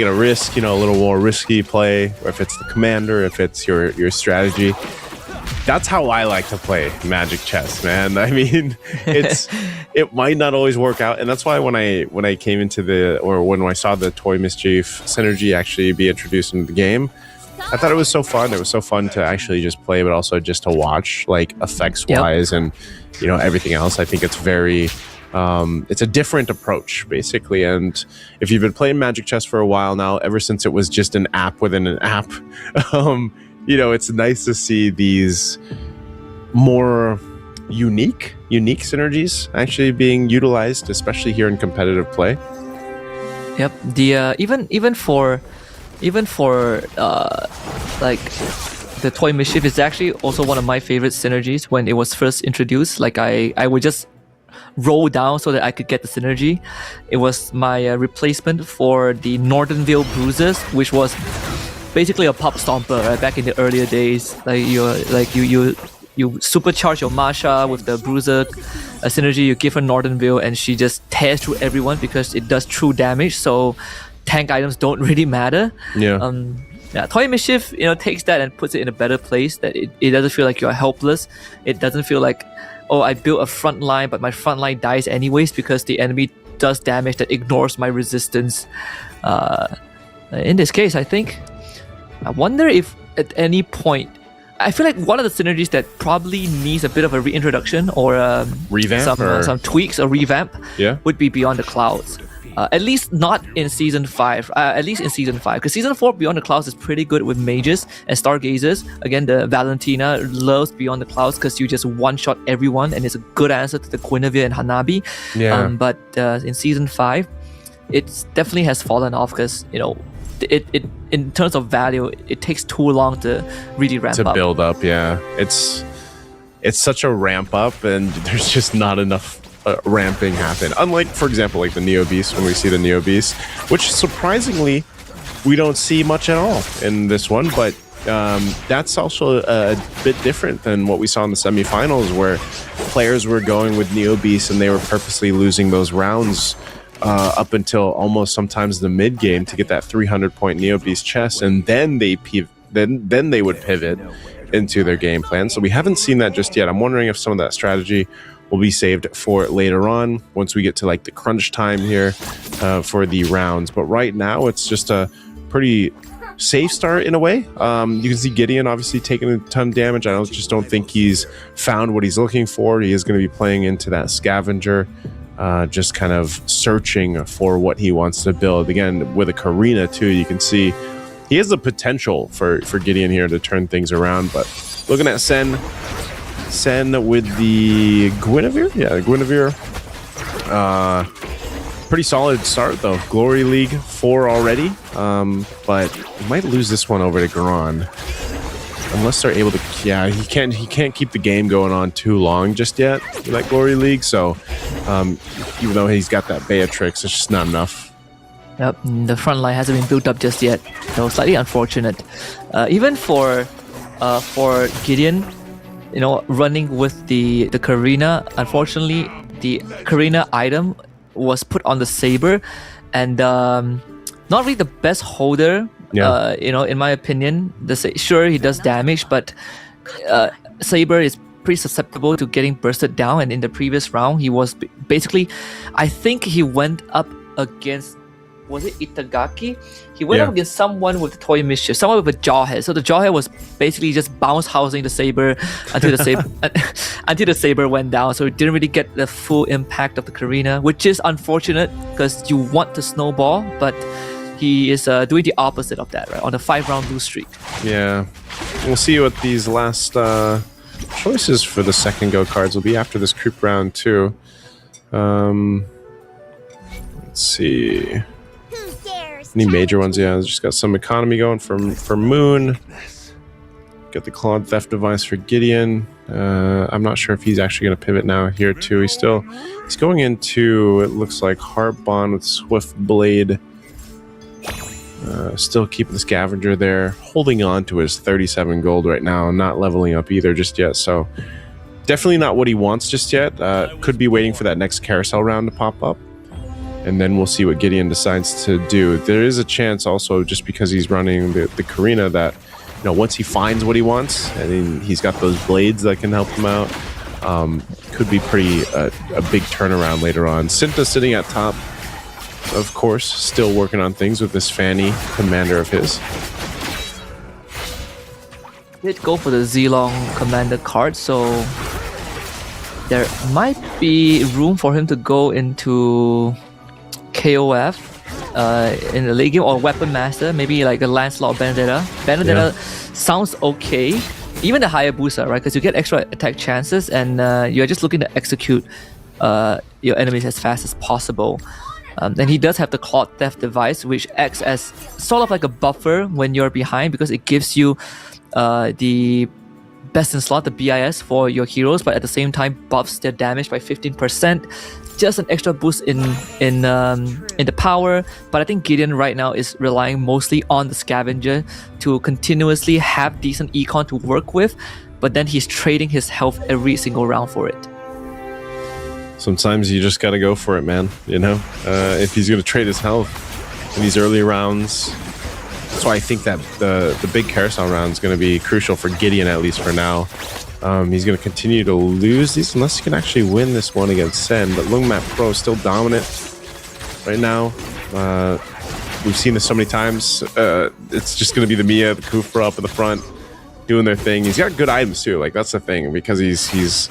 E: a risk, a little more risky play, or if it's the commander, if it's your strategy, that's how I like to play Magic Chess, man. I mean, it might not always work out, and that's why when I came into when I saw the Toy Mischief synergy actually be introduced into the game, I thought it was so fun. It was so fun to actually just play, but also just to watch, like effects wise, and everything else. I think it's very, it's a different approach basically. And if you've been playing Magic Chess for a while now, ever since it was just an app within an app, it's nice to see these more unique synergies actually being utilized, especially here in competitive play.
F: Yep. The even for like the Toy Mischief is actually also one of my favorite synergies when it was first introduced. Like I would just roll down so that I could get the synergy. It was my replacement for the Northern Vale Bruisers, which was basically a pop stomper, right? Back in the earlier days. You supercharge your Masha with the Bruiser synergy, you give her Northern Vale and she just tears through everyone because it does true damage, so tank items don't really matter. Toy Mischief takes that and puts it in a better place, that it doesn't feel like you're helpless. It doesn't feel like, oh, I built a front line but my front line dies anyways because the enemy does damage that ignores my resistance. In this case, I wonder if at any point, I feel like one of the synergies that probably needs a bit of a reintroduction or
E: revamp,
F: some tweaks or revamp would be Beyond the Clouds. At least not in season 5. At least in season 5, because season 4 Beyond the Clouds is pretty good with mages and stargazers. Again, the Valentina loves Beyond the Clouds because you just one-shot everyone, and it's a good answer to the Guinevere and Hanabi. But in season 5, it definitely has fallen off because it in terms of value, it takes too long to really ramp up.
E: To build up, yeah. It's such a ramp up, and there's just not enough ramping happen. Unlike, for example, like the Neo Beast, when we see the Neo Beast, which surprisingly we don't see much at all in this one, but that's also a bit different than what we saw in the semifinals, where players were going with Neo Beast and they were purposely losing those rounds up until almost sometimes the mid game to get that 300-point Neo Beast chest, and then they would pivot into their game plan. So we haven't seen that just yet. I'm wondering if some of that strategy will be saved for later on once we get to like the crunch time here for the rounds. But right now it's just a pretty safe start in a way. You can see Gideon obviously taking a ton of damage. I just don't think he's found what he's looking for. He is going to be playing into that scavenger, just kind of searching for what he wants to build. Again, with a Karina too, you can see he has the potential for Gideon here to turn things around. But looking at Sen with the Guinevere. Yeah, Guinevere. Pretty solid start though. Glory League 4 already, but we might lose this one over to Garon unless they're able to. Yeah, he can't keep the game going on too long just yet with that Glory League. So even though he's got that Beatrix, it's just not enough.
F: Yep, the front line hasn't been built up just yet. So slightly unfortunate. Even for Gideon, running with the Karina, unfortunately, the Karina item was put on the Saber, and not really the best holder.
E: Yeah.
F: In my opinion, sure he does damage, but Saber is pretty susceptible to getting bursted down. And in the previous round, he was basically, I think he went up against. Was it Itagaki? He went up against someone with toy mischief, someone with a jawhead. So the jawhead was basically just bounce housing the Saber until the Saber went down. So it didn't really get the full impact of the Karina, which is unfortunate because you want to snowball, but he is doing the opposite of that, right? On a 5-round lose streak. Yeah.
E: We'll see what these last choices for the second go cards will be after this group round too. Let's see. Any major ones? Yeah, just got some economy going for Moon. Got the Clawed Theft device for Gideon. I'm not sure if he's actually going to pivot now here too. He's going into, it looks like, Harp Bond with Swift Blade. Still keeping the Scavenger there, holding on to his 37 gold right now, not leveling up either just yet. So definitely not what he wants just yet. Could be waiting for that next carousel round to pop up. And then we'll see what Gideon decides to do. There is a chance also, just because he's running the Karina, that once he finds what he wants, and he's got those blades that can help him out, could be pretty a big turnaround later on. Cinta sitting at top, of course, still working on things with this Fanny commander of his.
F: Did go for the Zilong commander card, so there might be room for him to go into KOF in the late game, or Weapon Master, maybe like a Lancelot Benedetta. Sounds okay. Even the Hayabusa, right? Because you get extra attack chances, and you're just looking to execute your enemies as fast as possible. And he does have the Clawed Theft device, which acts as sort of like a buffer when you're behind, because it gives you the best in slot, the BIS, for your heroes, but at the same time buffs their damage by 15%. Just an extra boost in the power. But I think Gideon right now is relying mostly on the Scavenger to continuously have decent econ to work with, but then he's trading his health every single round for it.
E: Sometimes you just gotta go for it, man. If he's gonna trade his health in these early rounds. That's why I think that the big carousel round is going to be crucial for Gideon, at least for now. He's going to continue to lose these unless he can actually win this one against Sen. But Lungmat Pro is still dominant right now. We've seen this so many times. It's just going to be the Mia, the Kufra up in the front doing their thing. He's got good items too. Like, that's the thing, because he's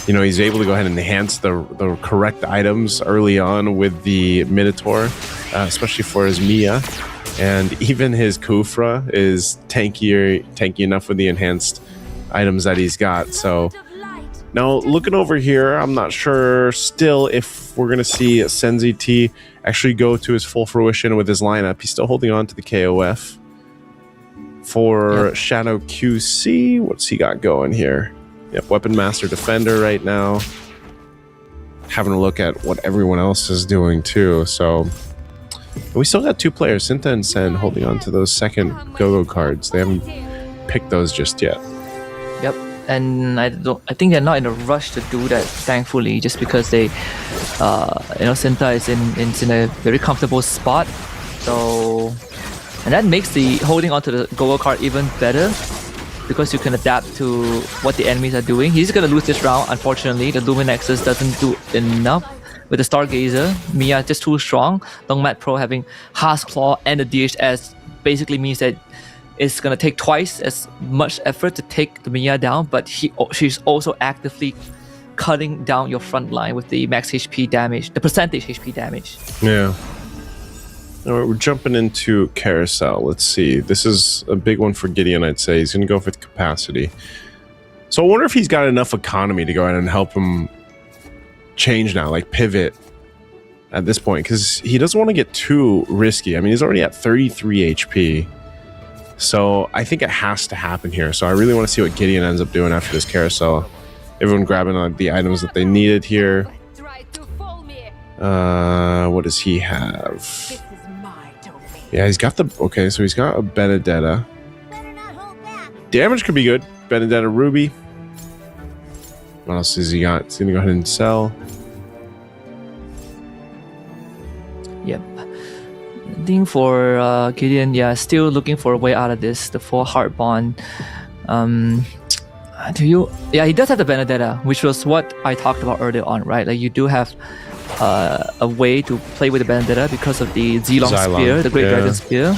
E: able to go ahead and enhance the correct items early on with the Minotaur, especially for his Mia. And even his Kufra is tanky enough with the enhanced items that he's got. So now looking over here, I'm not sure still if we're going to see Senzi T actually go to his full fruition with his lineup. He's still holding on to the KOF. For Shadow QC, what's he got going here? Yep, Weapon Master Defender right now. Having a look at what everyone else is doing too. So we still got two players, Cinta and Sen, holding on to those second go-go cards. They haven't picked those just yet.
F: Yep, and I think they're not in a rush to do that, thankfully, just because they, Cinta is in a very comfortable spot. So, and that makes the holding onto the go-go card even better, because you can adapt to what the enemies are doing. He's gonna lose this round, unfortunately. The Luminexus doesn't do enough. With the Stargazer, Mia just too strong. Longmat Pro having Haas Claw and the DHS basically means that it's going to take twice as much effort to take the Mia down, but she's also actively cutting down your front line with the max HP damage, the percentage HP damage.
E: Yeah. All right, we're jumping into Carousel. Let's see. This is a big one for Gideon, I'd say. He's going to go for the capacity. So I wonder if he's got enough economy to go ahead and help him change now, like pivot at this point because he doesn't want to get too risky. I mean, he's already at 33 HP. So I think it has to happen here. So I really want to see what Gideon ends up doing after this carousel. Everyone grabbing the items that they needed here. What does he have? Yeah, he's got the... Okay, so he's got a Benedetta. Damage could be good. Benedetta Ruby. What else has he got? He's going to go ahead and sell.
F: Yep. I think for Gideon, yeah, still looking for a way out of this. The 4 heart bond. Yeah, he does have the Benedetta, which was what I talked about earlier on, right? Like you do have a way to play with the Benedetta because of the Xylong Spear, the Great Dragon Spear,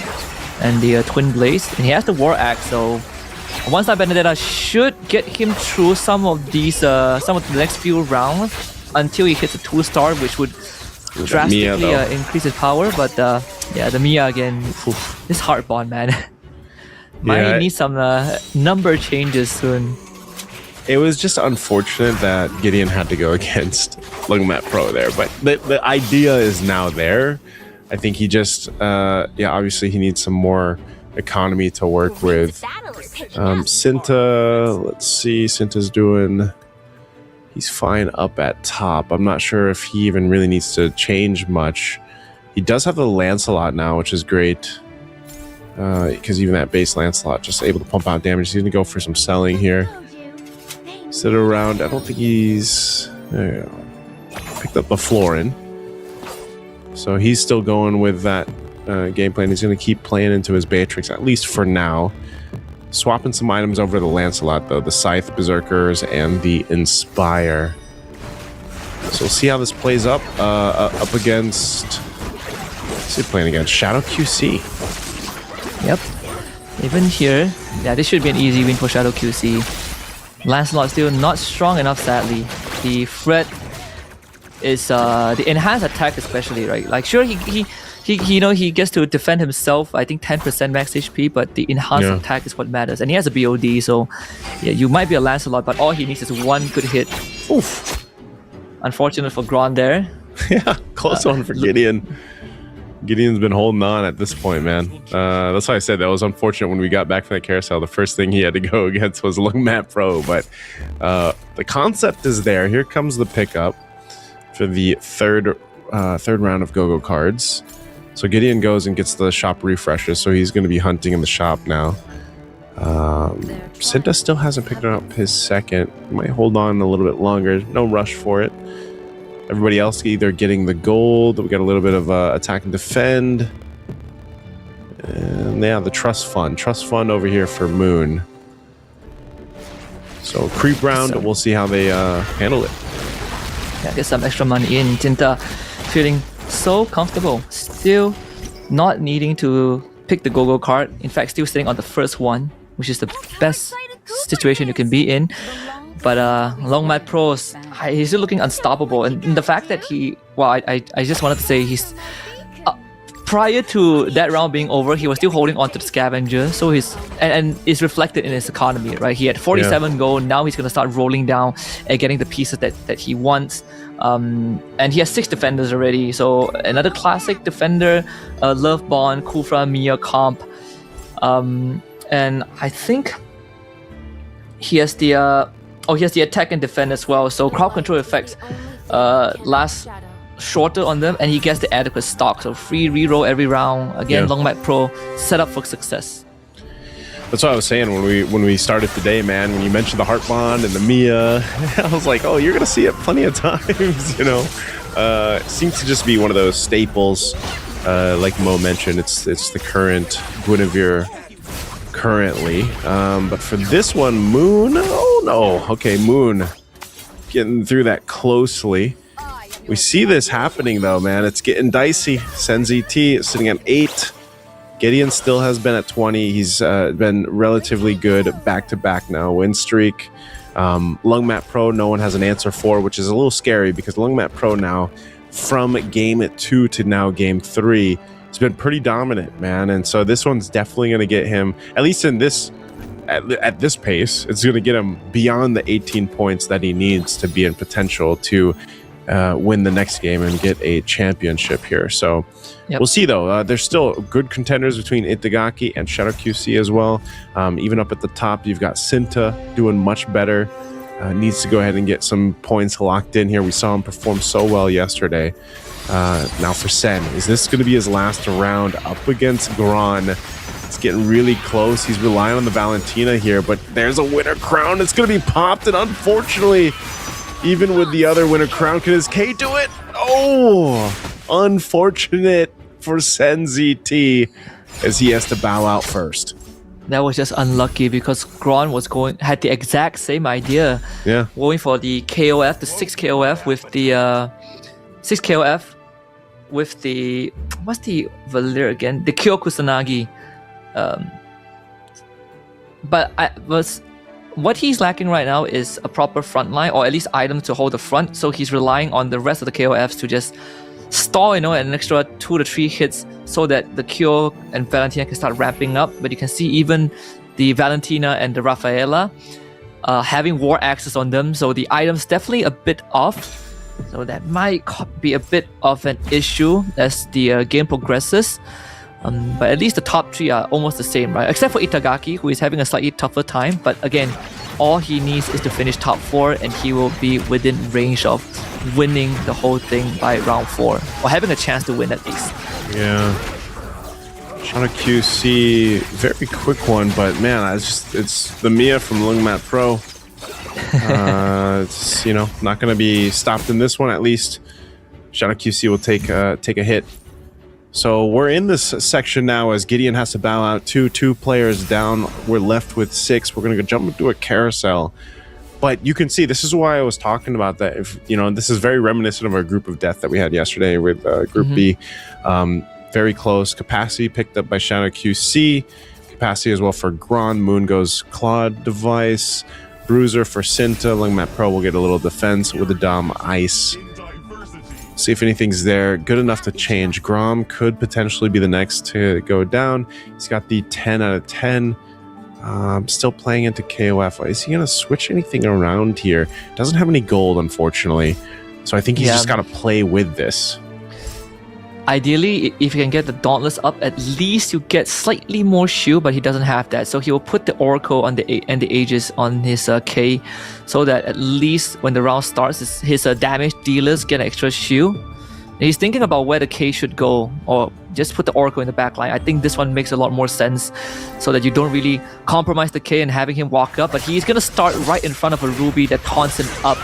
F: and the Twin Blades. And he has the War Axe, so one star Benedetta should get him through some of the next few rounds until he hits a 2-star, which would drastically increase his power. But yeah, the Mia again, this heart bond, man. Might need some number changes soon.
E: It was just unfortunate that Gideon had to go against Lungmat Pro there, but the idea is now there. I think he just, obviously he needs some more economy to work with. Cinta, let's see, Cinta's doing, he's fine up at top. I'm not sure if he even really needs to change much. He does have the Lancelot now, which is great. Because even that base Lancelot just able to pump out damage. He's going to go for some selling here. Sit around. I don't think he's... There you go. Picked up the Florin. So he's still going with that gameplay. And he's going to keep playing into his Beatrix, at least for now. Swapping some items over to the Lancelot, though. The Scythe, Berserkers, and the Inspire. So we'll see how this plays up. Up against... What's he playing against? Shadow QC.
F: Yep. Even here, yeah, this should be an easy win for Shadow QC. Lancelot still not strong enough, sadly. The threat is the enhanced attack, especially, right? Like, sure, he gets to defend himself. I think 10% max HP, but the enhanced attack is what matters. And he has a BOD, so yeah, you might be a Lancelot, but all he needs is one good hit. Oof. Unfortunate for Grond there.
E: Yeah, close one for Gideon. Gideon's been holding on at this point, man. That's why I said that was unfortunate when we got back from that carousel. The first thing he had to go against was Lungmat Pro, but the concept is there. Here comes the pickup for the third round of Go-Go cards. So Gideon goes and gets the shop refreshes, so he's going to be hunting in the shop now. Cinta still hasn't picked up his second. Might hold on a little bit longer. No rush for it. Everybody else either getting the gold. We got a little bit of attack and defend. And yeah, the trust fund. Trust fund over here for Moon. So creep round, we'll see how they handle it.
F: Yeah, get some extra money in. Cinta feeling so comfortable. Still not needing to pick the Go-Go card. In fact, still sitting on the first one, which is the best situation you can be in. But Lungmat Pros, he's still looking unstoppable. And the fact that I just wanted to say he's... prior to that round being over, he was still holding on to the Scavenger. So and it's reflected in his economy, right? He had 47 gold. Now he's going to start rolling down and getting the pieces that he wants. And he has 6 defenders already. So another classic defender, Love Bond, Kufra, Mia comp. And I think he has the... he has the attack and defend as well. So crowd control effects last shorter on them, and he gets the adequate stock. So free reroll every round. Again, Lungmat Pro set up for success.
E: That's what I was saying when we started today, man. When you mentioned the Heart Bond and the Mia, I was like, oh, you're gonna see it plenty of times, you know. It seems to just be one of those staples. Like Mo mentioned, it's the current Guinevere currently. But for this one, Moon, oh no. Okay, Moon getting through that closely. We see this happening though, man. It's getting dicey. Senzi T is sitting at 8. Gideon still has been at 20. He's been relatively good back-to-back now. Win streak. Lungmat Pro, no one has an answer for, which is a little scary because Lungmat Pro now, from game 2 to now game 3, has been pretty dominant, man. And so this one's definitely going to get him, at least in this, at this pace, it's going to get him beyond the 18 points that he needs to be in potential to win the next game and get a championship here. So we'll see, though. There's still good contenders between Itagaki and Shadow QC as well. Even up at the top, you've got Sinta doing much better. Needs to go ahead and get some points locked in here. We saw him perform so well yesterday. Now for Sen, is this going to be his last round up against Gran? It's getting really close. He's relying on the Valentina here, but there's a winner crown. It's going to be popped, and unfortunately, even with the other winner crown, can his K do it? Oh, unfortunate for Sen ZT as he has to bow out first.
F: That was just unlucky because Gran had the exact same idea.
E: Yeah.
F: Going for the KOF, the 6 KOF with the 6 KOF with the, what's the Valir again? The Kyo Kusanagi. But what he's lacking right now is a proper front line, or at least items to hold the front. So he's relying on the rest of the KOFs to just stall, an extra 2 to 3 hits so that the Kyo and Valentina can start ramping up. But you can see even the Valentina and the Rafaela having war axes on them. So the item's definitely a bit off. So that might be a bit of an issue as the game progresses. But at least the top 3 are almost the same, right? Except for Itagaki, who is having a slightly tougher time. But again, all he needs is to finish top 4 and he will be within range of winning the whole thing by round 4. Or having a chance to win at least.
E: Yeah. Shadow QC, very quick one, but man, it's the Mia from Lungmat Pro. It's, not going to be stopped in this one, at least. Shadow QC will take a hit. So we're in this section now as Gideon has to bow out. Two players down. We're left with 6. We're going to go jump into a carousel. But you can see, this is why I was talking about that. This is very reminiscent of our group of death that we had yesterday with Group B. Very close. Capacity picked up by Shadow QC. Capacity as well for Gran. Moon goes Claude device. Bruiser for Sinta. Lungmat Pro will get a little defense with the Dom Ice. See if anything's there. Good enough to change. Grom could potentially be the next to go down. He's got the 10 out of 10. Still playing into KOF. Is he going to switch anything around here? Doesn't have any gold, unfortunately. So I think he's just got to play with this.
F: Ideally, if you can get the Dauntless up, at least you get slightly more shield, but he doesn't have that. So he will put the Oracle and the Aegis on his K, so that at least when the round starts, his damage dealers get an extra shield. And he's thinking about where the K should go, or just put the Oracle in the back line. I think this one makes a lot more sense, so that you don't really compromise the K and having him walk up. But he's going to start right in front of a Ruby that taunts him up.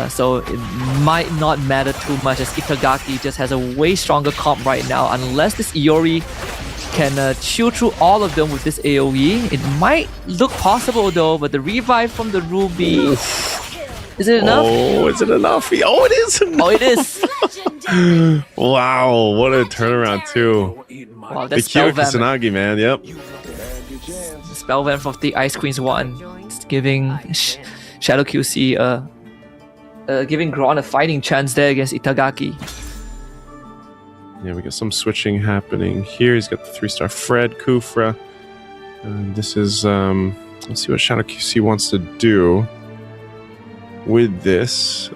F: So it might not matter too much, as Itagaki just has a way stronger comp right now. Unless this Iori can chew through all of them with this AoE, it might look possible though. But the revive from the Ruby, is it enough?
E: Oh, is it enough? Oh, it is enough.
F: Oh, it is.
E: Wow, what a turnaround too.
F: Wow,
E: The
F: that's
E: Kyo
F: Spellvamp.
E: Kusanagi, man. Yep.
F: Spellvamp of the Ice Queens 1. It's giving Shadow QC giving Gran a fighting chance there against Itagaki.
E: Yeah, we got some switching happening here. He's got the 3-star Fred, Kufra. This is, let's see what Shadow QC wants to do with this.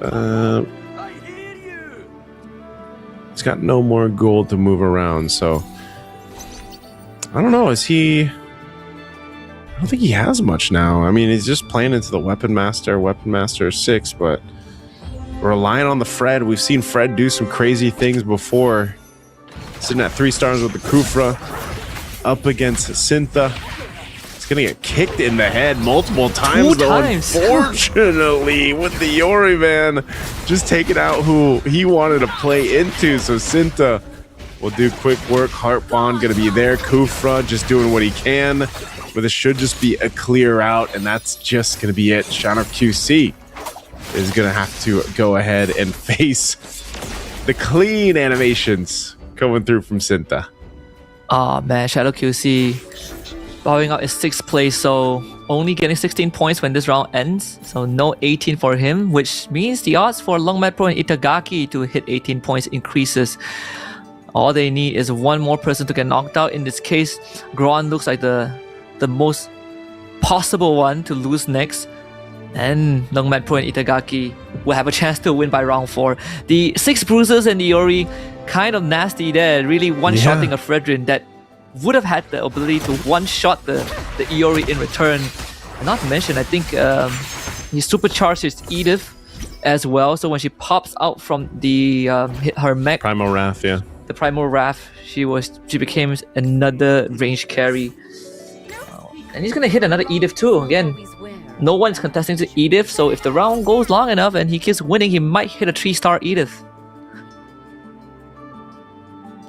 E: He's got no more gold to move around, so I don't know. I don't think he has much now. I mean, he's just playing into the Weapon Master 6, but relying on the Fred. We've seen Fred do some crazy things before. Sitting at 3 stars with the Kufra. Up against Sinta. He's going to get kicked in the head multiple times.
F: 2 times.
E: Unfortunately, with the Yori man just taking out who he wanted to play into. So Sinta will do quick work. Heart Bond going to be there. Kufra just doing what he can. But this should just be a clear out. And that's just going to be it. Shadow QC is going to have to go ahead and face the clean animations coming through from Sinta.
F: Oh man, Shadow QC bowing out is 6th place, so only getting 16 points when this round ends. So no 18 for him, which means the odds for Lungmat Pro and Itagaki to hit 18 points increases. All they need is one more person to get knocked out. In this case, Gran looks like the most possible one to lose next. And Lungmat Pro and Itagaki will have a chance to win by round 4. The 6 bruises and the Iori, kind of nasty there, really one-shotting a Fredrin that would have had the ability to one-shot the Iori in return. And not to mention, I think he supercharged his Edith as well, so when she pops out from the her mech,
E: Primal Wrath, yeah.
F: the Primal Wrath, she became another range carry. And he's gonna hit another Edith too. Again, no one's contesting the Edith, so if the round goes long enough and he keeps winning, he might hit a 3-star Edith.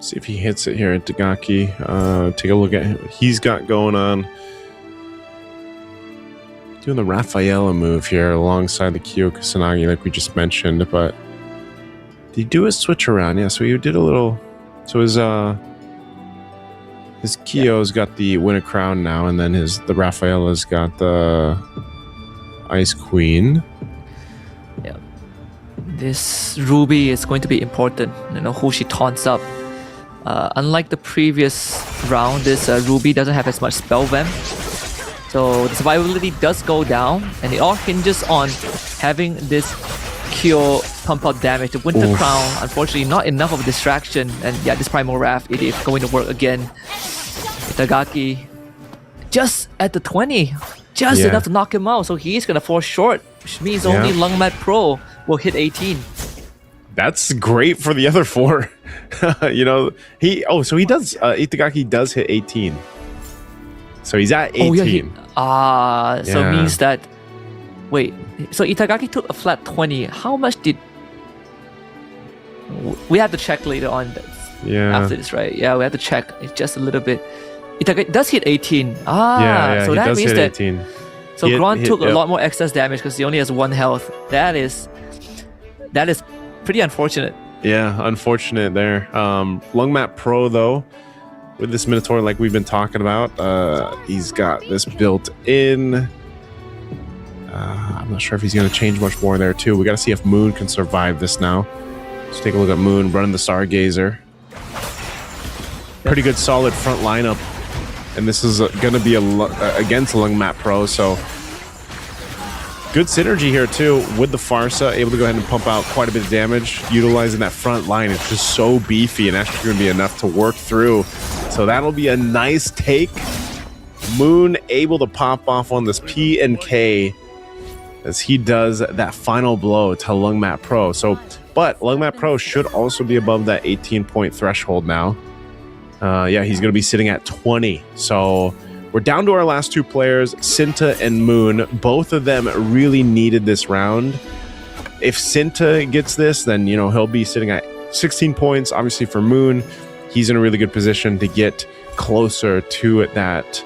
E: See if he hits it here at Dagaki. Take a look at what he's got going on. Doing the Rafaela move here alongside the Kyo Kusanagi like we just mentioned, but did he do a switch around? Yeah, so he did a little. So his Kyo's got the Winter Crown now, and then the Rafaela's got the Ice Queen.
F: Yeah, this Ruby is going to be important. You know who she taunts up. Unlike the previous round, this Ruby doesn't have as much spell vamp. So the survivability does go down, and it all hinges on having this Kyo pump out damage. The Winter Crown, unfortunately, not enough of a distraction, and yeah, this Primal Wrath, it is going to work again. Itagaki, just at the 20, just enough to knock him out, so he's gonna fall short, which means only Lungmat Pro will hit 18.
E: That's great for the other 4. You know, so he does, Itagaki does hit 18. So he's at 18.
F: So it means that... Wait, so Itagaki took a flat 20. How much did... We have to check later on after this, right? Yeah, we have to check. It's just a little bit... Itagaki does hit 18. So that means that... 18. So Gron took a lot more excess damage because he only has 1 health. That is pretty unfortunate.
E: Yeah, unfortunate there. Lungmat Pro, though, with this Minotaur like we've been talking about, he's got this built in. I'm not sure if he's going to change much more there too. We got to see if Moon can survive this now. Let's take a look at Moon running the Stargazer. Pretty good solid front lineup, and this is going to be against Lungmat Pro, so good synergy here too with the Farsa, able to go ahead and pump out quite a bit of damage, utilizing that front line. It's just so beefy and actually going to be enough to work through. So that'll be a nice take. Moon able to pop off on this P and K as he does that final blow to Lungmat Pro. But Lungmat Pro should also be above that 18-point threshold now. He's going to be sitting at 20. So we're down to our last 2 players, Cinta and Moon. Both of them really needed this round. If Cinta gets this, then he'll be sitting at 16 points. Obviously for Moon, he's in a really good position to get closer to that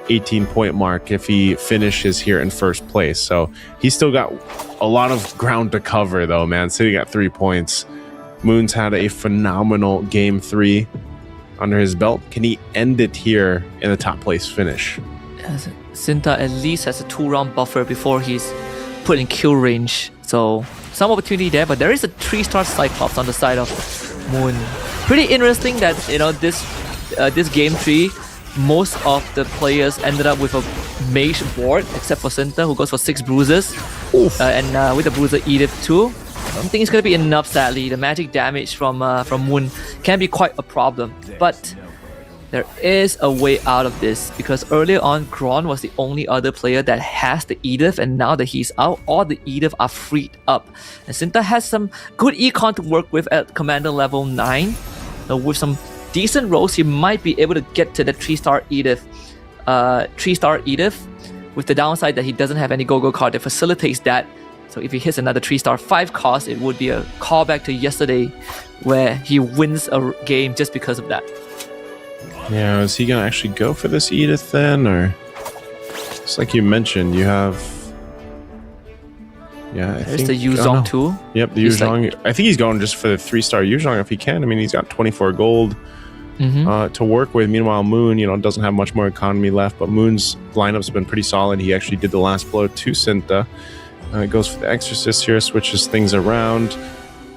E: 18-point mark if he finishes here in first place. So he's still got a lot of ground to cover though, man. Sitting at 3 points. Moon's had a phenomenal game 3 under his belt. Can he end it here in a top place finish?
F: Cinta at least has a 2-round buffer before he's put in kill range, so some opportunity there. But there is a 3-star Cyclops on the side of Moon. Pretty interesting that this game 3, most of the players ended up with a mage board except for Cinta, who goes for 6 bruises, and with the bruiser Edith too. I don't think it's going to be enough, sadly. The magic damage from Moon can be quite a problem. But there is a way out of this, because earlier on, Gron was the only other player that has the Edith, and now that he's out, all the Edith are freed up. And Cinta has some good econ to work with at Commander level 9. Now, with some decent rolls, he might be able to get to the 3-star Edith. 3-star Edith, with the downside that he doesn't have any go-go card that facilitates that. So if he hits another 3-star 5 cost, it would be a callback to yesterday where he wins a game just because of that.
E: Yeah, is he going to actually go for this Edith then? Or just like you mentioned, you have... Yeah,
F: There's the Yuzong too.
E: Yep, the Yuzong. I think he's going just for the 3-star Yuzong if he can. I mean, he's got 24 gold to work with. Meanwhile, Moon, doesn't have much more economy left, but Moon's lineup's been pretty solid. He actually did the last blow to Cinta. Goes for the Exorcist here, switches things around.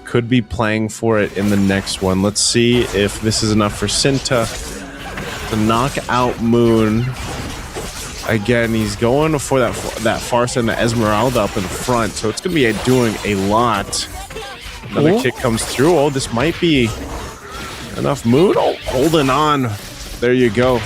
E: Could be playing for it in the next one. Let's see if this is enough for Cinta to knock out Moon. Again, he's going for that Farsa and the Esmeralda up in the front, so it's going to be doing a lot. Another kick comes through. Oh, this might be enough. Moon, holding on. There you go.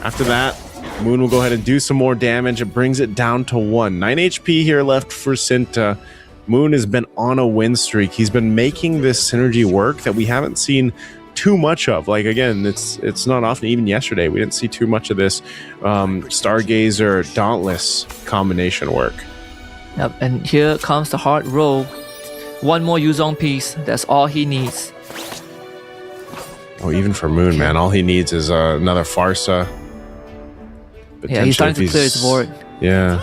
E: After that, Moon will go ahead and do some more damage. It brings it down to 1. 9 HP here left for Cinta. Moon has been on a win streak. He's been making this synergy work that we haven't seen too much of. Like, again, it's not often. Even yesterday, we didn't see too much of this Stargazer Dauntless combination work.
F: Yep, and here comes the hard roll. One more Yuzong piece. That's all he needs.
E: Oh, even for Moon, man, all he needs is another Farsa.
F: Yeah, he's starting to clear his board.
E: Yeah.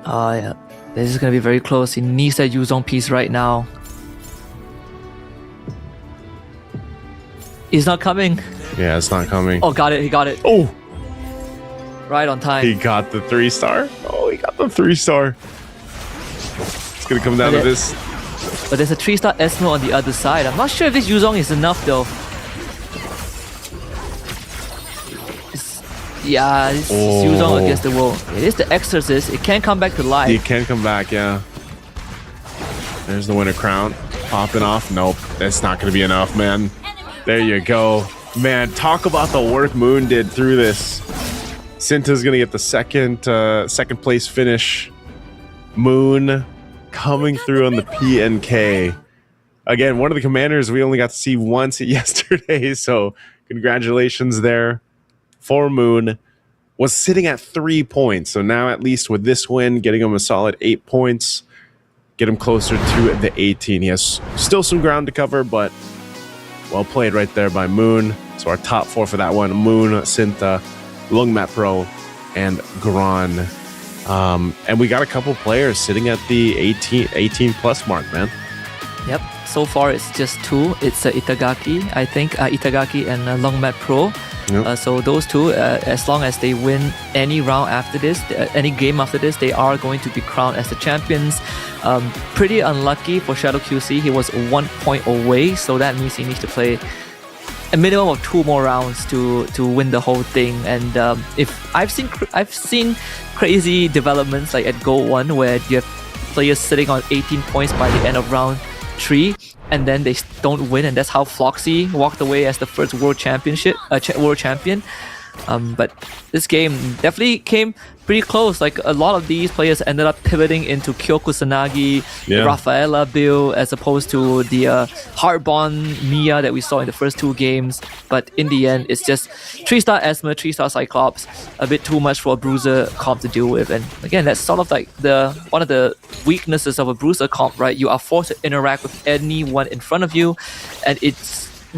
F: Oh, yeah. This is going to be very close. He needs that Yuzong piece right now. He's not coming.
E: Yeah, it's not coming.
F: Oh, got it. He got it.
E: Oh!
F: Right on time.
E: He got the 3-star. Oh, he got the 3-star. It's going to come down to this.
F: But there's a 3-star Esmo on the other side. I'm not sure if this Yuzong is enough though. Yeah, this Yuzong against the wall. It is the Exorcist. It can come back to life.
E: He can come back, yeah. There's the winner crown. Popping off. Nope, that's not going to be enough, man. There you go. Man, talk about the work Moon did through this. Cinta's going to get the second place finish. Moon coming through on the PNK. Again, one of the commanders we only got to see once yesterday, so congratulations there for Moon. Was sitting at 3 points, so now at least with this win, getting him a solid 8 points, get him closer to the 18. He has still some ground to cover, but well played right there by Moon. So our top 4 for that one: Moon, Cinta, Lungmat Pro, and Gran. And we got a couple players sitting at the 18 plus mark, man.
F: Yep. So far, it's just 2. It's Itagaki, I think, Itagaki and Longmat Pro.
E: Yep.
F: So those 2, as long as they win any round after this, any game after this, they are going to be crowned as the champions. Pretty unlucky for Shadow QC. He was 1 point away, so that means he needs to play a minimum of 2 more rounds to win the whole thing. And if I've seen crazy developments like at Gold 1 where you have players sitting on 18 points by the end of round 3, and then they don't win, and that's how Floxy walked away as the first world champion. But this game definitely came pretty close. Like, a lot of these players ended up pivoting into Kyoku Sanagi, Rafaela build, as opposed to the Heartbond Mia that we saw in the first 2 games. But in the end, it's just 3-star Esma, 3-star Cyclops, a bit too much for a Bruiser comp to deal with. And again, that's sort of like one of the weaknesses of a Bruiser comp, right? You are forced to interact with anyone in front of you, and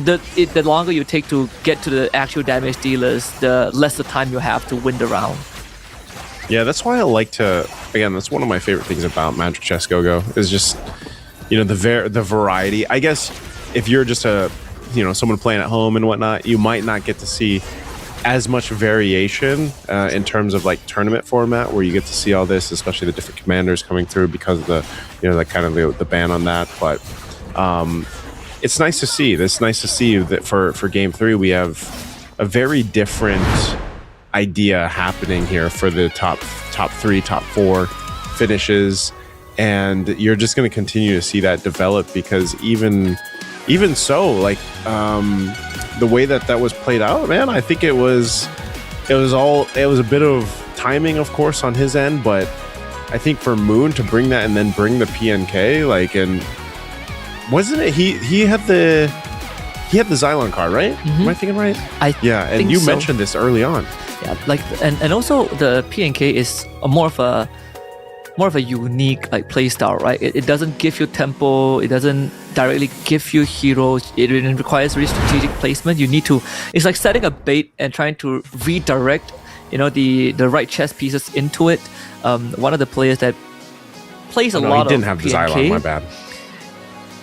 F: the longer you take to get to the actual damage dealers, the less the time you have to win the round.
E: Yeah, that's why I like to. Again, that's one of my favorite things about Magic Chess Go-Go is just, the variety. I guess if you're just someone playing at home and whatnot, you might not get to see as much variation in terms of like tournament format, where you get to see all this, especially the different commanders coming through because of the ban on that. But it's nice to see. It's nice to see that for Game 3 we have a very different idea happening here for the top 3, top 4 finishes, and you're just going to continue to see that develop, because even so, like the way that was played out, man, I think it was a bit of timing, of course, on his end, but I think for Moon to bring that and then bring the PNK, like, and wasn't it he had the Xylon card, right?
F: Mm-hmm.
E: Am I thinking right? And you mentioned this early on.
F: Yeah, like, and also the PNK is more of a unique like playstyle, right? It doesn't give you tempo, it doesn't directly give you heroes. It requires really strategic placement. It's like setting a bait and trying to redirect, the right chess pieces into it. One of the players that plays a lot of PNK. He didn't have the Xylon, my bad.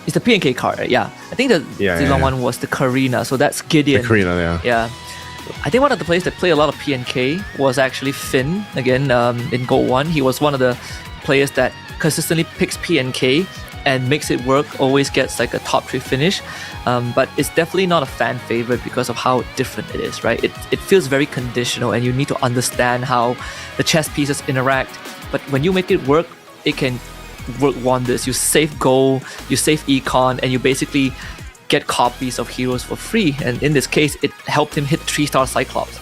F: It's the PNK card, right? Yeah. I think the Xylon one was the Karina, so that's Gideon.
E: The Karina, yeah.
F: Yeah. I think one of the players that played a lot of PNK was actually Finn. Again, in Gold 1, he was one of the players that consistently picks PNK and makes it work, always gets like a top 3 finish. But it's definitely not a fan favorite because of how different it is, right? It feels very conditional, and you need to understand how the chess pieces interact. But when you make it work, it can work wonders. You save gold, you save econ, and you basically get copies of heroes for free. And in this case, it helped him hit 3-star Cyclops.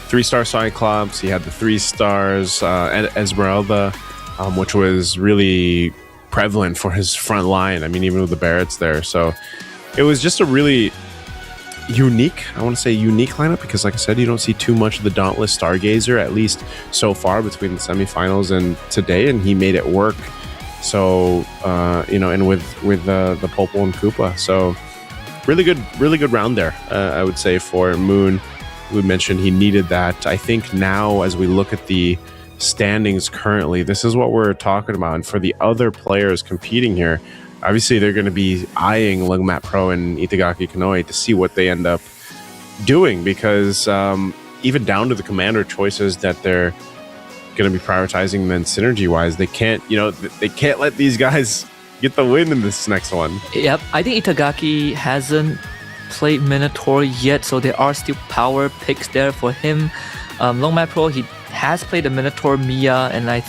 E: 3-star Cyclops. He had the 3 stars, Esmeralda, which was really prevalent for his front line. I mean, even with the Barretts there. So it was just a really unique, I want to say unique lineup, because like I said, you don't see too much of the Dauntless Stargazer, at least so far between the semifinals and today, and he made it work. So, and with the Popol and Koopa. So really good round there, I would say, for Moon. We mentioned he needed that. I think now as we look at the standings currently, this is what we're talking about. And for the other players competing here, obviously they're going to be eyeing Lungmat Pro and Itagaki Kanoe to see what they end up doing, because even down to the commander choices that they're going to be prioritizing, then synergy wise, they can't let these guys get the win in this next one.
F: Yep, I think Itagaki hasn't played Minotaur yet, so there are still power picks there for him. Longmat Pro, he has played the Minotaur Mia, and I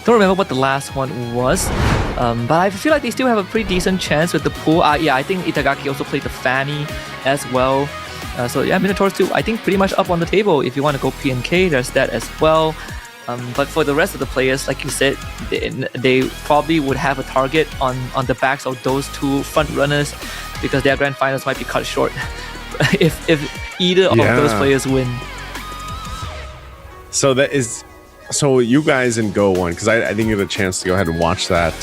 F: don't remember what the last one was, but I feel like they still have a pretty decent chance with the pool. I think Itagaki also played the Fanny as well. So yeah, Minotaur still, I think, pretty much up on the table. If you want to go PNK, there's that as well. But for the rest of the players, like you said, they probably would have a target on the backs of those 2 front runners, because their grand finals might be cut short if either of those players win.
E: So you guys in Go won, because I didn't get a chance to go ahead and watch that,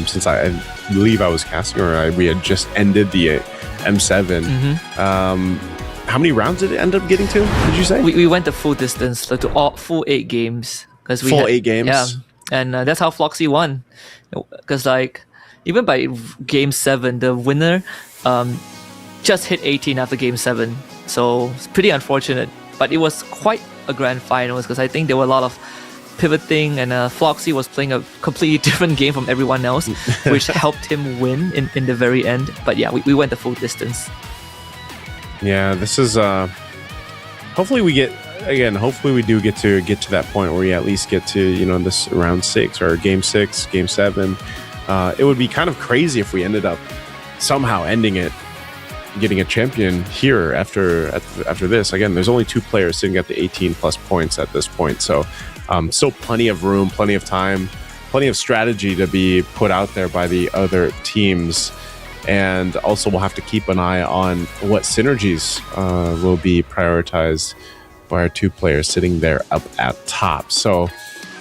E: since I believe I was casting, or we had just ended the M7. How many rounds did it end up getting to, did you say?
F: We went the full distance, so to full 8 games.
E: Full 8 games?
F: Yeah, and that's how Floxy won. Because like, even by game 7, the winner just hit 18 after game 7. So it's pretty unfortunate. But it was quite a grand finals, because I think there were a lot of pivoting, and Floxy was playing a completely different game from everyone else, which helped him win in the very end. But yeah, we went the full distance.
E: Yeah, this is hopefully we do get to that point where we at least get to, this round 6 or game 6, game 7. It would be kind of crazy if we ended up somehow ending it, getting a champion here after this. Again, there's only 2 players sitting at the 18 plus points at this point, so still plenty of room, plenty of time, plenty of strategy to be put out there by the other teams. And also we'll have to keep an eye on what synergies will be prioritized by our 2 players sitting there up at top. So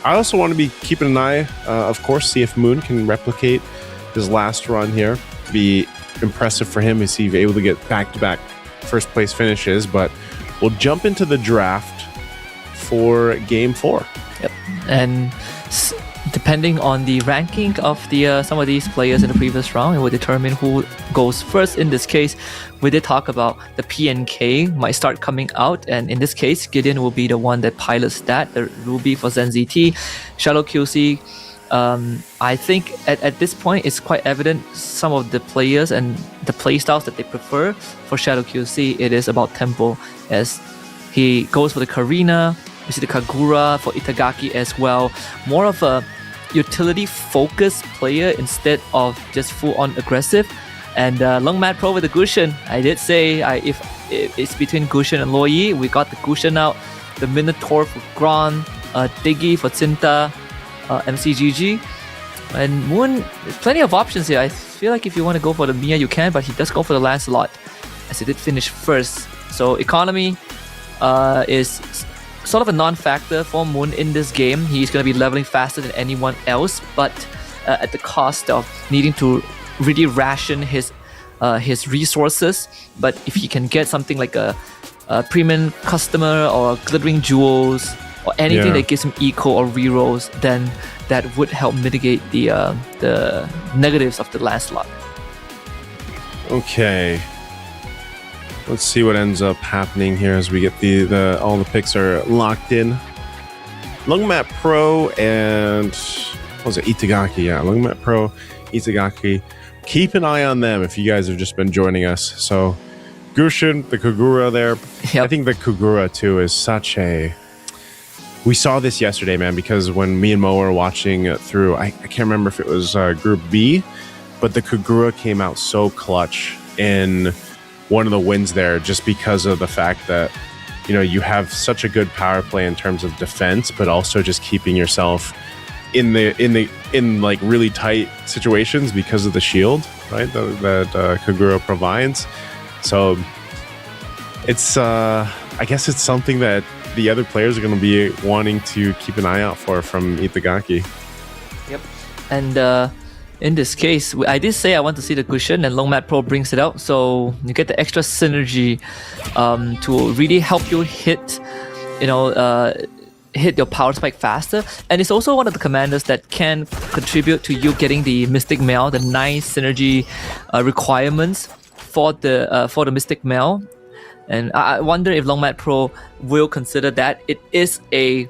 E: I also want to be keeping an eye, of course, see if Moon can replicate his last run here. Be impressive for him is he able to get back-to-back first place finishes. But we'll jump into the draft for game 4.
F: Yep. And depending on the ranking of the some of these players in the previous round, it will determine who goes first. In this case, we did talk about the PNK might start coming out, and in this case, Gideon will be the one that pilots that, the Ruby for ZenZT. Shadow QC, I think at this point it's quite evident some of the players and the playstyles that they prefer. For Shadow QC, it is about tempo, as he goes for the Karina. We see the Kagura for Itagaki as well. More of a utility-focused player instead of just full-on aggressive. And Lungmat Pro with the Gushin. I did say if it's between Gushin and Loyi, we got the Gushin out. The Minotaur for Gron, Diggy for Tsinta, MCGG. And Moon, plenty of options here. I feel like if you want to go for the Mia, you can, but he does go for the Lancelot, as he did finish first. So economy is sort of a non-factor for Moon in this game. He's going to be leveling faster than anyone else, but at the cost of needing to really ration his resources. But if he can get something like a premium customer or glittering jewels or anything that gives him eco or rerolls, then that would help mitigate the negatives of the Lancelot.
E: Okay. Let's see what ends up happening here as we get all the picks are locked in. Lungmat Pro and was it Itagaki? Yeah, Lungmet Pro, Itagaki. Keep an eye on them if you guys have just been joining us. So, Gushin, the Kagura there.
F: Yep.
E: I think the Kagura too is such a. We saw this yesterday, man, because when me and Mo were watching through, I can't remember if it was Group B, but the Kagura came out so clutch in one of the wins there, just because of the fact that you have such a good power play in terms of defense, but also just keeping yourself in like really tight situations because of the shield, right? That Kagura provides. So it's I guess it's something that the other players are going to be wanting to keep an eye out for from Itagaki.
F: Yep. And in this case, I did say I want to see the cushion, and Longmat Pro brings it out, so you get the extra synergy to really help you hit your power spike faster. And it's also one of the commanders that can contribute to you getting the Mystic Mail, the nice synergy requirements for the Mystic Mail. And I wonder if Longmat Pro will consider that. It is a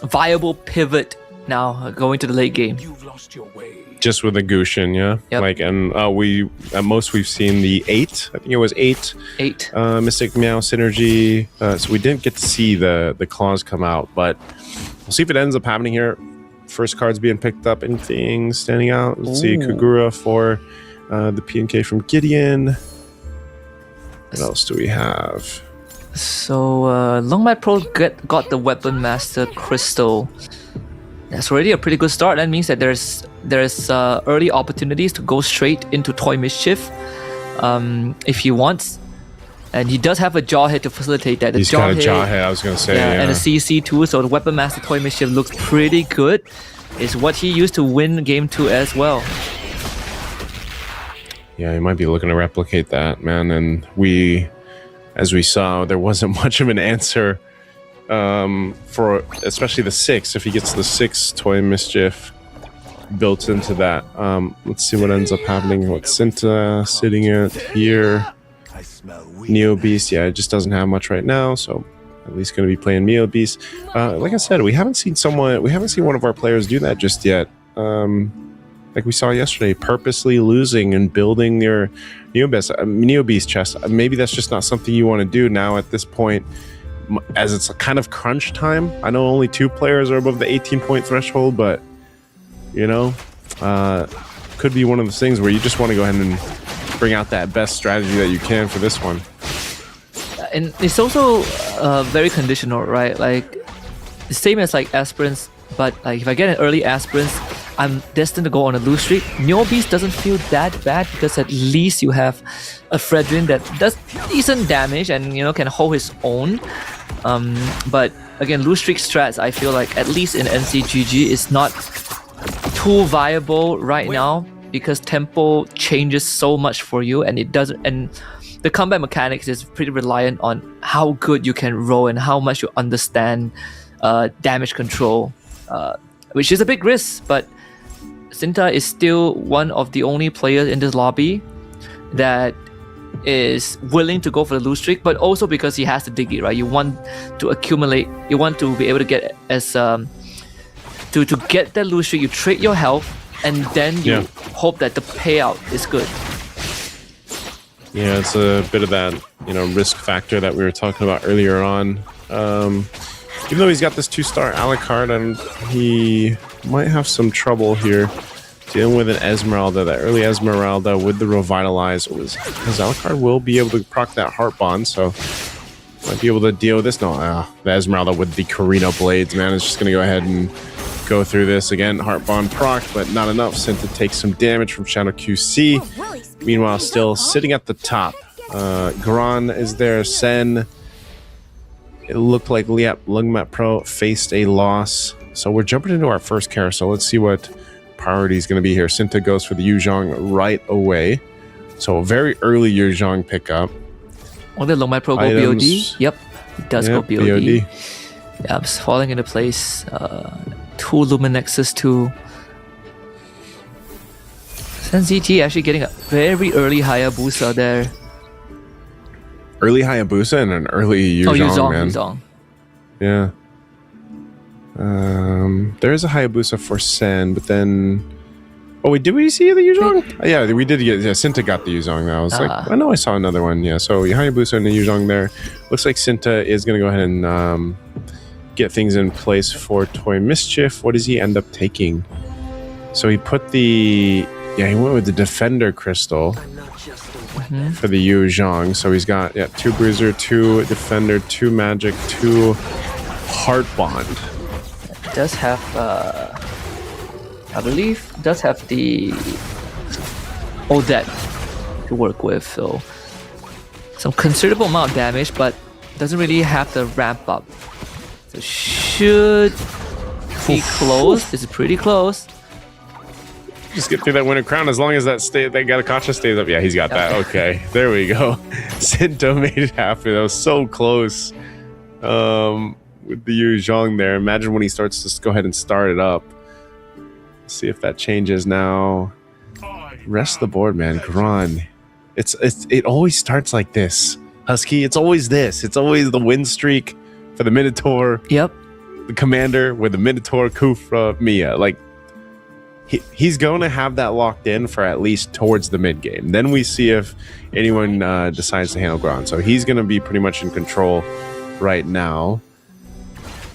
F: viable pivot now going to the late game.
G: You've lost your way.
E: Just with the Gushin, yeah.
F: Yep.
E: Like, and we at most we've seen the 8. I think it was 8.
F: 8.
E: Mystic Meow synergy. So we didn't get to see the claws come out, but we'll see if it ends up happening here. First cards being picked up. Anything standing out? Let's see. Kagura for the PNK from Gideon. What else do we have?
F: So Longmat Pro got the Weapon Master Crystal. That's already a pretty good start. That means that there's early opportunities to go straight into Toy Mischief if he wants. And he does have a Jawhead to facilitate that.
E: He's got a Jawhead, I was going to say. Yeah.
F: And a CC too, so the Weapon Master Toy Mischief looks pretty good. It's what he used to win Game 2 as well.
E: Yeah, he might be looking to replicate that, man. And as we saw, there wasn't much of an answer for especially the 6. If he gets the 6 Toy Mischief built into that. Let's see what ends up happening. What's Cinta sitting at here? Neo Beast, yeah, it just doesn't have much right now, so at least going to be playing Neo Beast. Like I said, we haven't seen one of our players do that just yet. Like we saw yesterday, purposely losing and building their Neo Beast chest. Maybe that's just not something you want to do now at this point, as it's kind of crunch time. I know only 2 players are above the 18-point threshold, but could be one of those things where you just want to go ahead and bring out that best strategy that you can for this one.
F: And it's also very conditional, right? Like the same as like aspirants, but like if I get an early aspirants, I'm destined to go on a lose streak. Neo Beast doesn't feel that bad because at least you have a Fredrin that does decent damage and can hold his own. But again, lose streak strats, I feel like at least in NCGG is not too viable right now because tempo changes so much for you, and it doesn't. And the combat mechanics is pretty reliant on how good you can roll and how much you understand damage control, which is a big risk, but Cinta is still one of the only players in this lobby that is willing to go for the lose streak, but also because he has to dig it, right? You want to accumulate, you want to be able to get as to get that lose streak, you trade your health and then you hope that the payout is good.
E: Yeah, it's a bit of that, risk factor that we were talking about earlier on. Even though he's got this 2-star Alucard, and he might have some trouble here dealing with an Esmeralda, that early Esmeralda with the Revitalize. Because Alucard will be able to proc that Heart Bond, so might be able to deal with this. No, the Esmeralda with the Carino Blades, man, is just going to go ahead and go through this. Again, Heart Bond proc, but not enough. Sent to take some damage from Shadow QC. Meanwhile, still sitting at the top. Gran is there, Sen. It looked like Lungmat Pro faced a loss. So we're jumping into our first carousel. Let's see what priority is going to be here. Cinta goes for the Yuzhong right away. So a very early Yuzhong pickup.
F: Oh, the Longmat Pro go BOD? Yep, it does go BOD. Yeah, it's falling into place. 2 Luminexes, 2. SenZT actually getting a very early Hayabusa there.
E: Early Hayabusa and an early Yuzhong, man.
F: Yuzhong.
E: Yeah. There is a Hayabusa for Sen, but then... Oh, wait, did we see the Yuzhong? Yeah, we did get... Yeah, Sinta got the Yuzhong. I was like, I know I saw another one. Yeah, so Hayabusa and the Yuzhong there. Looks like Sinta is going to go ahead and get things in place for Toy Mischief. What does he end up taking? So he put the... Yeah, he went with the Defender Crystal for the Yuzhong. So he's got, 2 Bruiser, 2 Defender, 2 Magic, 2 Heart Bond.
F: It does have, I believe, does have the Odette to work with, so some considerable amount of damage, but doesn't really have the ramp up. So should be close. This is pretty close.
E: Just get through that Winter Crown as long as that Gattacacha stays up. Yeah, he's got that. Okay, there we go. Sinto made it happen. That was so close with the Yuzhong there. Imagine when he starts to go ahead and start it up. See if that changes now. Rest of the board, man. Gron. It always starts like this. Husky, it's always this. It's always the win streak for the Minotaur.
F: Yep.
E: The commander with the Minotaur, Kufra, Mia. Like, he's going to have that locked in for at least towards the mid game. Then we see if anyone decides to handle Gron. So he's going to be pretty much in control right now.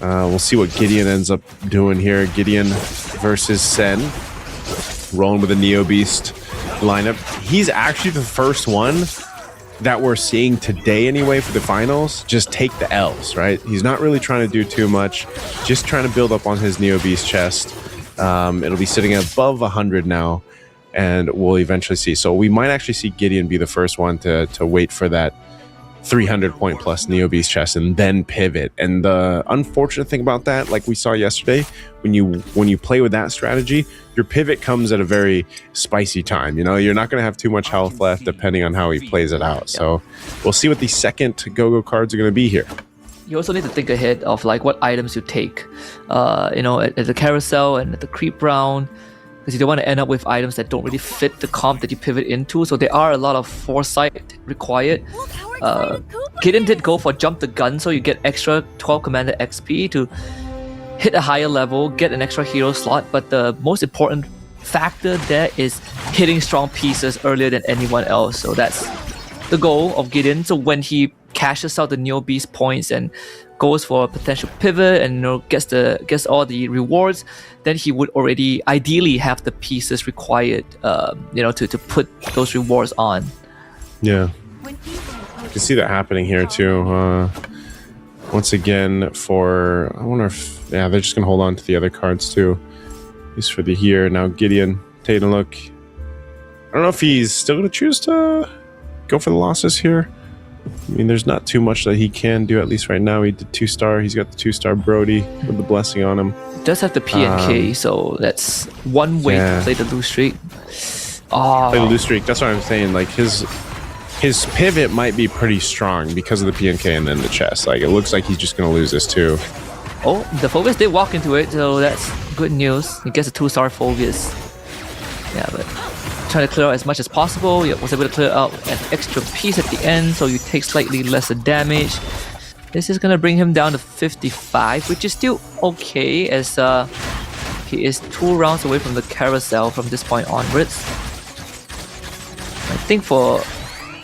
E: We'll see what Gideon ends up doing here. Gideon versus Sen. Rolling with a Neo Beast lineup. He's actually the first one that we're seeing today anyway for the finals. Just take the L's, right? He's not really trying to do too much. Just trying to build up on his Neo Beast chest. It'll be sitting above 100 now, and we'll eventually see. So we might actually see Gideon be the first one to wait for that 300 point plus Neo Beast chest and then pivot. And the unfortunate thing about that, like we saw yesterday, when you play with that strategy, your pivot comes at a very spicy time. You know, you're not going to have too much health left depending on how he plays it out. So we'll see what the second go-go cards are going to be here.
F: You also need to think ahead of like what items you take, at the carousel and at the creep round, because you don't want to end up with items that don't really fit the comp that you pivot into. So there are a lot of foresight required. Gideon did go for jump the gun, so you get extra 12 commander XP to hit a higher level, get an extra hero slot. But the most important factor there is hitting strong pieces earlier than anyone else. So that's the goal of Gideon. So when he cashes out the Neo Beast points and goes for a potential pivot and gets all the rewards, then he would already ideally have the pieces required to put those rewards on.
E: Yeah, you can see that happening here too. Once again, I wonder if they're just gonna hold on to the other cards too, at least for the here. Now Gideon taking a look. I don't know if he's still gonna choose to go for the losses here. I mean, there's not too much that he can do, at least right now. He did 2-star. He's got the 2-star Brody with the blessing on him.
F: Does have the PNK, so that's one way to play the lose streak.
E: Play the lose streak. That's what I'm saying. Like his pivot might be pretty strong because of the PNK and then the chest. Like it looks like he's just gonna lose this too.
F: Oh, the Focus did walk into it, so that's good news. He gets a 2-star Focus. Yeah, but trying to clear out as much as possible. He was able to clear out an extra piece at the end, so you take slightly lesser damage. This is gonna bring him down to 55, which is still okay, as he is 2 rounds away from the carousel from this point onwards. I think for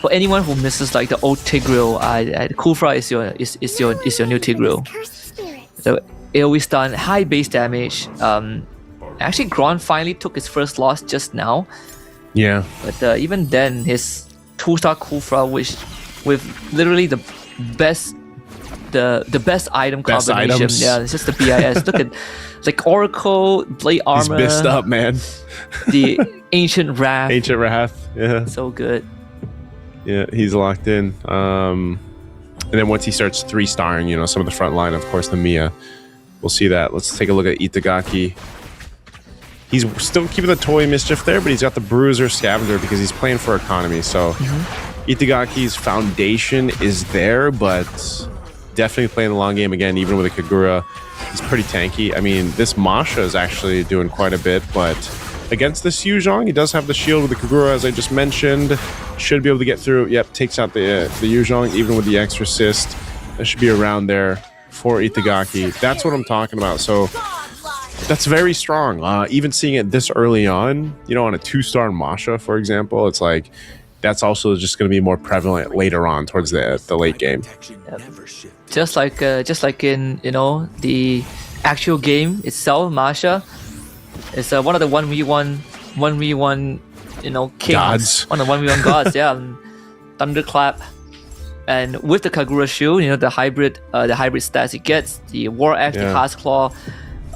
F: anyone who misses like the old Tigreal, Kufra is your new Tigreal. So AoE stun, high base damage. Actually, Gron finally took his first loss just now.
E: Yeah.
F: But even then, his 2-star Kufra, which with literally the best item
E: Best
F: combination.
E: items.
F: Yeah, it's just the BIS. Look at like Oracle, Blade Armor.
E: He's messed up, man.
F: The Ancient Wrath.
E: Ancient Wrath. Yeah.
F: So good.
E: Yeah, he's locked in. And then once he starts 3-starring, some of the front line, of course, the Mia. We'll see that. Let's take a look at Itagaki. He's still keeping the Toy Mischief there, but he's got the Bruiser Scavenger because he's playing for economy. So Itagaki's foundation is there, but definitely playing the long game again, even with a Kagura. He's pretty tanky. I mean, this Masha is actually doing quite a bit, but against this Yuzhong, he does have the shield with the Kagura, as I just mentioned. Should be able to get through. Yep, takes out the Yuzhong, even with the extra assist. That should be around there for Itagaki. That's what I'm talking about. So That's very strong. Even seeing it this early on, on a 2-star Masha, for example, it's like that's also just going to be more prevalent later on towards the late game.
F: Just like in the actual game itself, Masha is one of the 1v1 kings,
E: Gods.
F: one of the 1v1 gods. Yeah, Thunderclap, and with the Kagura shield, the hybrid stats it gets, the War Axe, the Cast Claw.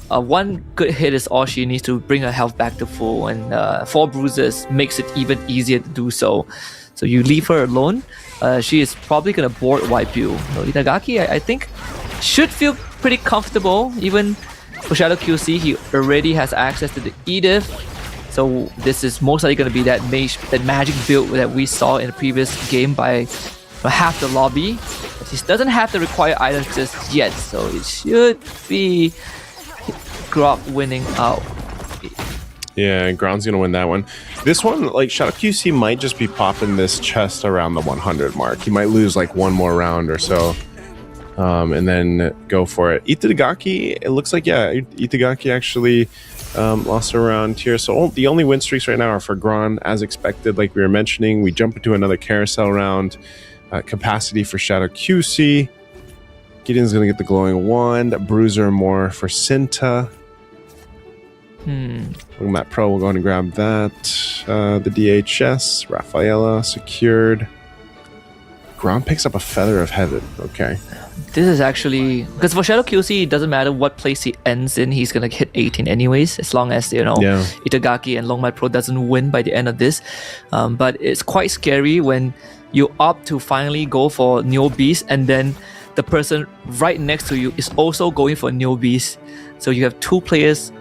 F: One good hit is all she needs to bring her health back to full, and 4 bruises makes it even easier to do so. So you leave her alone, she is probably gonna board wipe you. Itagaki, I think, should feel pretty comfortable. Even for Shadow QC, he already has access to the Edith, so this is most likely gonna be that magic build that we saw in the previous game by half the lobby. But he doesn't have the required items just yet, so it should be Grok winning out.
E: Yeah, Gron's gonna win that one. This one, like Shadow QC might just be popping this chest around the 100 mark. He might lose like one more round or so, and then go for it. Itagaki, it looks like Itagaki actually lost a round here. So the only win streaks right now are for Gron, as expected. Like we were mentioning, we jump into another carousel round. Capacity for Shadow QC. Gideon's gonna get the glowing wand. Bruiser more for Cinta. Matt Pro will go ahead and grab that. The DHS, Rafaela secured. Gron picks up a Feather of Heaven. Okay.
F: This is actually because for Shadow QC, it doesn't matter what place he ends in, he's gonna hit 18 anyways, as long as Itagaki and Longmai Pro doesn't win by the end of this. But it's quite scary when you opt to finally go for Neo Beast, and then the person right next to you is also going for Neo Beast. So you have 2 players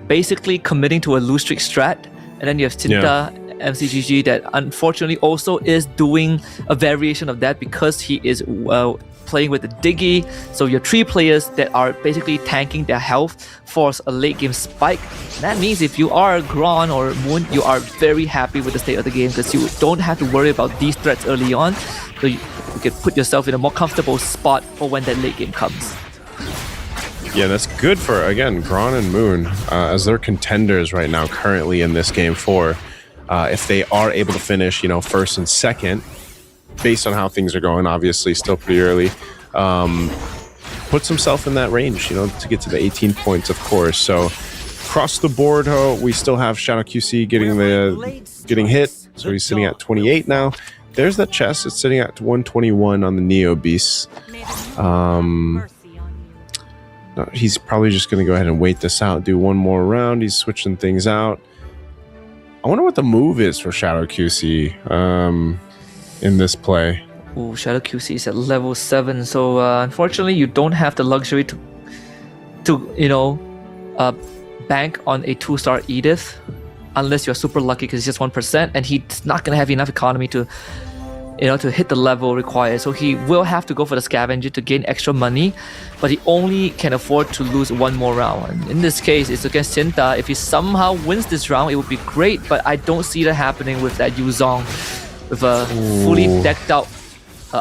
F: basically committing to a lose streak strat, and then you have Tinta MCGG that unfortunately also is doing a variation of that because he is playing with the Diggy. So your 3 players that are basically tanking their health for a late game spike. And that means if you are Gron or Moon, you are very happy with the state of the game because you don't have to worry about these threats early on. So you can put yourself in a more comfortable spot for when that late game comes.
E: Yeah, that's good for, again, Gron and Moon, as they're contenders right now currently in this game 4. If they are able to finish, first and second, based on how things are going, obviously still pretty early, puts himself in that range, to get to the 18 points, of course. So across the board, we still have Shadow QC getting hit. So he's sitting at 28 now. There's that chest. It's sitting at 121 on the Neo Beast. He's probably just going to go ahead and wait this out, do one more round. He's switching things out. I wonder what the move is for Shadow QC in this play.
F: Ooh, Shadow QC is at level 7, so unfortunately you don't have the luxury to bank on a 2-star Edith unless you're super lucky because it's just 1%, and he's not going to have enough economy to hit the level required. So he will have to go for the scavenger to gain extra money, but he only can afford to lose one more round. And in this case, it's against Cinta. If he somehow wins this round, it would be great, but I don't see that happening with that Yuzong with a fully decked out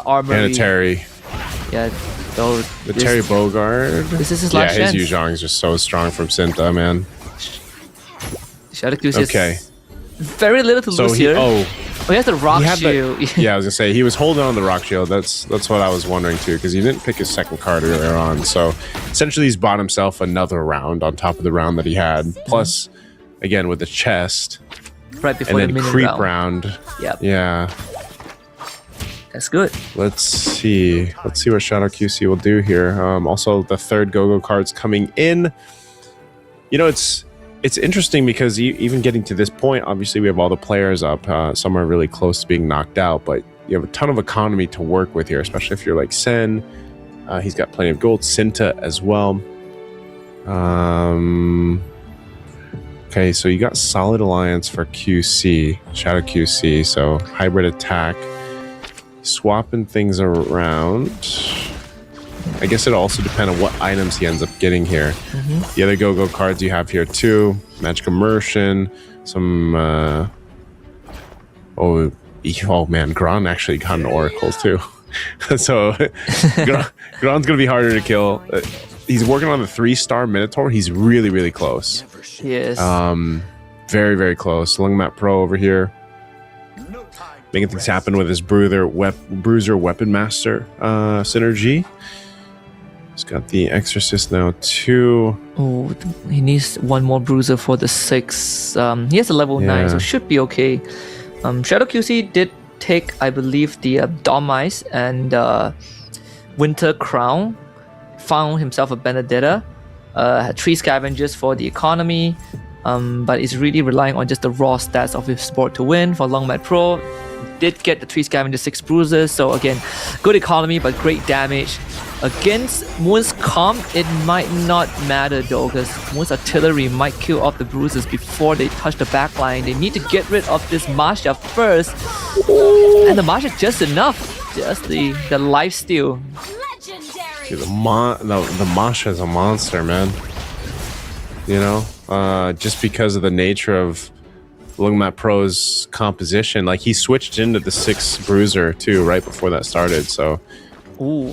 F: armory.
E: And a Terry.
F: Yeah, so
E: the Terry Bogard.
F: This is his last chance.
E: His Yuzong is just so strong from Cinta, man.
F: Shadow QC is very little to lose here. He has the rock shield.
E: Yeah, I was gonna say he was holding on the rock shield. That's what I was wondering too, because he didn't pick his second card earlier on. So essentially, he's bought himself another round on top of the round that he had. Plus, again with the chest,
F: right before
E: and then
F: the
E: creep round.
F: Yep.
E: Yeah.
F: That's good.
E: Let's see what Shadow QC will do here. Also, the third go-go card's coming in. It's interesting because even getting to this point, obviously we have all the players up. Some are really close to being knocked out, but you have a ton of economy to work with here, especially if you're like Sen. He's got plenty of gold. Cinta as well. Okay, so you got Solid Alliance for QC, Shadow QC, so hybrid attack. Swapping things around. I guess it'll also depend on what items he ends up getting here. The other go-go cards you have here too. Magic Immersion, some oh man, Gron actually got an Oracle too. So Gron's gonna be harder to kill. he's working on the 3-star Minotaur. He's really, really close.
F: Yes.
E: Very, very close. Lungmat Pro over here, making things happen with his Bruiser Weapon Master synergy. He's got the Exorcist now too.
F: Oh, he needs one more bruiser for the 6. He has a level 9, so should be okay. Shadow QC did take, I believe, the Domice and Winter Crown. Found himself a Benedetta. Had 3 Scavengers for the economy. But is really relying on just the raw stats of his board to win. For Longmat Pro, did get the 3 Scavengers, 6 bruises. So again, good economy, but great damage. Against Moon's comp, it might not matter though, because Moon's artillery might kill off the bruises before they touch the backline. They need to get rid of this Masha first. And the Masha just enough. Just the lifesteal.
E: Dude, the Masha is a monster, man. You know, just because of the nature of Lungmat Pro's composition. Like, he switched into the 6 bruiser too right before that started, so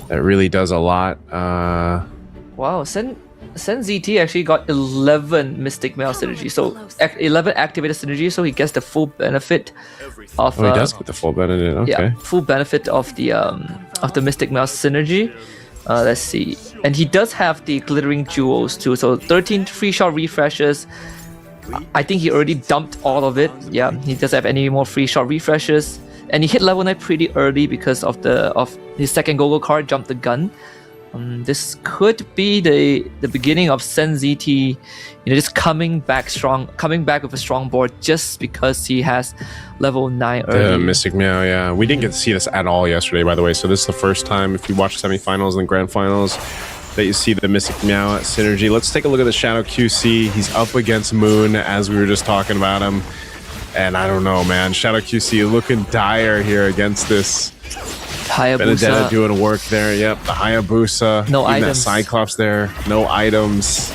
E: that really does a lot.
F: Wow, Sen ZT actually got 11 Mystic Mail synergy, so 11 activated synergy, so he gets the full benefit of.
E: He does get the full benefit. Okay.
F: Yeah, full benefit of the Mystic Mail synergy. Let's see, and he does have the Glittering Jewels too. So 13 free-shot refreshes. I think he already dumped all of it. Yeah, he doesn't have any more free-shot refreshes. And he hit level 9 pretty early because of his second Gogo card, Jump the Gun. This could be the beginning of Sen ZT, just coming back with a strong board just because he has level 9 early.
E: The Mystic Meow, yeah. We didn't get to see this at all yesterday, by the way. So this is the first time, if you watch semifinals and grand finals, that you see the Mystic Meow at synergy. Let's take a look at the Shadow QC. He's up against Moon, as we were just talking about him. And I don't know, man. Shadow QC looking dire here against this.
F: Hayabusa.
E: Benedetta doing work there. Yep, the Hayabusa.
F: No
E: even
F: items.
E: That Cyclops there. No items.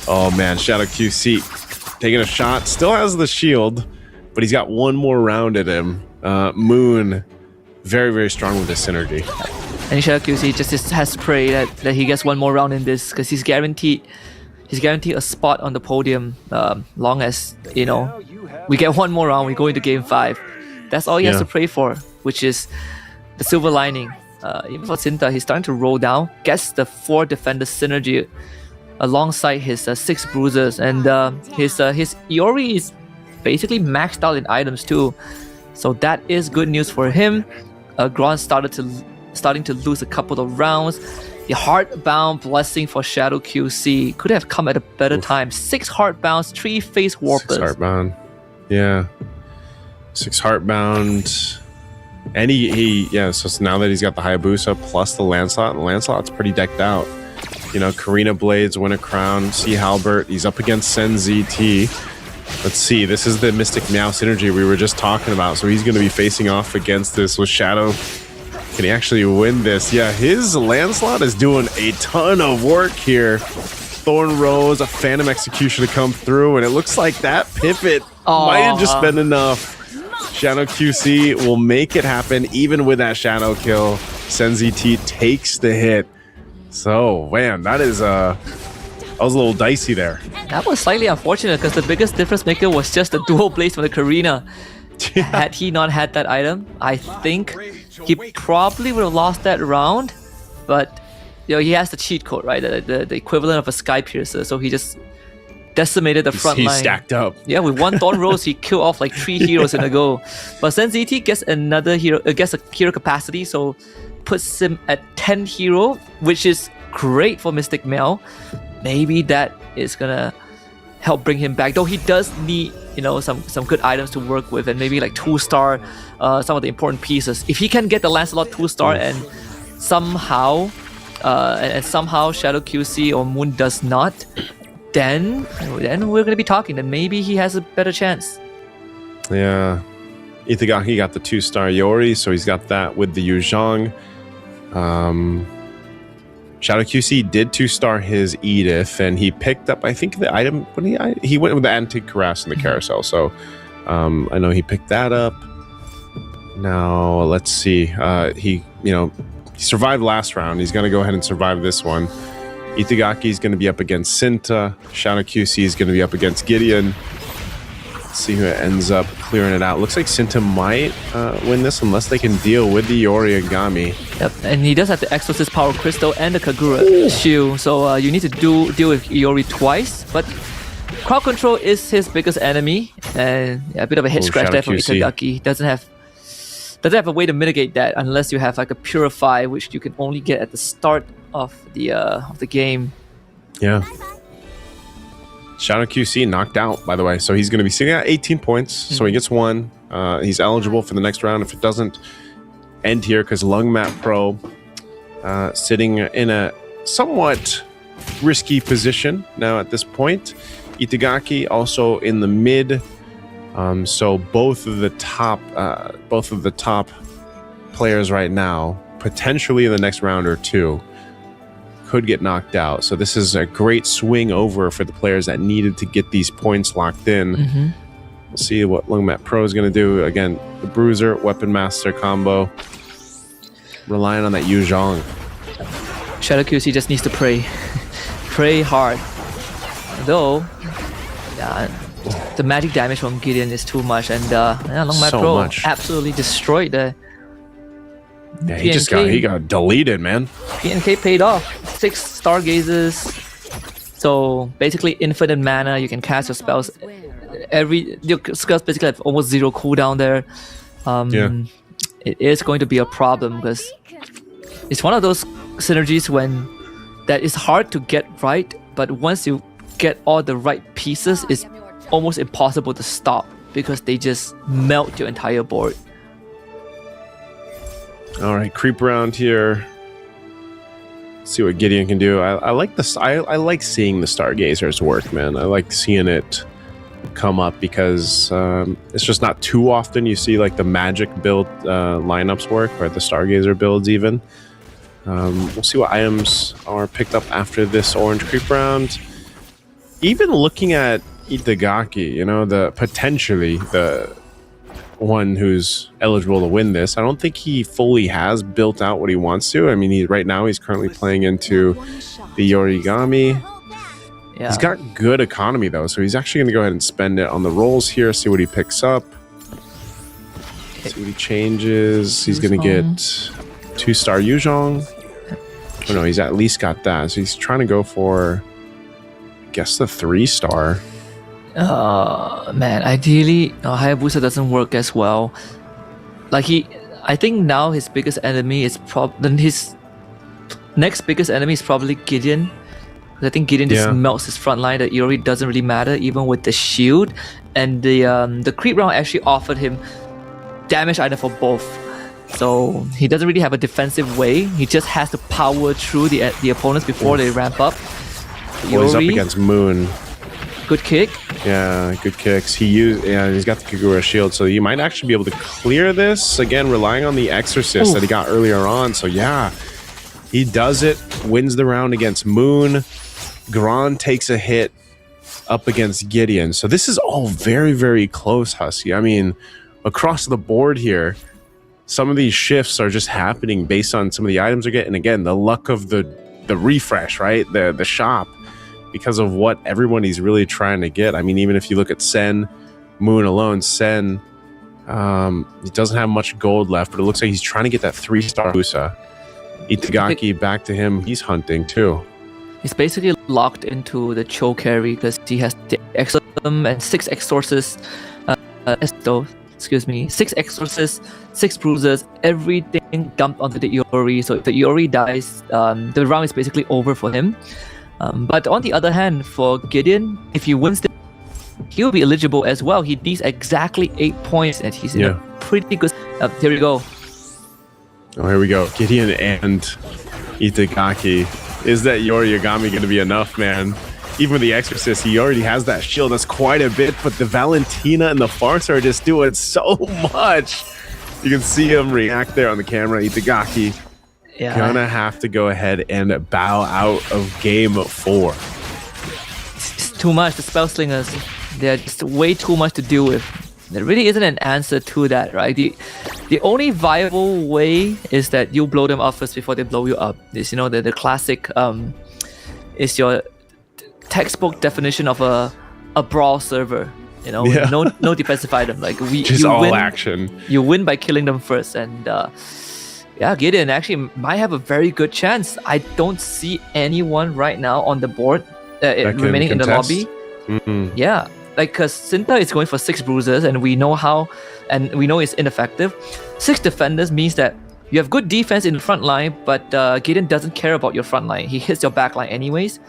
E: Oh, man. Shadow QC taking a shot. Still has the shield, but he's got one more round at him. Moon, very, very strong with this synergy.
F: And Shadow QC just has to pray that he gets one more round in this, because he's guaranteed a spot on the podium. Long as we get one more round, we go into game 5. That's all he has to pray for, which is the silver lining. Even for Sinta, he's starting to roll down, gets the 4 defender synergy alongside his 6 bruisers, and his Iori is basically maxed out in items too. So that is good news for him. Gron starting to lose a couple of rounds. The Heartbound Blessing for Shadow QC could have come at a better time. 6 Heartbounds, 3 Face Warpers.
E: 6 Heartbound. Yeah. 6 Heartbound. And so now that he's got the Hayabusa plus the Lancelot's pretty decked out. Karina Blades, Win a Crown, Sea Halbert. He's up against Sen ZT. Let's see, this is the Mystic Meow synergy we were just talking about. So he's going to be facing off against this with Shadow. Can he actually win this? Yeah, his Lancelot is doing a ton of work here. Thorn Rose, a Phantom Execution to come through, and it looks like that pivot might have just been enough. Shadow QC will make it happen even with that Shadow kill. Sen ZT takes the hit. So, man, that was a little dicey there.
F: That was slightly unfortunate because the biggest difference maker was just the dual blades from the Karina. Had he not had that item, I think he probably would have lost that round. But he has the cheat code, right? The equivalent of a Sky Piercer. So he just decimated the front line.
E: He stacked up.
F: Yeah, with 1 Thorn Rose, he killed off like 3 heroes in a go. But Sen ZT gets another hero, gets a hero capacity, so puts him at 10 hero, which is great for Mystic Mail. Maybe that is gonna help bring him back. Though he does need, some good items to work with, and maybe like 2-star some of the important pieces. If he can get the Lancelot 2-star and somehow Shadow QC or Moon does not, then we're gonna be talking. Then maybe he has a better chance.
E: Yeah, Itagaki got the 2-star Yori, so he's got that with the Yuzhong. Shadow QC did 2-star his Edith, and he picked up, I think, the item. He went with the Antique Caress in the carousel, so I know he picked that up. Now let's see. He survived last round. He's gonna go ahead and survive this one. Itagaki is going to be up against Sinta. Shadow QC is going to be up against Gideon. Let's see who ends up clearing it out. Looks like Sinta might win this unless they can deal with the Origami.
F: Yep, and he does have the Exorcist Power Crystal and the Kagura Shield, so you need to deal with Iori twice. But crowd control is his biggest enemy, and a bit of a head scratch there from Itagaki. Doesn't have a way to mitigate that unless you have like a Purify, which you can only get at the start of the game.
E: Yeah. Shadow QC knocked out, by the way, so he's going to be sitting at 18 points. So he gets one. He's eligible for the next round if it doesn't end here, because Lungmat Pro sitting in a somewhat risky position now at this point. Itagaki also in the mid. So both of the top players right now, potentially in the next round or two, could get knocked out. So this is a great swing over for the players that needed to get these points locked in. We'll see what Lungmat Pro is going to do. Again, the Bruiser, Weapon Master combo. Relying on that Yu Zhong.
F: Shadow QC just needs to pray. Pray hard. Though, the magic damage from Gideon is too much, and Lungmat Pro absolutely destroyed the.
E: Yeah, he got deleted, man.
F: PNK paid off. 6 Stargazers. So basically infinite mana. You can cast your spells. Your spells basically have almost 0 cooldown there. It is going to be a problem because it's one of those synergies that is hard to get right, but once you get all the right pieces, it's almost impossible to stop because they just melt your entire board.
E: All right, creep around here. See what Gideon can do. I like this. I like seeing the Stargazers work, man. I like seeing it come up because it's just not too often you see like the magic build lineups work, or the Stargazer builds even. We'll see what items are picked up after this orange creep round. Even looking at Itagaki, you know, potentially the one who's eligible to win this, I don't think he fully has built out what he wants to. I mean, right now he's currently playing into the Origami. Yeah. He's got good economy though, so he's actually going to go ahead and spend it on the rolls here, see what he picks up. See what he changes. He's going to get 2-star Yuzhong. Oh no, he's at least got that. So he's trying to go for, I guess, the 3-star.
F: Man, ideally Hayabusa doesn't work as well. Like I think now his biggest enemy is his next biggest enemy is probably Gideon. I think Gideon just melts his front line. That Iori doesn't really matter even with the shield, and the creep round actually offered him damage item for both. So he doesn't really have a defensive way. He just has to power through the opponents before they ramp up.
E: Well, he's up against Moon.
F: Good kick.
E: Yeah, good kicks. He's got the Kagura shield, so you might actually be able to clear this. Again, relying on the Exorcist that he got earlier on. So yeah, he does it, wins the round against Moon. Gran takes a hit up against Gideon. So this is all very, very close, Husky. I mean, across the board here, some of these shifts are just happening based on some of the items they're getting. Again, the luck of the refresh, right? The shop. Because of what everyone is really trying to get. I mean, even if you look at Sen, Moon alone, Sen, he doesn't have much gold left, but it looks like he's trying to get that 3-star Busa. Itagaki, back to him, he's hunting too.
F: He's basically locked into the Cho carry because he has the Exorcism and 6 Exorcists, 6 Exorcists, 6 Bruisers, everything dumped onto the Iori. So if the Iori dies, the round is basically over for him. But on the other hand, for Gideon, if he wins, he'll be eligible as well. He needs exactly 8 points, and he's in a pretty good. Here we go.
E: Oh, here we go. Gideon and Itagaki. Is that Yorigami going to be enough, man? Even with the Exorcist, he already has that shield. That's quite a bit, but the Valentina and the Farce are just doing so much. You can see him react there on the camera. Itagaki. Gonna have to go ahead and bow out of game 4.
F: It's too much. The spell slingers, they're just way too much to deal with. There really isn't an answer to that, right? The only viable way is that you blow them up first before they blow you up. It's, you know, the classic is your textbook definition of a brawl server. You know, with
E: Yeah.
F: no defensive item. Like
E: Just
F: you
E: all
F: win,
E: action.
F: you win by killing them first, and yeah, Gideon actually might have a very good chance. I don't see anyone right now on the board
E: can
F: remaining in the
E: contest.
F: lobby.
E: Mm-mm.
F: Yeah, like because Cinta is going for 6 bruisers, and we know it's ineffective. 6 defenders means that you have good defense in the front line, but Gideon doesn't care about your front line. He hits your back line anyways,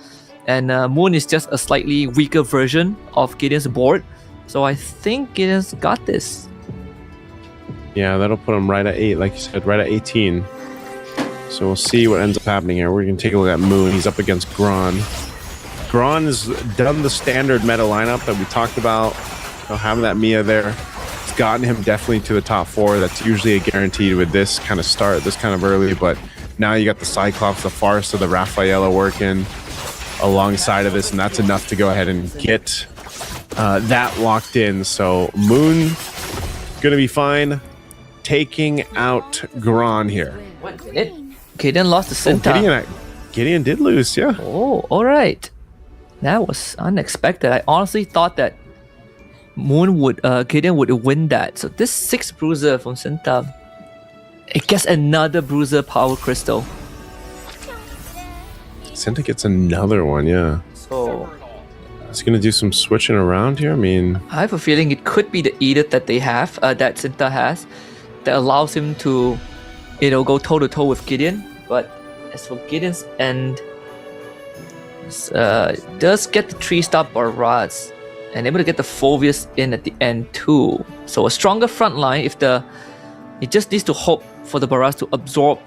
F: and Moon is just a slightly weaker version of Gideon's board. So I think Gideon's got this.
E: Yeah, that'll put him right at 8, like you said, right at 18. So we'll see what ends up happening here. We're going to take a look at Moon. He's up against Gron. Gron has done the standard meta lineup that we talked about. You know, having that Mia there. It's gotten him definitely to the top 4. That's usually a guaranteed with this kind of start, this kind of early. But now you got the Cyclops, the Farsa, the Rafaela working alongside of this, and that's enough to go ahead and get that locked in. So Moon gonna be fine, taking out Gron here.
F: 1 minute. Gideon lost to
E: Oh,
F: Cinta.
E: Gideon did lose, yeah.
F: Oh, all right. That was unexpected. I honestly thought that Gideon would win that. So this 6 bruiser from Cinta, it gets another bruiser power crystal.
E: Senta gets another one, yeah.
F: So
E: He's gonna do some switching around here. I mean,
F: I have a feeling it could be the edict that they have, that Cinta has, that allows him to, go toe to toe with Gideon. But as for Gideon's end, does get the 3-star barrage and able to get the Phobius in at the end too. So a stronger front line. It just needs to hope for the barrage to absorb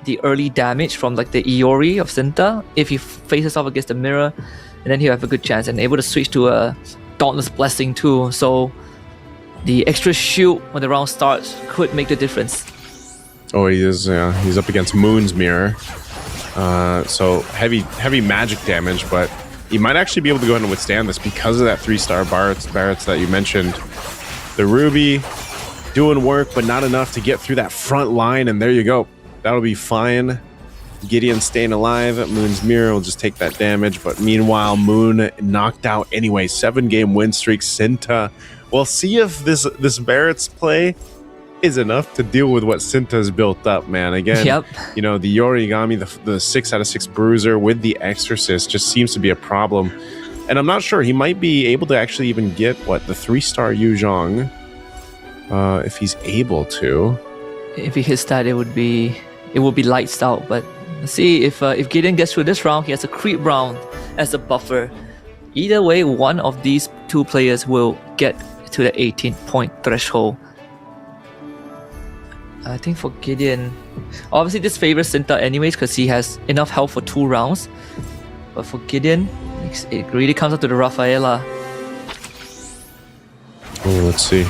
F: the early damage from like the Iori of Cinta if he faces off against the mirror, and then he'll have a good chance and able to switch to a Dauntless Blessing too. So the extra shield when the round starts could make the difference.
E: oh, he's up against Moon's mirror. So heavy magic damage, but he might actually be able to go ahead and withstand this because of that 3-star Barrett's that you mentioned. The Ruby doing work, but not enough to get through that front line, and there you go. That'll be fine. Gideon staying alive. Moon's mirror will just take that damage, but meanwhile, Moon knocked out anyway. 7-game win streak. Cinta. We'll see if this Barrett's play is enough to deal with what Cinta's built up, man. Again,
F: Yep.
E: the Yorigami, the 6 out of 6 bruiser with the Exorcist just seems to be a problem. And I'm not sure. He might be able to actually even get, the 3-star Yu Zhong, if he's able to.
F: If he hits that, it would be lights out. But let's see if Gideon gets through this round, he has a creep round as a buffer. Either way, one of these 2 players will get to the 18-point threshold. I think for Gideon, obviously this favors Cinta anyways because he has enough health for 2 rounds. But for Gideon, it really comes up to the Rafaela.
E: Oh, let's see.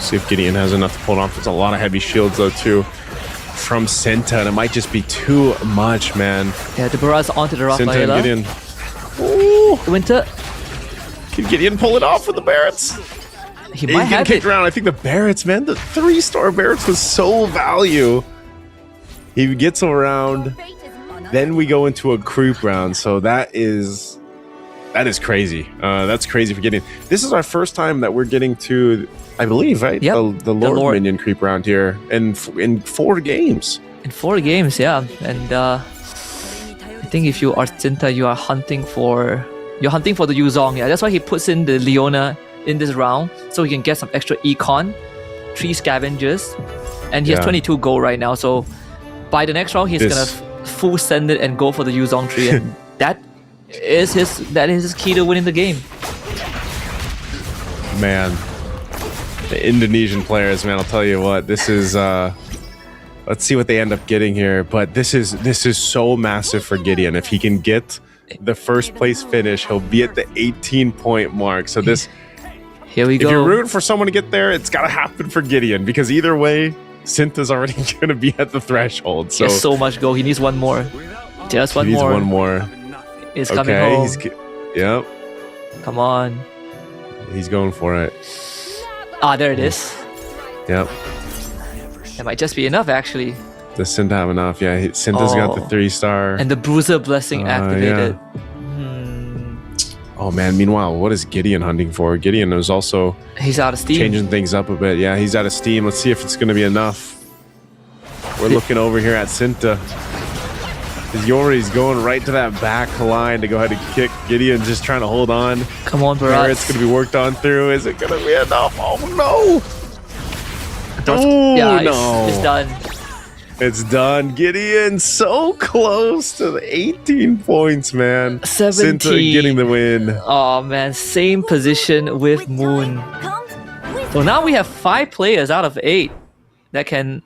E: See if Gideon has enough to pull it off. There's a lot of heavy shields though too from Cinta, and it might just be too much, man.
F: Yeah, the barrage onto the
E: Cinta
F: Rafaela.
E: and Gideon. Ooh,
F: Winter,
E: can Gideon pull it off with the Barretts?
F: he
E: He's
F: might
E: getting
F: have
E: kicked
F: it.
E: around. I think the Barretts, man, the 3-star Barretts was so value. He gets around, then we go into a creep round. So that is crazy. That's crazy for Gideon. This is our first time that we're getting to, I believe, right?
F: Yep,
E: The Lord Minion creep round here in 4 games.
F: In 4 games, yeah. And I think if you are Cinta, you are hunting for the Yuzong. Yeah, that's why he puts in the Leona in this round so he can get some extra econ, 3 scavengers, and he has 22 gold right now. So by the next round, he's gonna full send it and go for the Yuzong tree, and that is his key to winning the game.
E: Man, the Indonesian players, man, I'll tell you what, this is let's see what they end up getting here, but this is so massive for Gideon. If he can get the first place finish, he'll be at the 18-point mark. So this,
F: here we go.
E: if you're rooting for someone to get there, it's got to happen for Gideon, because either way, Cinta's already going to be at the threshold. So
F: he has so much gold. He needs one more. Just one
E: he needs
F: more.
E: one more.
F: It's coming home.
E: Yep,
F: Come on.
E: he's going for it.
F: Ah, there it is.
E: Yep.
F: That might just be enough, actually.
E: Does Cinta have enough? Yeah, Cinta's got the 3-star.
F: And the Bruiser Blessing activated.
E: Oh man, meanwhile, what is Gideon hunting for? Gideon is also
F: He's out of steam.
E: changing things up a bit. Yeah, he's out of steam. Let's see if it's going to be enough. We're looking over here at Cinta. Yori's going right to that back line to go ahead and kick. Gideon just trying to hold on.
F: Come on,
E: Barrett's
F: Barrett's
E: going to be worked on through. Is it going to be enough? Oh no!
F: Yeah,
E: no.
F: it's done.
E: It's done. Gideon so close to the 18 points, man.
F: 17.
E: Cinta getting the win.
F: Oh man, same position with Moon. So now we have 5 players out of 8 that can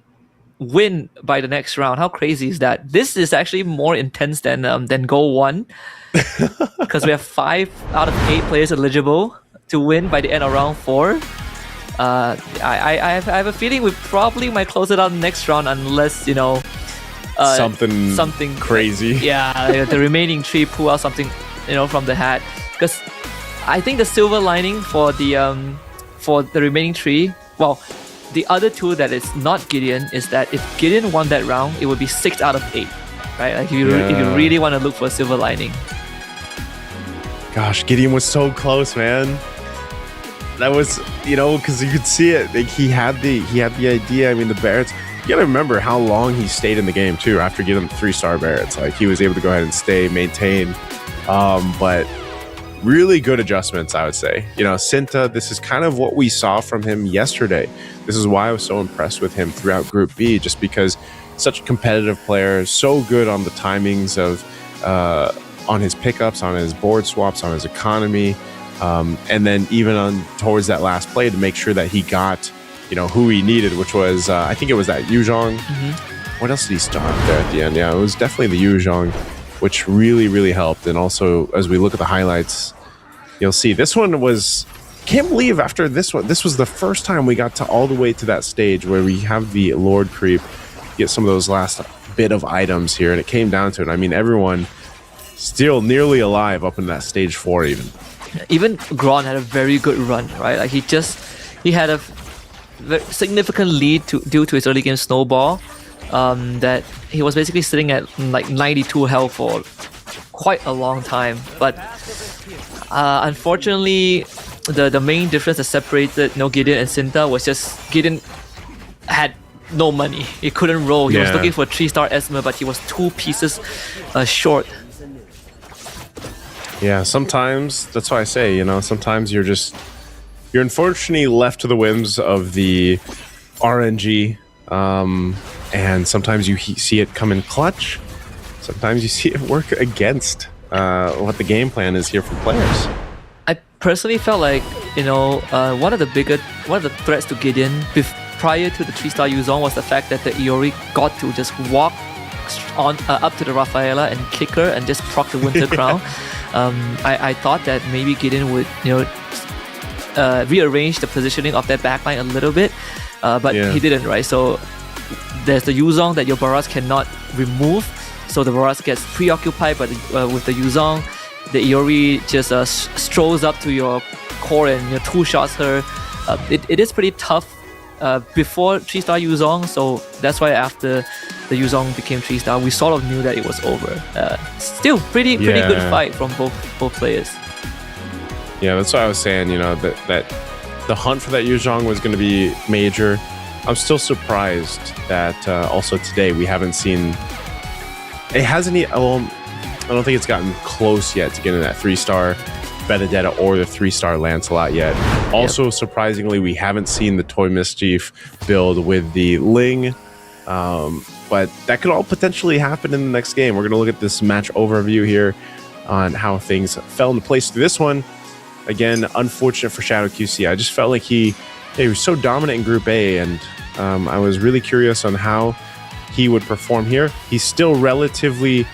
F: win by the next round. How crazy is that? This is actually more intense than Goal 1 because we have 5 out of 8 players eligible to win by the end of round 4. I have a feeling we probably might close it out next round unless, you know,
E: something crazy.
F: Yeah, the remaining 3 pull out something, you know, from the hat. Because I think the silver lining for the remaining 3, well, the other 2 that is not Gideon is that if Gideon won that round, it would be 6 out of 8, right? Like if you really want to look for a silver lining.
E: Gosh, Gideon was so close, man. That was, you know, because you could see it. Like, he had the idea. I mean, the Barretts. You gotta remember how long he stayed in the game too. After getting 3-star Barretts, like he was able to go ahead and stay, maintain. But really good adjustments, I would say. You know, Cinta. This is kind of what we saw from him yesterday. This is why I was so impressed with him throughout Group B, just because such a competitive player, so good on the timings of, on his pickups, on his board swaps, on his economy. And then even on towards that last play to make sure that he got, you know, who he needed, which was, I think it was that Yuzhong. What else did he start up there at the end? Yeah, it was definitely the Yuzhong, which really, really helped. And also, as we look at the highlights, you'll see this one was, can't believe after this one, this was the first time we got to all the way to that stage where we have the Lord Creep, get some of those last bit of items here. And it came down to it. I mean, everyone still nearly alive up in that stage 4 even.
F: Even Gron had a very good run, right? Like he had a very significant lead due to his early game snowball. That he was basically sitting at like 92 health for quite a long time. But unfortunately, the main difference that separated Gideon and Cinta was just Gideon had no money. He couldn't roll. He was looking for a 3-star Esmer, but he was 2 pieces short.
E: Yeah, sometimes that's why I say, you know, sometimes you're unfortunately left to the whims of the RNG, and sometimes you see it come in clutch. Sometimes you see it work against what the game plan is here for players.
F: I personally felt like, you know, one of the threats to Gideon prior to the 3-star Yuzhong was the fact that the Iori got to just walk on up to the Rafaela and kick her and just proc the Winter Crown. I thought that maybe Gideon would, you know, rearrange the positioning of that backline a little bit, but he didn't, right? So there's the Yuzhong that your Barras cannot remove, so the Barras gets preoccupied with the Yuzhong. The Iori just strolls up to your core and, you know, 2-shots her. It is pretty tough before 3-star Yuzhong, so that's why after the Yuzhong became 3-star, we sort of knew that it was over. Still pretty good fight from both players.
E: Yeah, that's what I was saying, you know, that the hunt for that Yuzhong was going to be major. I'm still surprised that also today we haven't seen, it hasn't, I don't think it's gotten close yet to getting that 3-star Benedetta or the 3-star Lancelot yet. Also, surprisingly, we haven't seen the Toy Mischief build with the Ling, but that could all potentially happen in the next game. We're going to look at this match overview here on how things fell into place through this one. Again, unfortunate for Shadow QC. I just felt like he was so dominant in Group A, and I was really curious on how he would perform here. He's still relatively,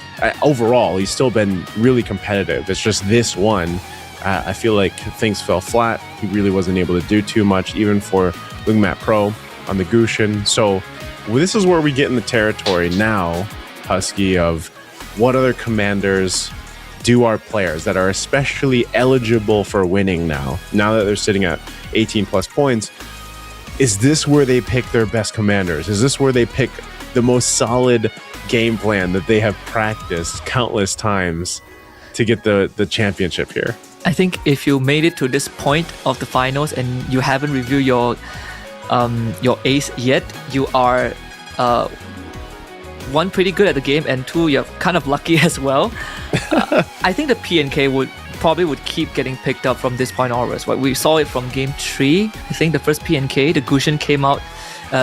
E: overall, he's still been really competitive. It's just this one, I feel like things fell flat. He really wasn't able to do too much, even for Wingmat Pro on the Gushin. So this is where we get in the territory now, Husky, of what other commanders do our players that are especially eligible for winning now that they're sitting at 18 plus points. Is this where they pick their best commanders? Is this where they pick the most solid game plan that they have practiced countless times to get the championship here.
F: I think if you made it to this point of the finals and you haven't reviewed your ace yet, you are one, pretty good at the game, and two, you're kind of lucky as well. I think the PNK would keep getting picked up from this point onwards. Right? We saw it from game 3. I think the first PNK, the Gusion, came out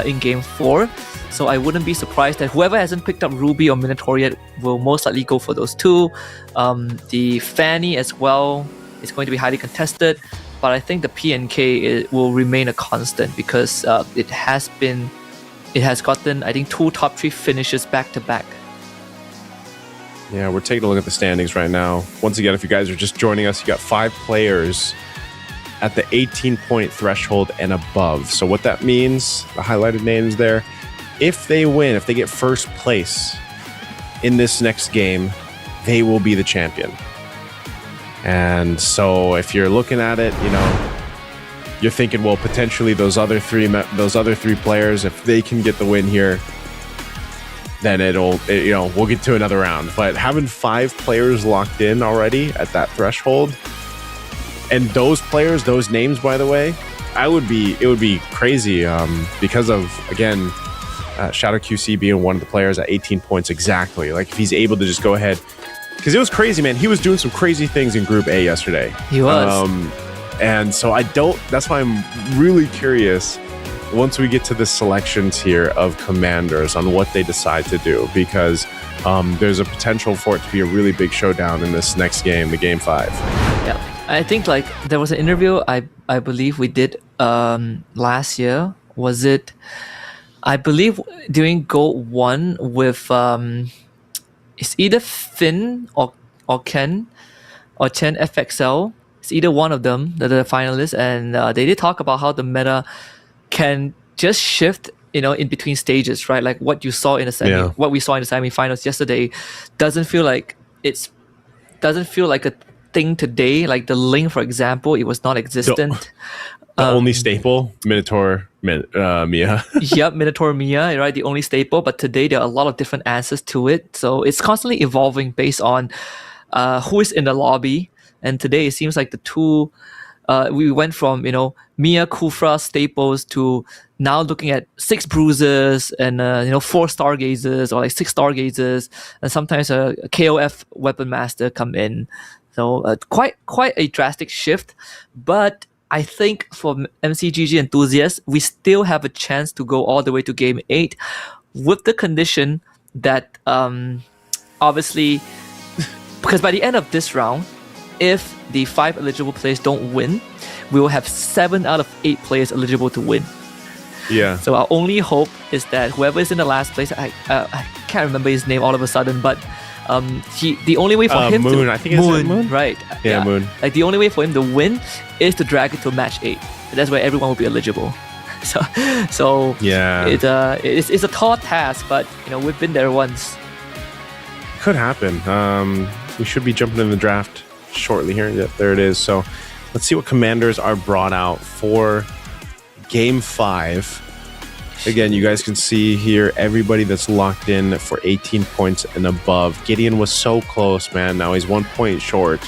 F: in game 4. So I wouldn't be surprised that whoever hasn't picked up Ruby or Minotaur yet will most likely go for those two. The Fanny as well is going to be highly contested, but I think the PNK will remain a constant because it has gotten, I think, 2 top 3 finishes back to back.
E: Yeah, we're taking a look at the standings right now. Once again, if you guys are just joining us, you got 5 players at the 18-point threshold and above. So what that means, the highlighted names there, if they win, if they get first place in this next game, they will be the champion. And so if you're looking at it, you're thinking, well, potentially those other three players, if they can get the win here, then we'll get to another round. But having 5 players locked in already at that threshold, and those players, those names, by the way, it would be crazy because of, again, Shadow QC being one of the players at 18 points exactly. Like, if he's able to just go ahead, because it was crazy, man. He was doing some crazy things in Group A yesterday.
F: He was.
E: And so that's why I'm really curious once we get to the selections here of commanders on what they decide to do, because there's a potential for it to be a really big showdown in this next game, the game 5.
F: Yeah, I think like there was an interview I believe we did last year. Was it? I believe during Gold 1 with it's either Finn or Ken or Chen FXL. It's either one of them that are the finalists, and they did talk about how the meta can just shift, in between stages, right? Like what you saw in the what we saw in the semifinals yesterday doesn't feel like a thing today. Like the Link, for example, it was not existent.
E: The only staple, Minotaur Mia.
F: Yep, Minotaur Mia, right? The only staple. But today there are a lot of different answers to it. So it's constantly evolving based on who is in the lobby. And today it seems like the two, we went from, Mia, Kufra, staples to now looking at 6 bruisers and, 4 stargazers or like 6 stargazers, and sometimes a KOF weapon master come in. So quite a drastic shift. But I think for MCGG enthusiasts, we still have a chance to go all the way to game 8 with the condition that obviously, because by the end of this round, if the 5 eligible players don't win, we will have 7 out of 8 players eligible to win.
E: Yeah.
F: So our only hope is that whoever is in the last place, I can't remember his name all of a sudden, but the only way for him
E: Moon,
F: to
E: I think it's Moon,
F: right?
E: Yeah, Moon.
F: Like the only way for him to win is to drag it to match 8. That's where everyone will be eligible. So
E: yeah,
F: it's a tall task, but we've been there once.
E: Could happen. We should be jumping in the draft shortly here. Yep, there it is. So let's see what commanders are brought out for game 5. Again, you guys can see here everybody that's locked in for 18 points and above. Gideon was so close, man. Now he's 1 point short,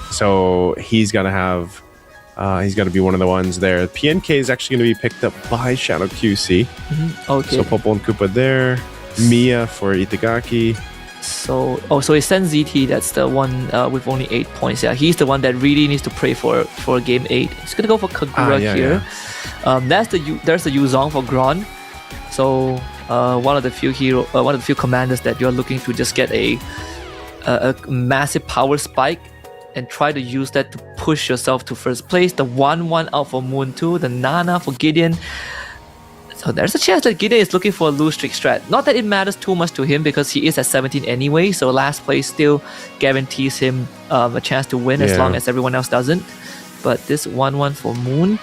E: so he's got to be one of the ones there. PNK is actually going to be picked up by Shadow QC.
F: Mm-hmm. Okay.
E: So Popo and Koopa there. Mia for Itagaki.
F: So it sends ZT. That's the one with only 8 points. Yeah, he's the one that really needs to pray for game 8. He's gonna go for Kagura here. Yeah. There's the Yuzong for Gron. So one of the few commanders that you're looking to just get a massive power spike and try to use that to push yourself to first place. The 1-1 out for Moon 2. The Nana for Gideon. So there's a chance that Gideon is looking for a lose streak strat. Not that it matters too much to him because he is at 17 anyway, so last place still guarantees him a chance to win as long as everyone else doesn't. But this 1-1 for Moon,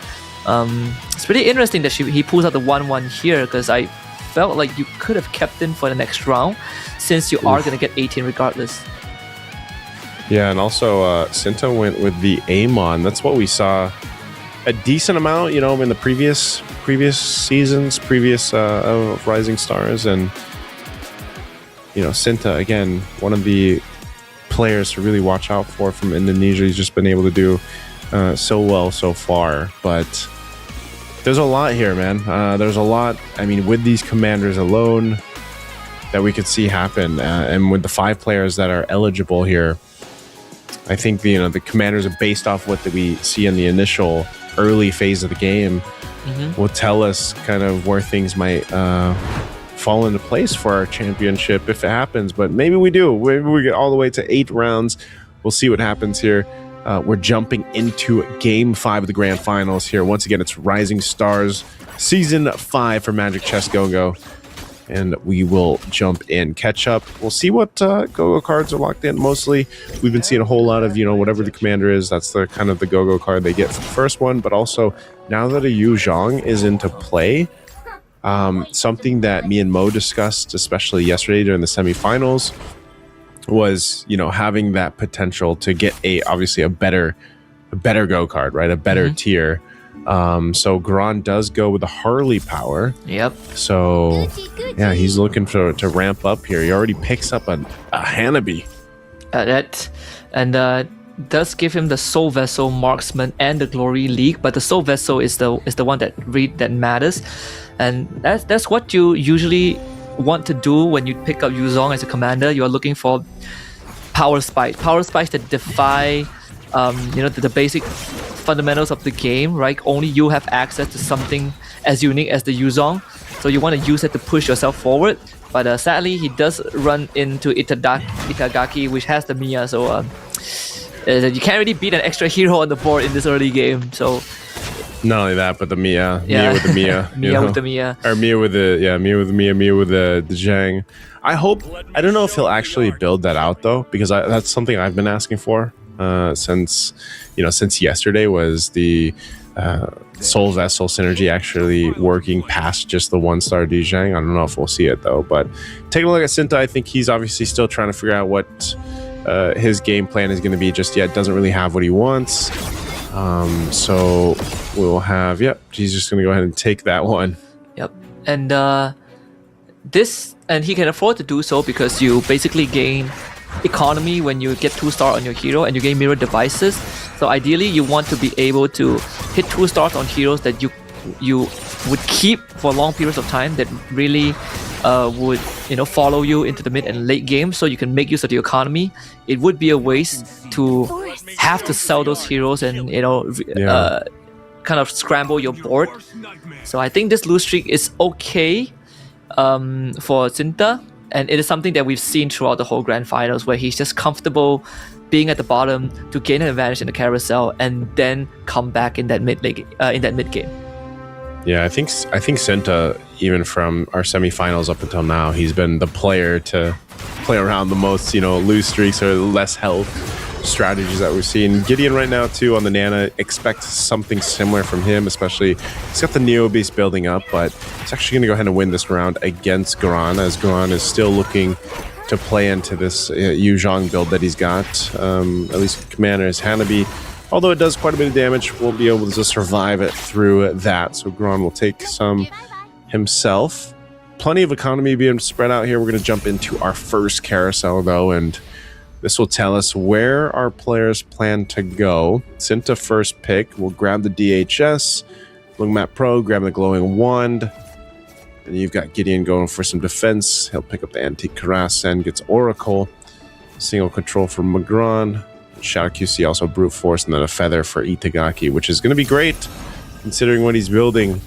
F: it's pretty interesting that he pulls out the 1-1 here, because I felt like you could have kept him for the next round since you are going to get 18 regardless.
E: Yeah, and also Sinta went with the Amon. That's what we saw a decent amount, in the previous seasons, of Rising Stars, and Sinta, again, one of the players to really watch out for from Indonesia. He's just been able to do so well so far. But there's a lot here, man. There's a lot, with these commanders alone that we could see happen. And with the 5 players that are eligible here, I think the commanders are based off what we see in the initial early phase of the game will tell us kind of where things might fall into place for our championship if it happens. But maybe we do. Maybe we get all the way to 8 rounds. We'll see what happens here. We're jumping into Game 5 of the Grand Finals here. Once again, it's Rising Stars Season 5 for Magic Chess Go-Go. And we will jump in, catch up. We'll see what Go-Go cards are locked in. Mostly, we've been seeing a whole lot of, whatever the commander is, that's the kind of the Go-Go card they get for the first one. But also, now that a Yu Zhang is into play, something that me and Mo discussed, especially yesterday during the semifinals, was, having that potential to get obviously a better Go card, right? A better tier. So Gran does go with the Harley power.
F: Yep.
E: So yeah, he's looking to ramp up here. He already picks up a Hanabi.
F: Does give him the Soul Vessel, Marksman, and the Glory League, but the Soul Vessel is the one that matters, and that's what you usually want to do when you pick up Yu Zhong as a commander. You are looking for power spikes that defy the basic fundamentals of the game, right? Only you have access to something as unique as the Yu Zhong, so you want to use it to push yourself forward. But sadly, he does run into Itagaki, which has the Mia, so you can't really beat an extra hero on the board in this early game. So
E: not only that, but the Mia with the Mia,
F: Mia with the Mia,
E: or Mia with the Mia with the Zhang. I don't know if he'll actually build that out though, because that's something I've been asking for since yesterday. Was the Soul Vessel synergy actually working past just the 1-star Zhang? I don't know if we'll see it though. But taking a look at Sinta, I think he's obviously still trying to figure out what his game plan is going to be just yet. Doesn't really have what he wants. So we'll have, he's just going to go ahead and take that one.
F: Yep. And he can afford to do so because you basically gain economy when you get 2-star on your hero, and you gain mirror devices. So ideally you want to be able to hit 2 stars on heroes that you would keep for long periods of time, that really would follow you into the mid and late game, so you can make use of the economy. It would be a waste to have to sell those heroes and kind of scramble your board. So I think this lose streak is okay for Sinta, and it is something that we've seen throughout the whole grand finals, where he's just comfortable being at the bottom to gain an advantage in the carousel and then come back in that mid game.
E: Yeah, I think Sinta, even from our semifinals up until now, he's been the player to play around the most, lose streaks or less health strategies that we've seen. Gideon right now too on the Nana, expect something similar from him, especially he's got the Neo base building up, but he's actually going to go ahead and win this round against Garan, as Garan is still looking to play into this Yu Zhang build that he's got. At least commander is Hanabi. Although it does quite a bit of damage, we'll be able to survive it through that. So Gron will take some himself. Plenty of economy being spread out here. We're going to jump into our first carousel, though, and this will tell us where our players plan to go. Sinta first pick. We'll grab the DHS. Lungmat Pro, grab the Glowing Wand. And you've got Gideon going for some defense. He'll pick up the Antique Cuirass and gets Oracle. Single control for Magron. Shadow QC also Brute Force, and then a Feather for Itagaki, which is going to be great considering what he's building.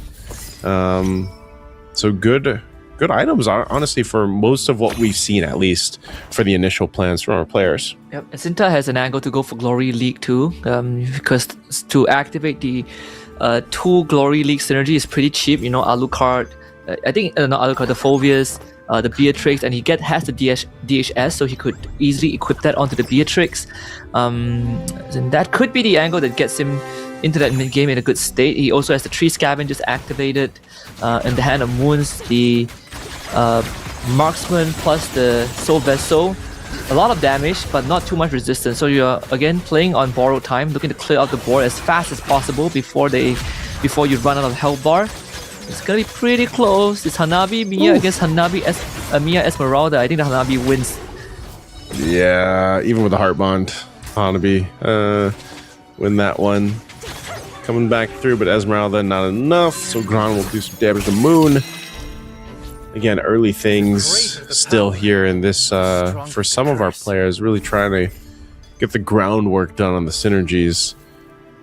E: So good items, honestly, for most of what we've seen, at least for the initial plans from our players.
F: Yep, and Sinta has an angle to go for Glory League too, because to activate the 2 Glory League synergy is pretty cheap. Alucard, I think not Alucard, the Phobius, the Beatrix, and he has the DHS, so he could easily equip that onto the Beatrix. And that could be the angle that gets him into that mid game in a good state. He also has the 3 Scavengers activated, and the Hand of Moons, the Marksman plus the Soul Vessel. A lot of damage, but not too much resistance. So you're again playing on borrowed time, looking to clear out the board as fast as possible before you run out of health bar. It's gonna be pretty close. It's Hanabi Mia against Hanabi Mia Esmeralda, I think the Hanabi wins.
E: Yeah, even with the Heart Bond, Hanabi win that one. Coming back through, but Esmeralda not enough, so Gran will do some damage to Moon. Again, early things still here in this, for some of our players, really trying to get the groundwork done on the synergies.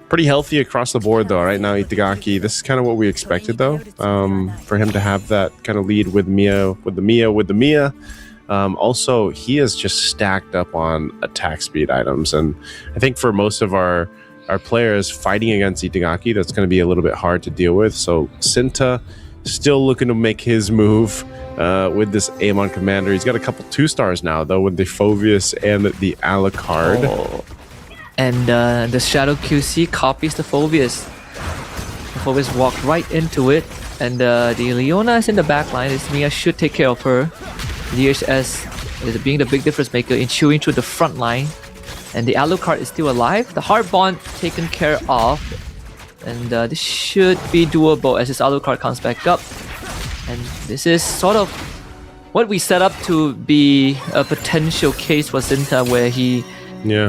E: Pretty healthy across the board, though, right now, Itagaki. This is kind of what we expected, though, for him to have that kind of lead with the Mia. Also, he is just stacked up on attack speed items, and I think for most of our players fighting against Itagaki, that's going to be a little bit hard to deal with. So Sinta still looking to make his move with this Amon Commander. He's got a couple 2-stars now, though, with the Phoveus and the Alucard.
F: Oh. And the Shadow QC copies the Phoveus. The Phoveus walked right into it. And the Leona is in the back line. This Mia should take care of her. DHS is being the big difference maker in chewing through the front line. And the Alucard is still alive. The Heart Bond taken care of. And this should be doable as this Alucard comes back up. And this is sort of what we set up to be a potential case for Zinta, where he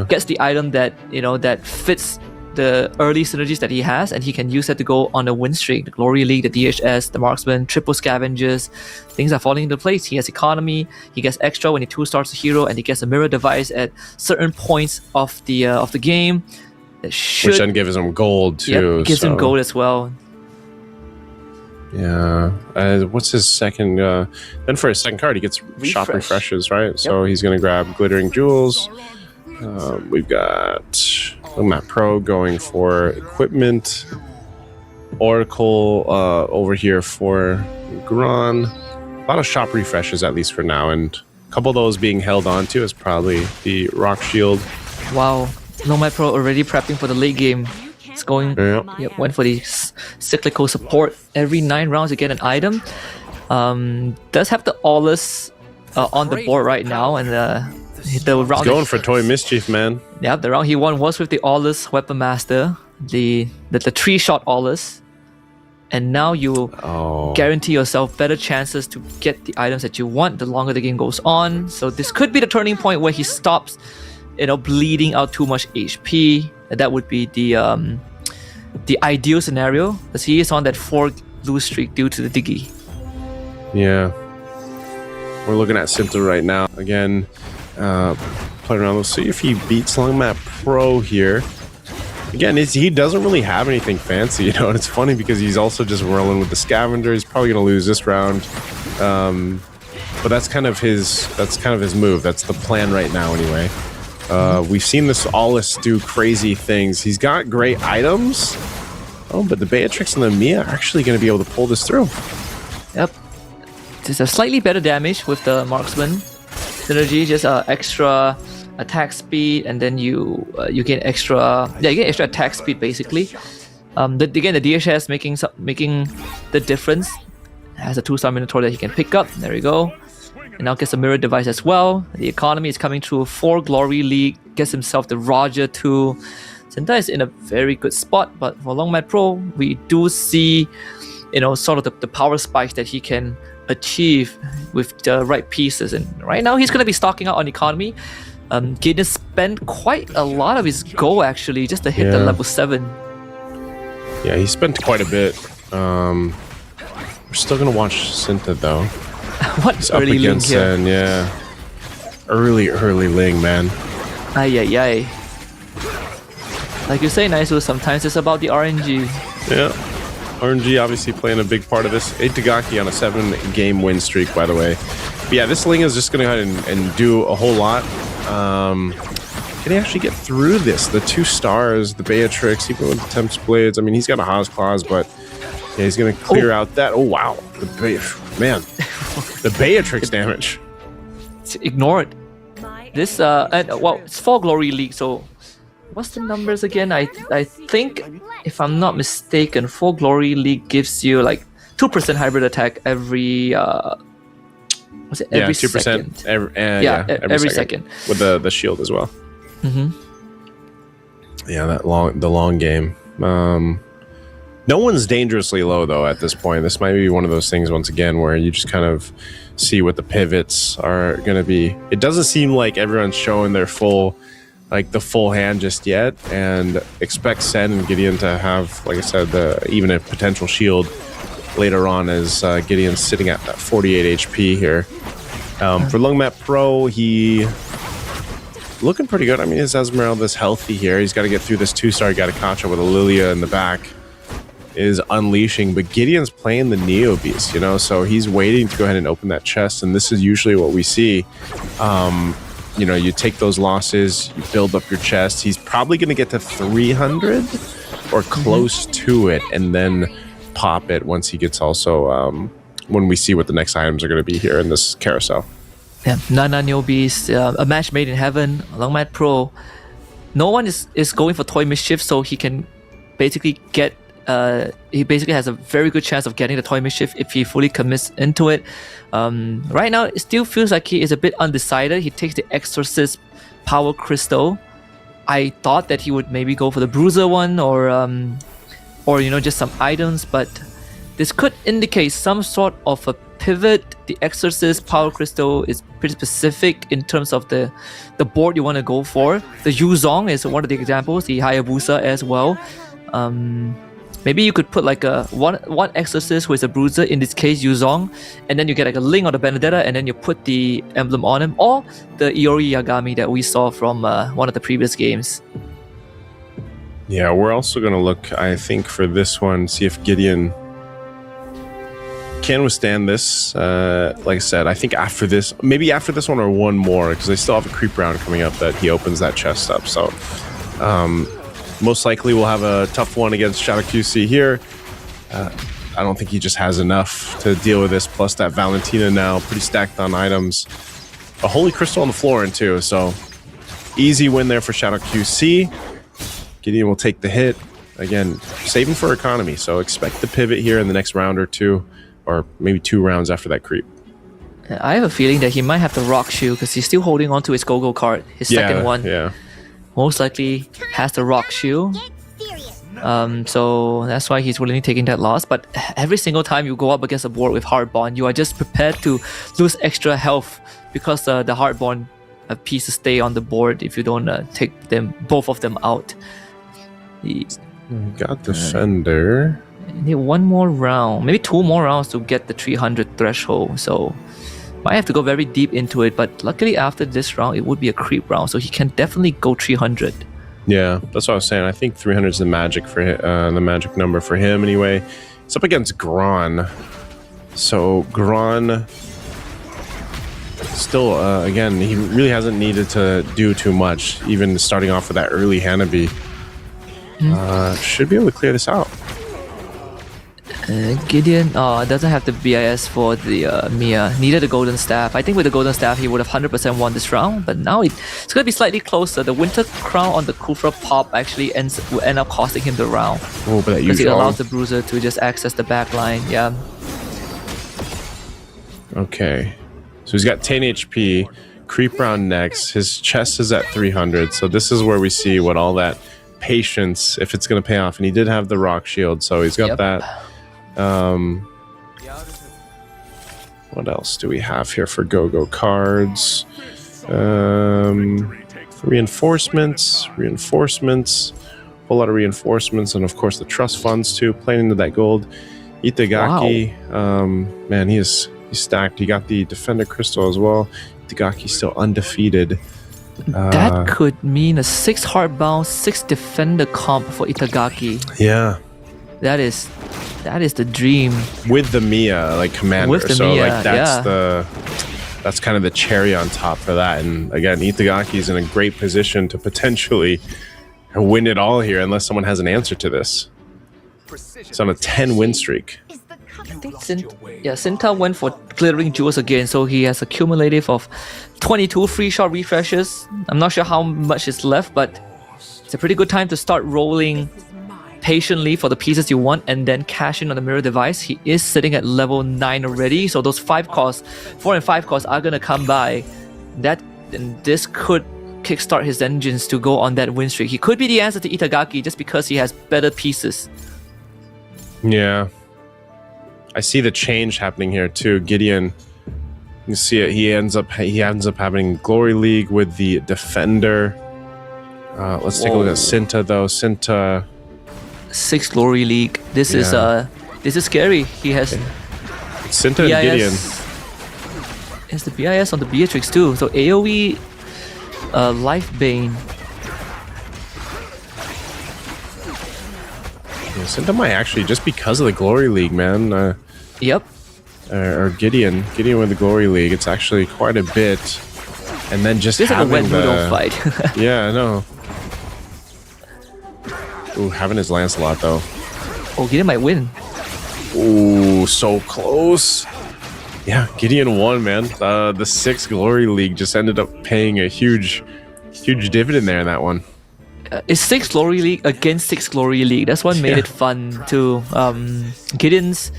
F: gets the item that, you know, that fits the early synergies that he has, and he can use that to go on a win streak. The Glory League, the DHS, the Marksman, triple scavengers, things are falling into place. He has economy, he gets extra when he 2-stars a hero, and he gets a mirror device at certain points of the game. Which
E: then gives him gold too.
F: Yep, gives him gold as well.
E: Yeah. What's his second? Then for his second card, he gets shop refreshes, right? Yep. So he's going to grab Glittering Jewels. We've got Map Pro going for equipment. Oracle over here for Gran. A lot of shop refreshes, at least for now. And a couple of those being held on to is probably the Rock Shield.
F: Wow. Nomad Pro already prepping for the late game. It's going, went for the cyclical support. Every 9 rounds you get an item. Does have the Aulus on the board right now, and the round
E: he's going for Toy Mischief, man.
F: Yeah, the round he won was with the Aulus Weapon Master, the 3-shot Aulus. And now you guarantee yourself better chances to get the items that you want the longer the game goes on. So this could be the turning point where he stops, bleeding out too much HP. That would be the ideal scenario, because he is on that 4 lose streak due to the Diggy.
E: Yeah. We're looking at Sinta right now. Again, playing around. Let's see if he beats Long Map Pro here. Again, he doesn't really have anything fancy, and it's funny because he's also just rolling with the Scavenger. He's probably going to lose this round. But that's kind of his move. That's the plan right now anyway. We've seen this Aulus do crazy things. He's got great items. But the Beatrix and the Mia are actually going to be able to pull this through.
F: Yep. Just a slightly better damage with the Marksman synergy, just extra attack speed, and then you get extra attack speed basically. Again, the DHS making the difference. Has a 2-star Minotaur that he can pick up. There we go. And now gets a mirror device as well. The economy is coming through 4 Glory League. Gets himself the Roger too. Senta is in a very good spot, but for Long Mad Pro, we do see, sort of the power spikes that he can achieve with the right pieces. And right now, he's going to be stocking out on economy. Gideon spent quite a lot of his gold actually just to hit the level 7.
E: Yeah, he spent quite a bit. We're still going to watch Sinta though.
F: What
E: He's
F: early
E: up against
F: Ling here?
E: yeah. Early Ling, man.
F: Ay. Like you say, Naisu, sometimes it's about the RNG.
E: Yeah. RNG obviously playing a big part of this. Itagaki on a 7-game win streak, by the way. But yeah, this Ling is just going to go ahead and do a whole lot. Can he actually get through this? The 2 stars, the Beatrix, even with the Tempest Blades. I mean, he's got a Haas Claws, but yeah, he's going to clear out that. Oh, wow. The Beatrix damage.
F: Ignore it. This, it's 4 Glory League, so what's the numbers again? I think, if I'm not mistaken, 4 Glory League gives you like 2% hybrid attack every every
E: 2%.
F: second.
E: Every second. With the shield as well.
F: Mm-hmm.
E: Yeah, the long game. No one's dangerously low, though, at this point. This might be one of those things, once again, where you just kind of see what the pivots are going to be. It doesn't seem like everyone's showing their full hand just yet, and expect Sen and Gideon to have, like I said, even a potential shield later on, as Gideon's sitting at that 48 HP here. For Lungmat Pro, he looking pretty good. I mean, his Esmeralda's healthy here. He's got to get through this 2-star Gatakacha with a Lilia in the back. Is unleashing, but Gideon's playing the Neo Beast, you know, so he's waiting to go ahead and open that chest, and this is usually what we see. You know, you take those losses, you build up your chest. He's probably going to get to 300 or close to it, and then pop it once he gets also, when we see what the next items are going to be here in this carousel.
F: Yeah, Nana Neo Beast, a match made in heaven, Longmat Pro. No one is going for Toy Mischief, so he can basically get he basically has a very good chance of getting the Toy Mischief if he fully commits into it. Right now, it still feels like he is a bit undecided. He takes the Exorcist Power Crystal. I thought that he would maybe go for the Bruiser one, or you know, just some items, but this could indicate some sort of a pivot. The Exorcist Power Crystal is pretty specific in terms of the board you want to go for. The Yuzong is one of the examples, the Hayabusa as well. Maybe you could put like a one Exorcist with a Bruiser, in this case Yuzong, and then you get like a Link or the Benedetta, and then you put the emblem on him, or the Iori Yagami that we saw from one of the previous games.
E: Yeah, we're also going to look, I think, for this one, see if Gideon can withstand this. Like I said, I think after this, maybe after this one or one more, because they still have a creep round coming up that he opens that chest up. So most likely we'll have a tough one against Shadow QC here. I don't think he just has enough to deal with this, plus that Valentina now pretty stacked on items. A Holy Crystal on the floor in too, so easy win there for Shadow QC. Gideon will take the hit. Again, saving for economy, so expect the pivot here in the next round or two, or maybe 2 rounds after that creep.
F: I have a feeling that he might have the Rock Shield because he's still holding on to his Go-Go card, his second one.
E: Yeah.
F: Most likely has the Rock Shield. So that's why he's willingly taking that loss. But every single time you go up against a board with Heartborn, you are just prepared to lose extra health because the Heartborn pieces stay on the board if you don't take both of them out.
E: Got Defender.
F: Need one more round, maybe 2 more rounds to get the 300 threshold. So might have to go very deep into it, but luckily after this round it would be a creep round, so he can definitely go 300.
E: Yeah, that's what I was saying. I think 300 is the magic for the magic number for him anyway. It's up against Gron, so Gron still again, he really hasn't needed to do too much, even starting off with that early Hanabi. Should be able to clear this out.
F: Gideon doesn't have the BIS for the Mia. Needed the Golden Staff. I think with the Golden Staff he would have 100% won this round, but now it's going to be slightly closer. The Winter Crown on the Kufra pop actually will end up costing him the round.
E: Oh, but that
F: because it allows the Bruiser to just access the back line. Yeah.
E: Okay. So he's got 10 HP. Creep round next. His chest is at 300. So this is where we see what all that patience, if it's going to pay off. And he did have the Rock Shield, so he's got that. What else do we have here for go-go cards? Reinforcements, whole lot of reinforcements, and of course the trust funds too, playing into that gold. Itagaki, wow. Man, he's stacked. He got the Defender Crystal as well. Itagaki's still undefeated.
F: That could mean a 6 Heartbound, 6 Defender comp for Itagaki.
E: Yeah.
F: That is the dream.
E: With the Mia, like commander.
F: With the
E: so
F: Mia,
E: like that's kind of the cherry on top for that. And again, Itagaki's in a great position to potentially win it all here unless someone has an answer to this. It's on a 10 win streak.
F: I think Sinta went for Glittering Jewels again, so he has a cumulative of 22 free shot refreshes. I'm not sure how much is left, but it's a pretty good time to start rolling patiently for the pieces you want and then cash in on the mirror device. He is sitting at level 9 already, so those 4 and 5 costs are gonna come by. And this could kickstart his engines to go on that win streak. He could be the answer to Itagaki just because he has better pieces.
E: Yeah. I see the change happening here too. Gideon, you see it. He ends up having Glory League with the Defender. Let's take a look at Cinta though. Cinta,
F: 6 Glory League. This is scary. He has
E: Cinta and Gideon.
F: He has the BIS on the Beatrix too. So AoE, Life Bane.
E: Yeah, Cinta might actually, just because of the Glory League, man.
F: Yep.
E: Or Gideon with the Glory League. It's actually quite a bit. And then just
F: This is like a
E: having
F: Wenwudo fight.
E: Yeah, I know. Ooh, having his Lancelot though.
F: Oh, Gideon might win.
E: Ooh, so close. Yeah, Gideon won, man. The 6 Glory League just ended up paying a huge dividend there in that one.
F: It's 6 Glory League against 6 Glory League. That's what made it fun too. Gideon's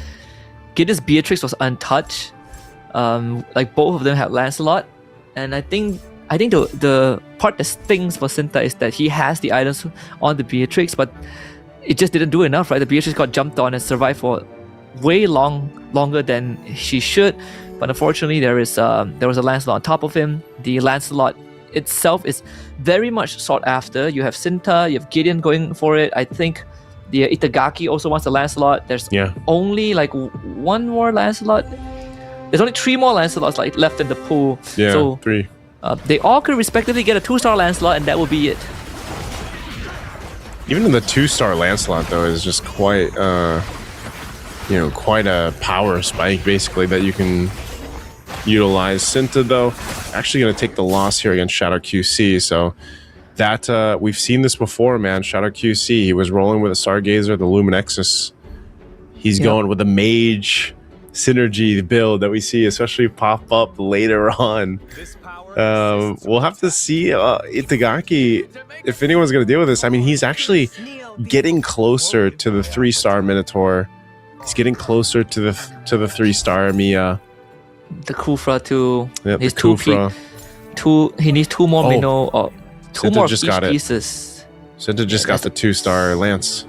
F: Beatrix was untouched. Like both of them had Lancelot, and I think the part that stings for Cinta is that he has the items on the Beatrix, but it just didn't do enough, right? The Beatrix got jumped on and survived for way longer than she should. But unfortunately, there was a Lancelot on top of him. The Lancelot itself is very much sought after. You have Cinta, you have Gideon going for it. I think the Itagaki also wants a Lancelot. There's only like one more Lancelot. There's only 3 more Lancelots like left in the pool.
E: Yeah,
F: so
E: 3.
F: They all could respectively get a 2-star Lancelot, and that would be it.
E: Even in the 2-star Lancelot though is just quite quite a power spike basically that you can utilize. Cinta though actually going to take the loss here against Shadow QC, so that we've seen this before, man. Shadow QC, he was rolling with a Stargazer, the Luminexus. He's going with a mage synergy build that we see especially pop up later on. We'll have to see Itagaki, if anyone's going to deal with this. I mean, he's actually getting closer to the 3-star Minotaur. He's getting closer to the 3-star Mia.
F: The Kufra too.
E: Yep,
F: his
E: the Kufra.
F: He needs 2 more Minnow, or 2
E: Cinta
F: more
E: just
F: each
E: got it.
F: pieces.
E: Cinta just got the 2-star Lance.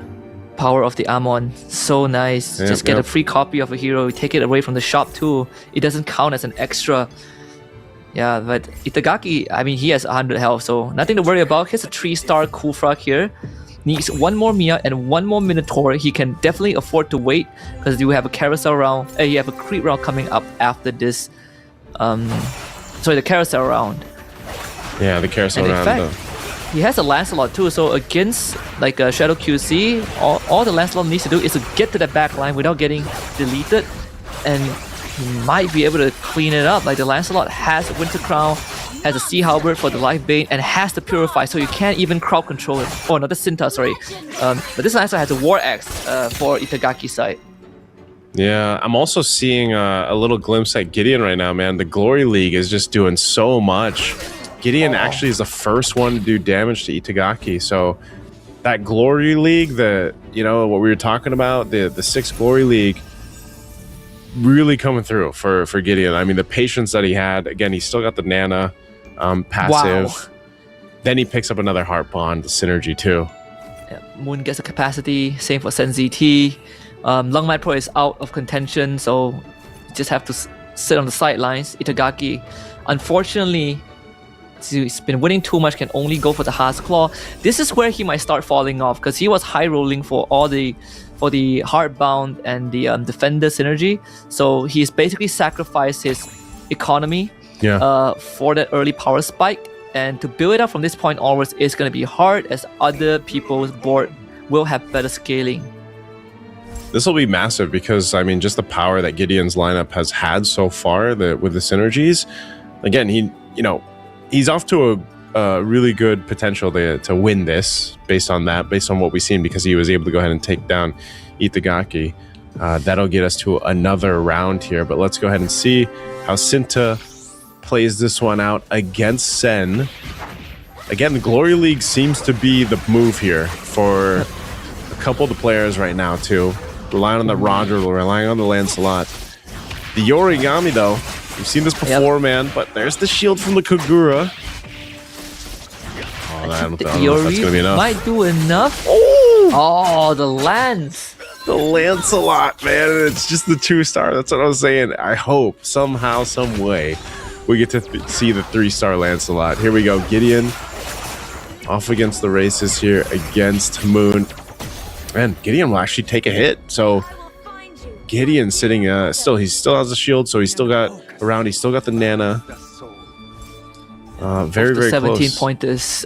F: Power of the Amon, so nice.
E: Yep,
F: Just get a free copy of a hero. You take it away from the shop too. It doesn't count as an extra. Yeah, but Itagaki, I mean, he has 100 health, so nothing to worry about. Here's a 3-star Kufra here. Needs 1 more Mia and 1 more Minotaur. He can definitely afford to wait because you have a carousel round. You have a creep round coming up after this. The carousel round.
E: Yeah, the carousel
F: And in
E: round.
F: fact, he has a Lancelot too, so against like Shadow QC, all the Lancelot needs to do is to get to the back line without getting deleted, and he might be able to clean it up. Like the Lancelot has a Winter Crown, has a Sea Halberd for the Life Bane, and has the Purify, so you can't even crowd control it. Oh no, that's Cinta, sorry. But this Lancelot has a War Axe for Itagaki's side.
E: Yeah, I'm also seeing a little glimpse at Gideon right now, man. The Glory League is just doing so much. Gideon actually is the first one to do damage to Itagaki, so that Glory League, what we were talking about, the 6 Glory League, really coming through for Gideon. I mean, the patience that he had. Again, he's still got the Nana passive.
F: Wow.
E: Then he picks up another Heart Bond, the synergy too.
F: Yeah, Moon gets a capacity, same for Sen ZT. Lungmad Pro is out of contention, so you just have to sit on the sidelines. Itagaki, unfortunately, he's been winning too much, can only go for the Heart's Claw. This is where he might start falling off because he was high rolling for the Heartbound and the Defender synergy. So he's basically sacrificed his economy for that early power spike. And to build it up from this point onwards is going to be hard as other people's board will have better scaling.
E: This will be massive because, I mean, just the power that Gideon's lineup has had so far with the synergies. Again, he's off to a really good potential to win this based on what we've seen, because he was able to go ahead and take down Itagaki. That'll get us to another round here, but let's go ahead and see how Cinta plays this one out against Sen. Again, the Glory League seems to be the move here for a couple of the players right now too. Relying on the Roger, relying on the Lancelot. The Yorigami though, we've seen this before, man, but there's the shield from the Kagura. Oh, I don't know if that's gonna be enough.
F: Might do enough. Oh, the lance.
E: The Lancelot, man. It's just the 2-star. That's what I was saying. I hope somehow, some way, we get to see the 3-star Lancelot. Here we go. Gideon off against the races here against Moon. Man, Gideon will actually take a hit. So Gideon sitting he still has a shield, so he's still got around. He's still got the Nana. Very, very
F: 17
E: close.
F: pointers.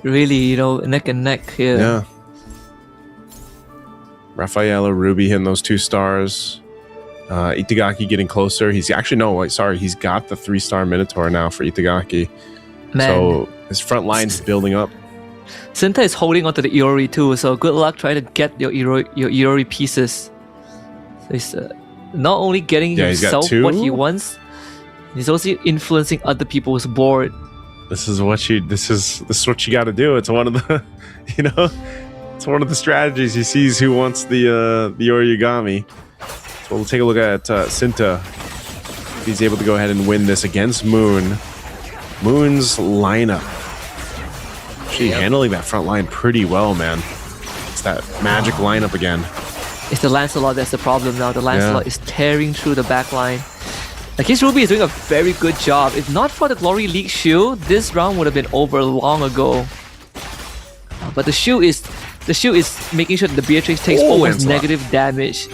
F: Really, neck and neck here.
E: Yeah. Rafaela, Ruby hitting those 2 stars. Itagaki getting closer. He's actually, he's got the 3-star Minotaur now for Itagaki.
F: Man.
E: So his front line's building up.
F: Sinta is holding onto the Iori too, so good luck trying to get your Iori pieces. So he's not only getting
E: he's got
F: himself
E: 2.
F: what he wants, he's also influencing other people's board.
E: This is what you got to do. It's one of the, it's one of the strategies. He sees who wants the origami. So we'll take a look at Sinta. He's able to go ahead and win this against Moon. Moon's lineup. Actually handling that front line pretty well, man. It's that magic lineup again.
F: It's the Lancelot that's the problem now. The Lancelot is tearing through the back line. Like, his Ruby is doing a very good job. If not for the Glory League shield, this round would have been over long ago. But the shield is making sure that the Beatrix takes almost
E: Lancelot.
F: negative damage.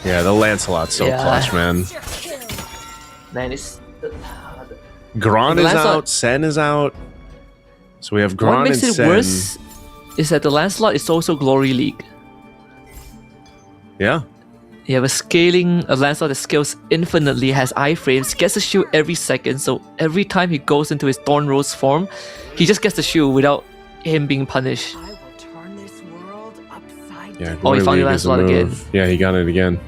E: Yeah, the Lancelot's so clutch, man.
F: Man, it's
E: Gron
F: the
E: is
F: Lancelot-
E: out. Sen is out. So we have
F: what
E: Gron
F: makes
E: and
F: it
E: Sen.
F: worse is that the Lancelot is also Glory League.
E: Yeah.
F: You have a Lancelot that scales infinitely, has iframes, gets a shield every second, so every time he goes into his Thorn Rose form, he just gets the shield without him being punished.
D: I will turn this world upside
E: Yeah.
D: down.
F: Oh, he
E: Glory
F: found the
E: League is a
F: Lancelot again.
E: move. Yeah, he got it again.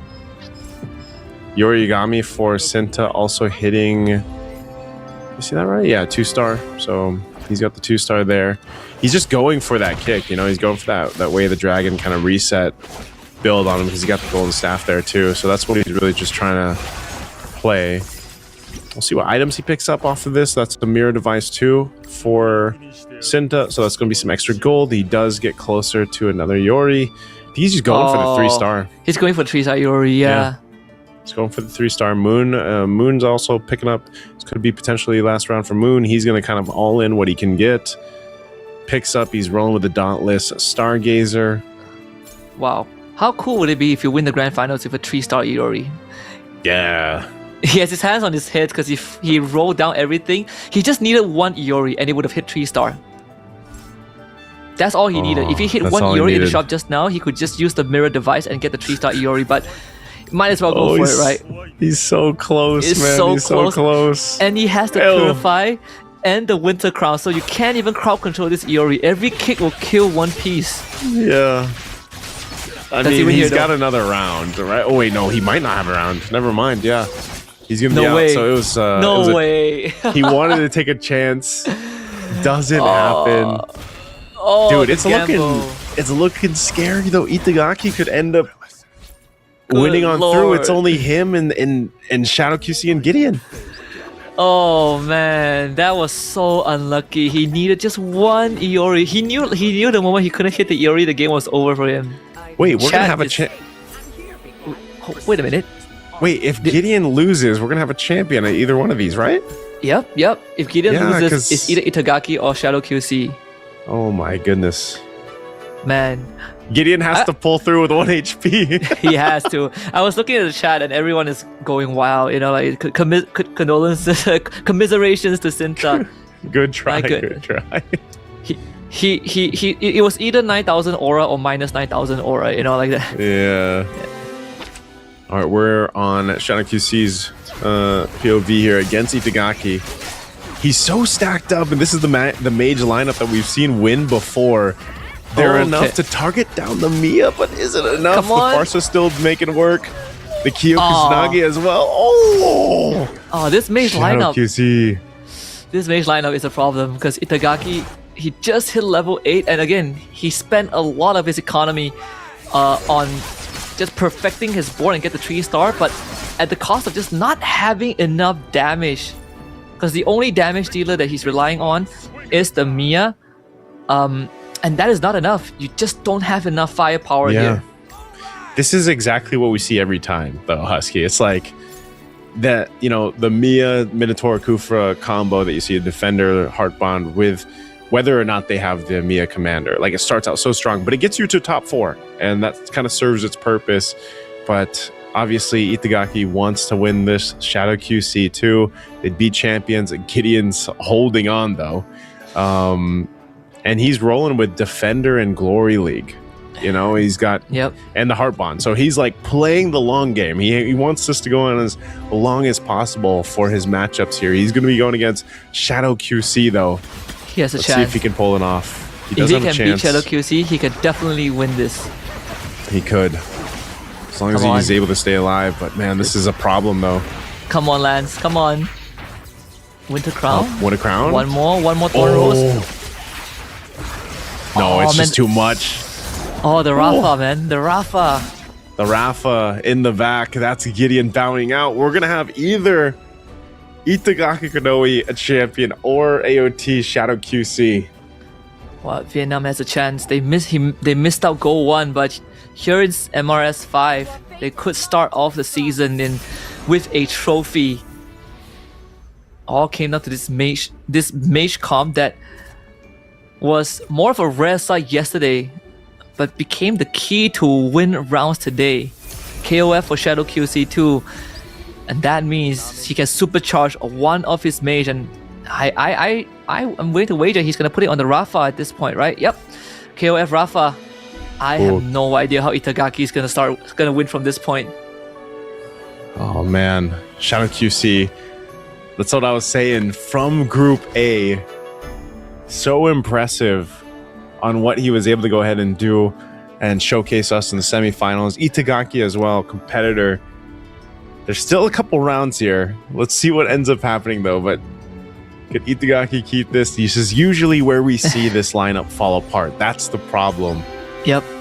E: Yorigami for Sinta also hitting. You see that right? Yeah, 2-star. So he's got the 2-star there. He's just going for that kick. He's going for that way the dragon kind of reset build on him because he got the golden staff there too. So that's what he's really just trying to play. We'll see what items he picks up off of this. That's the mirror device too for Sinta. So that's going to be some extra gold. He does get closer to another Yori. He's just going for the 3-star.
F: He's going for the 3-star Iori, yeah.
E: He's going for the 3-star Moon. Moon's also picking up. This could be potentially last round for Moon. He's going to kind of all in what he can get. Picks up. He's rolling with the Dauntless Stargazer.
F: Wow. How cool would it be if you win the grand finals with a 3-star Iori?
E: Yeah.
F: He has his hands on his head because if he rolled down everything, he just needed 1 Iori and he would have hit 3-star. That's all he needed. If he hit
E: that's
F: 1
E: all he
F: Iori in the
E: needed.
F: shop just now, he could just use the mirror device and get the 3-star Iori, but might as well go for it, right?
E: He's so close,
F: It's
E: man.
F: so
E: he's
F: close.
E: so close.
F: And he has the
E: Ew.
F: Purify and the Winter Crown, so you can't even crowd control this Iori. Every kick will kill one piece.
E: Yeah. I
F: Does he
E: mean,
F: win
E: he's
F: here,
E: got
F: though?
E: another round, right? Oh, wait, no, he might not have a round. Never mind, yeah. He's going to be
F: No
E: out.
F: way.
E: So it was,
F: No way.
E: he wanted to take a chance. Doesn't happen.
F: Oh,
E: Dude,
F: the
E: it's
F: gamble.
E: looking scary though. Itagaki could end up
F: Good
E: winning on through.
F: Lord.
E: It's only him and Shadow QC and Gideon.
F: Oh man, that was so unlucky. He needed just 1 Iori. He knew the moment he couldn't hit the Iori, the game was over for him.
E: Wait, we're
F: Chat
E: gonna have a
F: is- Wait a minute.
E: Wait, if Gideon loses, we're gonna have a champion at either one of these, right?
F: Yep. If Gideon
E: Yeah,
F: loses,
E: 'cause-
F: it's either Itagaki or Shadow QC.
E: Oh my goodness.
F: Man,
E: Gideon has to pull through with 1 HP.
F: he has to. I was looking at the chat and everyone is going wild. Like condolences, commiserations to Sinta.
E: Good try,
F: My
E: good
F: goodness.
E: try.
F: It was either 9,000 aura or minus 9,000 aura. Like that.
E: Yeah. All right, we're on Shadow QC's POV here against Itagaki. He's so stacked up, and this is the mage lineup that we've seen win before. They're
F: Okay.
E: enough to target down the Mia, but is it enough?
F: Come on.
E: The Farsa's still making work. The Kyo
F: Aw.
E: Kusanagi as well. Oh!
F: Oh, this mage
E: Shadow
F: lineup.
E: QC.
F: This mage lineup is a problem because Itagaki, he just hit level 8, and again, he spent a lot of his economy on just perfecting his board and get the 3-star, but at the cost of just not having enough damage. Because the only damage dealer that he's relying on is the Mia. And that is not enough. You just don't have enough firepower here.
E: This is exactly what we see every time, though, Husky. It's like that, the Mia Minotaur Kufra combo that you see a defender heart bond with, whether or not they have the Mia commander. Like, it starts out so strong, but it gets you to top 4, and that kind of serves its purpose. But obviously, Itagaki wants to win this Shadow QC too. They beat champions. Gideon's holding on, though. And he's rolling with Defender and Glory League. He's got and the Heart Bond. So he's like playing the long game. He wants this to go on as long as possible for his matchups here. He's going to be going against Shadow QC, though.
F: He has a
E: Let's
F: chance.
E: see if he can pull it off. He does
F: if he
E: have a
F: can beat
E: chance.
F: Shadow QC, he could definitely win this.
E: He could. As long as he's able to stay alive. But man, this is a problem, though.
F: Come on, Lance. Come on. Winter Crown?
E: Winter Crown?
F: One more Thorn Rose.
E: No, it's just too much.
F: Oh, the Rafa, man. The Rafa.
E: The Rafa in the back. That's Gideon bowing out. We're going to have either Itagaki Konoe, a champion, or AOT Shadow QC.
F: Well, Vietnam has a chance. They missed out goal 1, but here in MRS 5, they could start off the season with a trophy. All came down to this mage comp that was more of a rare sight yesterday, but became the key to win rounds today. KOF for Shadow QC too, and that means he can supercharge one of his mage, and I'm willing to wager he's gonna put it on the Rafa at this point, right? Yep, KOF Rafa. I have no idea how Itagaki is gonna win from this point.
E: Oh man, Shadow QC. That's what I was saying. From Group A, so impressive on what he was able to go ahead and do and showcase us in the semifinals. Itagaki as well, competitor. There's still a couple rounds here. Let's see what ends up happening though. But could Itagaki keep this? This is usually where we see this lineup fall apart. That's the problem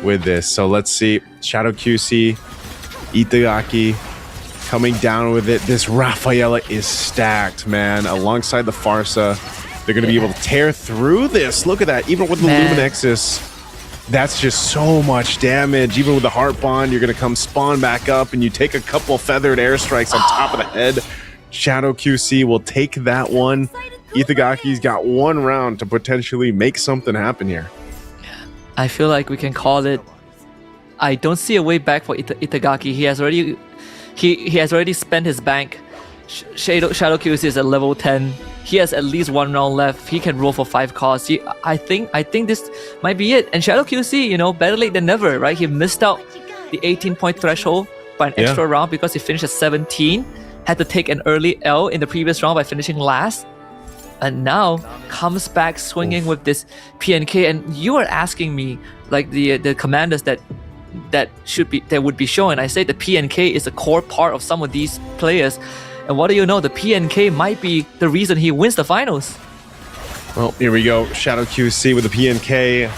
E: with this. So let's see. Shadow QC, Itagaki coming down with it. This Rafaela is stacked, man. Alongside the Farsa, they're going to be able to tear through this. Look at that. Even with the Luminexus, that's just so much damage. Even with the Heart Bond, you're going to come spawn back up and you take a couple feathered airstrikes on top of the head. Shadow QC will take that one. Itagaki's got one round to potentially make something happen here.
F: I feel like we can call it. I don't see a way back for Itagaki. He has already spent his bank. Shadow QC is at level 10. He has at least one round left. He can roll for 5 costs. I think this might be it. And Shadow QC, better late than never, right? He missed out the 18-point threshold by an extra round because he finished at 17. Had to take an early L in the previous round by finishing last. And now comes back swinging with this PNK. And you are asking me, like the commanders that would be shown. I say the PNK is a core part of some of these players. And what do you know? The PNK might be the reason he wins the finals.
E: Well, here we go. Shadow QC with the PNK.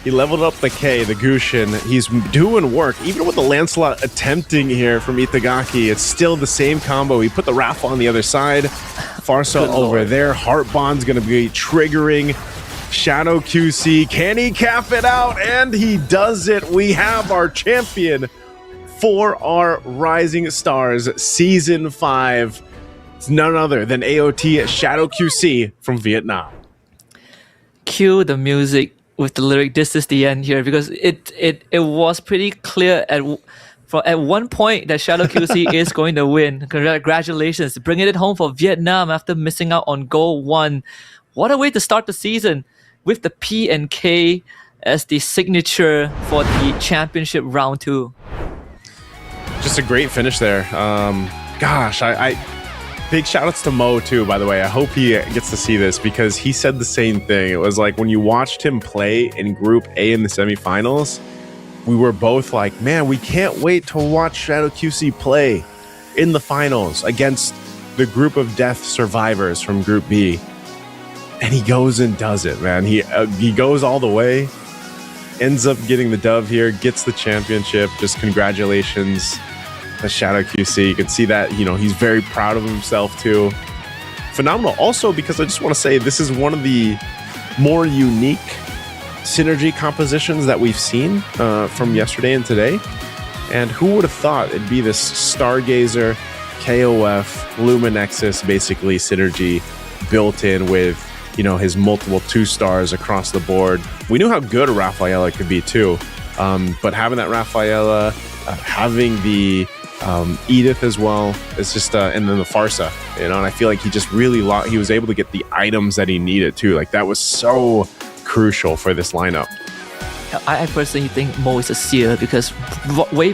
E: He leveled up the K, the Gushin. He's doing work. Even with the Lancelot attempting here from Itagaki, it's still the same combo. He put the Rafa on the other side. Farsa over there. Heart Bond's going to be triggering. Shadow QC, can he cap it out? And he does it. We have our champion for our Rising Stars Season 5. It's none other than AOT Shadow QC from Vietnam.
F: Cue the music with the lyric, "This is the end" here, because it was pretty clear at one point that Shadow QC is going to win. Congratulations, bringing it home for Vietnam after missing out on goal 1. What a way to start the season with the PNK as the signature for the championship round 2.
E: Just a great finish there. Gosh, I big shout outs to Mo too, by the way. I hope he gets to see this because he said the same thing. It was like when you watched him play in Group A in the semifinals, we were both like, man, we can't wait to watch Shadow QC play in the finals against the group of death survivors from Group B. And he goes and does it, man. He goes all the way, ends up getting the dub here, gets the championship. Just congratulations to Shadow QC. You can see that, he's very proud of himself too. Phenomenal. Also, because I just want to say this is one of the more unique synergy compositions that we've seen from yesterday and today. And who would have thought it'd be this Stargazer, KOF, Luminexus, basically synergy built in with, you know, his multiple 2-stars across the board. We knew how good a Rafaela could be too, but having that Rafaela, having the Edith as well, it's just, and then the Farsa, you know, and I feel like he just really, he was able to get the items that he needed too. Like that was so crucial for this lineup.
F: I personally think Mo is a seer because way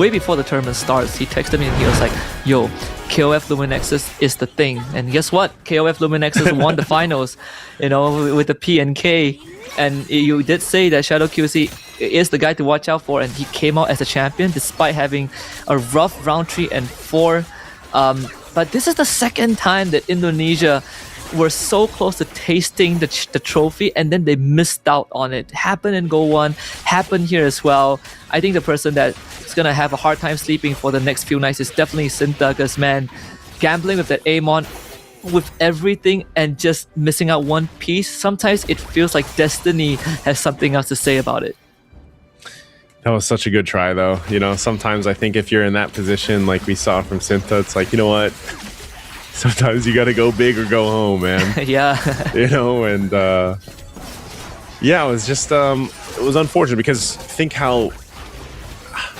F: before the tournament starts, he texted me and he was like, yo, KOF Luminexus is the thing. And guess what? KOF Luminexus won the finals, you know, with the PNK. And you did say that Shadow QC is the guy to watch out for, and he came out as a champion despite having a rough round 3 and 4. But this is the second time that Indonesia were so close to tasting the trophy, and then they missed out on it. Happened in Go 1, happened here as well. I think the person that is going to have a hard time sleeping for the next few nights is definitely Sinta, because man, gambling with that Amon with everything and just missing out one piece, sometimes it feels like destiny has something else to say about it.
E: That was such a good try though. You know, sometimes I think if you're in that position like we saw from Sinta, it's like, you know what? Sometimes you got to go big or go home, man.
F: Yeah.
E: You know, and yeah, it was just, it was unfortunate because think how,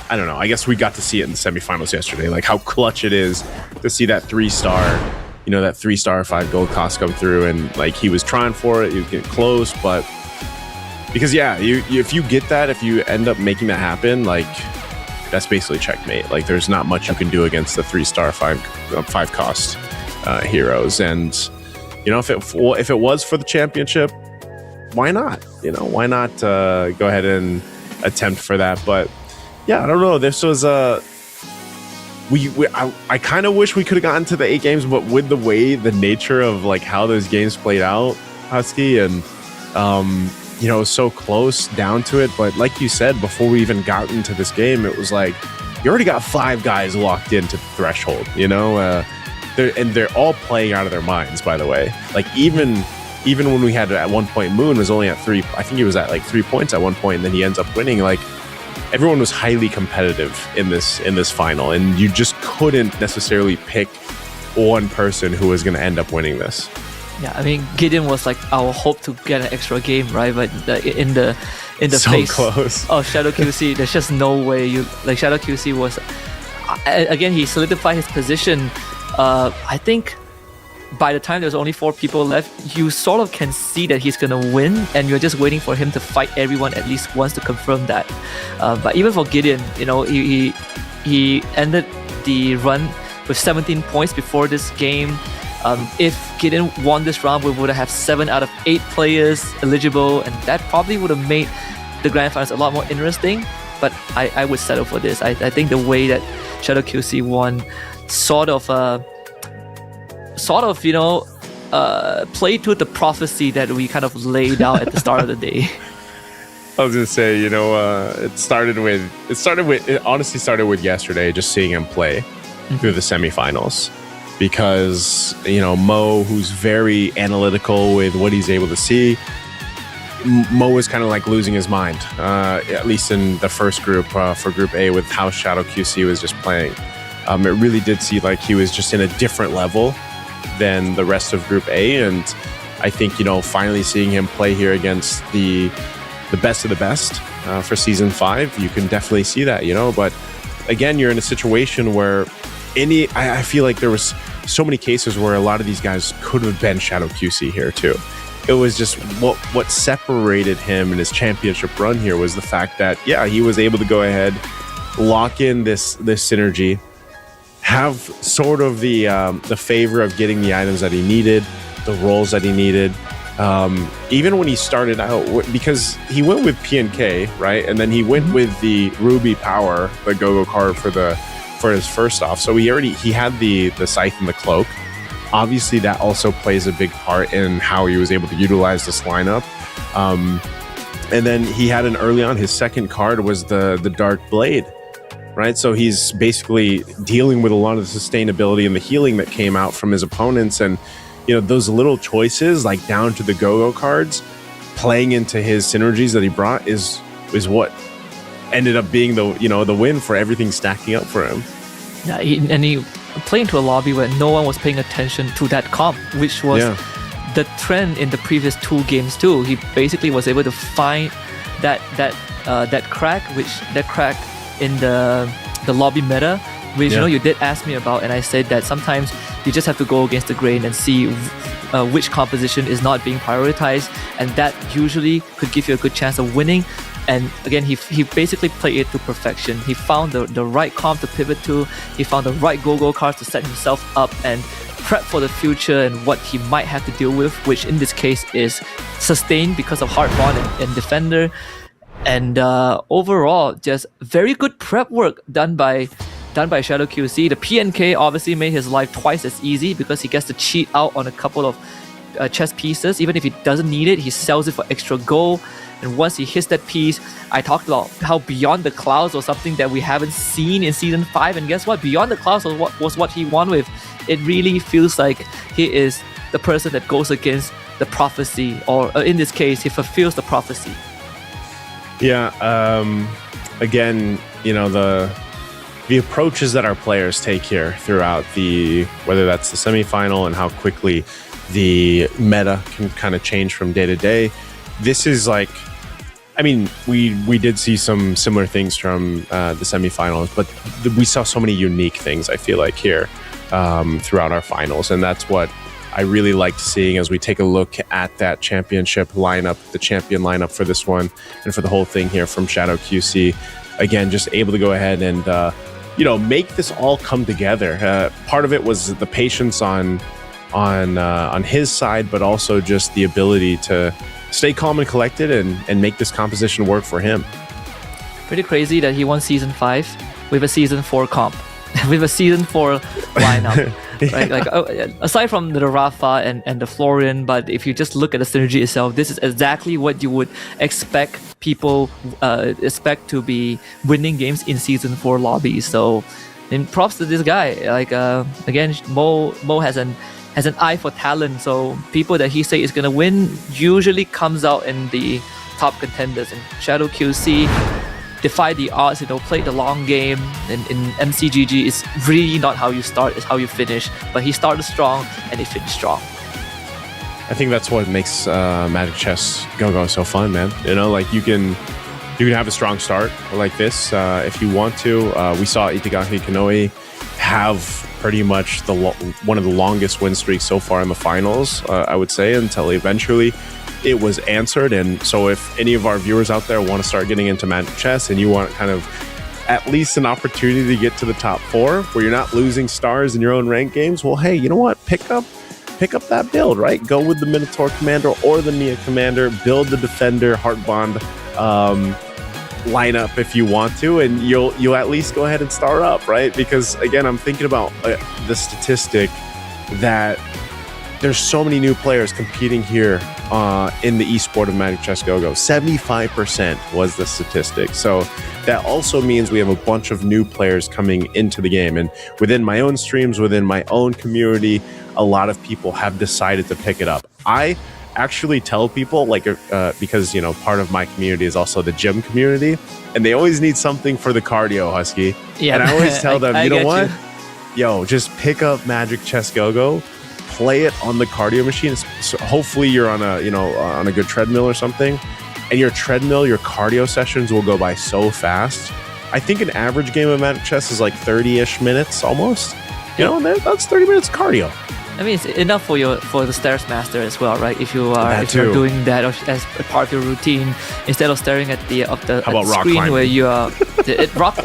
E: I don't know, I guess we got to see it in the semifinals yesterday, like how clutch it is to see that 3-star, you know, that 3-star 5 gold cost come through, and like he was trying for it, he was getting close, but because yeah, if you get that, if you end up making that happen, like that's basically checkmate. Like there's not much you can do against the 3-star 5 cost heroes. And you know, if it was for the championship, why not? You know, why not go ahead and attempt for that? But yeah, I don't know. This was I kind of wish we could have gotten to the 8 games, but with the nature of like how those games played out, Husky, and you know, so close down to it. But like you said, before we even got into this game, it was like you already got 5 guys locked into the threshold, you know. They're all playing out of their minds, by the way. Like even when we had at one point, Moon was only at 3. I think he was at like 3 points at one point, and then he ends up winning. Like everyone was highly competitive in this final, and you just couldn't necessarily pick one person who was going to end up winning this.
F: Yeah, I mean, Gideon was like our hope to get an extra game, right? But in the
E: so
F: face
E: close.
F: of Shadow QC, there's just no way Shadow QC was. Again, he solidified his position. I think by the time there's only 4 people left, you sort of can see that he's gonna win, and you're just waiting for him to fight everyone at least once to confirm that. But even for Gideon, you know, he ended the run with 17 points before this game. If Gideon won this round, we would have 7 out of 8 players eligible, and that probably would have made the grand finals a lot more interesting. But I would settle for this. I think the way that Shadow QC won sort of you know, played to the prophecy that we kind of laid out at the start of the day.
E: I was gonna say, you know, it honestly started with yesterday, just seeing him play through the semifinals, because you know, Mo, who's very analytical with what he's able to see, Mo was kind of like losing his mind, at least in the first group, for Group A, with how Shadow QC was just playing. It really did see like he was just in a different level than the rest of Group A, and I think, you know, finally seeing him play here against the best of the best for Season 5, you can definitely see that, you know. But again, you're in a situation where I feel like there was so many cases where a lot of these guys could have been Shadow QC here too. It was just what separated him in his championship run here was the fact that, yeah, he was able to go ahead, lock in this synergy, have sort of the favor of getting the items that he needed, the roles that he needed. Even when he started out, because he went with PNK, right? And then he went with the Ruby Power, the go-go card for his first off. So he had the Scythe and the Cloak. Obviously, that also plays a big part in how he was able to utilize this lineup. And then he had early on, his second card was the Dark Blade, right? So he's basically dealing with a lot of the sustainability and the healing that came out from his opponents. And, you know, those little choices, like down to the go-go cards, playing into his synergies that he brought is what ended up being the win for everything stacking up for him.
F: Yeah, he played into a lobby where no one was paying attention to that comp, which was the trend in the previous 2 games too. He basically was able to find that crack in the lobby meta, which you did ask me about, and I said that sometimes you just have to go against the grain and see which composition is not being prioritized, and that usually could give you a good chance of winning. And again, he basically played it to perfection. He found the right comp to pivot to. He found the right go-go cards to set himself up and prep for the future and what he might have to deal with, which in this case is Sustain because of Hard Bond and Defender. And overall, just very good prep work done by Shadow QC. The PNK obviously made his life twice as easy because he gets to cheat out on a couple of chess pieces. Even if he doesn't need it, he sells it for extra gold. And once he hits that piece, I talked about how Beyond the Clouds was something that we haven't seen in Season 5. And guess what? Beyond the Clouds was what he won with. It really feels like he is the person that goes against the prophecy, or in this case, he fulfills the prophecy.
E: Yeah, again, the approaches that our players take here throughout whether that's the semifinal and how quickly the meta can kind of change from day to day. This is we did see some similar things from the semifinals, but we saw so many unique things, I feel like, here throughout our finals. And that's what I really liked seeing as we take a look at that championship lineup, the champion lineup for this one and for the whole thing here from Shadow QC. Again, just able to go ahead and, make this all come together. Part of it was the patience on his side, but also just the ability to stay calm and collected and make this composition work for him.
F: Pretty crazy that he won Season 5 with a Season 4 comp, with a Season 4 lineup. Right? Aside from the Rafa and the Florian, but if you just look at the synergy itself, this is exactly what you would expect people expect to be winning games in Season 4 lobbies. So, and props to this guy. Again, Mo has an eye for talent, so people that he say is gonna win usually comes out in the top contenders. And Shadow QC defied the odds, played the long game. And in MCGG, it's really not how you start, it's how you finish. But he started strong and he finished strong.
E: I think that's what makes Magic Chess Go-Go so fun, man. You can have a strong start like this if you want to. We saw Itagaki Kanoe have pretty much one of the longest win streaks so far in the finals, I would say, until eventually it was answered. And so if any of our viewers out there want to start getting into Magic Chess and you want kind of at least an opportunity to get to the top 4 where you're not losing stars in your own ranked games, well, hey, you know what? Pick up that build, right? Go with the Minotaur Commander or the Nia Commander, build the Defender Heart Bond lineup if you want to, and you'll at least go ahead and start up, right? Because again, I'm thinking about the statistic that there's so many new players competing here in the esport of Magic Chess Go-Go. 75% was the statistic. So that also means we have a bunch of new players coming into the game. And within my own streams, within my own community, a lot of people have decided to pick it up. I actually tell people, because part of my community is also the gym community, and they always need something for the cardio, Husky.
F: Yeah,
E: and I always tell them, you know what?
F: You.
E: Just pick up Magic Chess Go-Go, play it on the cardio machine. So hopefully you're on a good treadmill or something, and your cardio sessions will go by so fast. I think an average game of Magic Chess is like 30-ish minutes almost. That's 30 minutes of cardio.
F: I mean, it's enough for the Stairs Master as well, right? If you're doing that as a part of your routine, instead of staring at the screen
E: climbing?
F: Where you are rock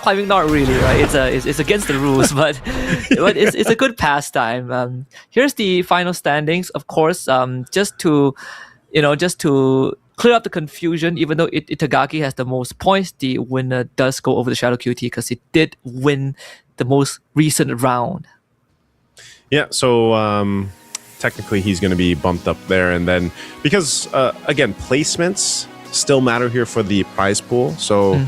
F: climbing, not really, right? It's against the rules, but it's a good pastime. Here's the final standings, of course. Just to clear up the confusion, even though Itagaki has the most points, the winner does go over the Shadow QT because he did win the most recent round.
E: Yeah, so technically he's going to be bumped up there. And then because, again, placements still matter here for the prize pool. So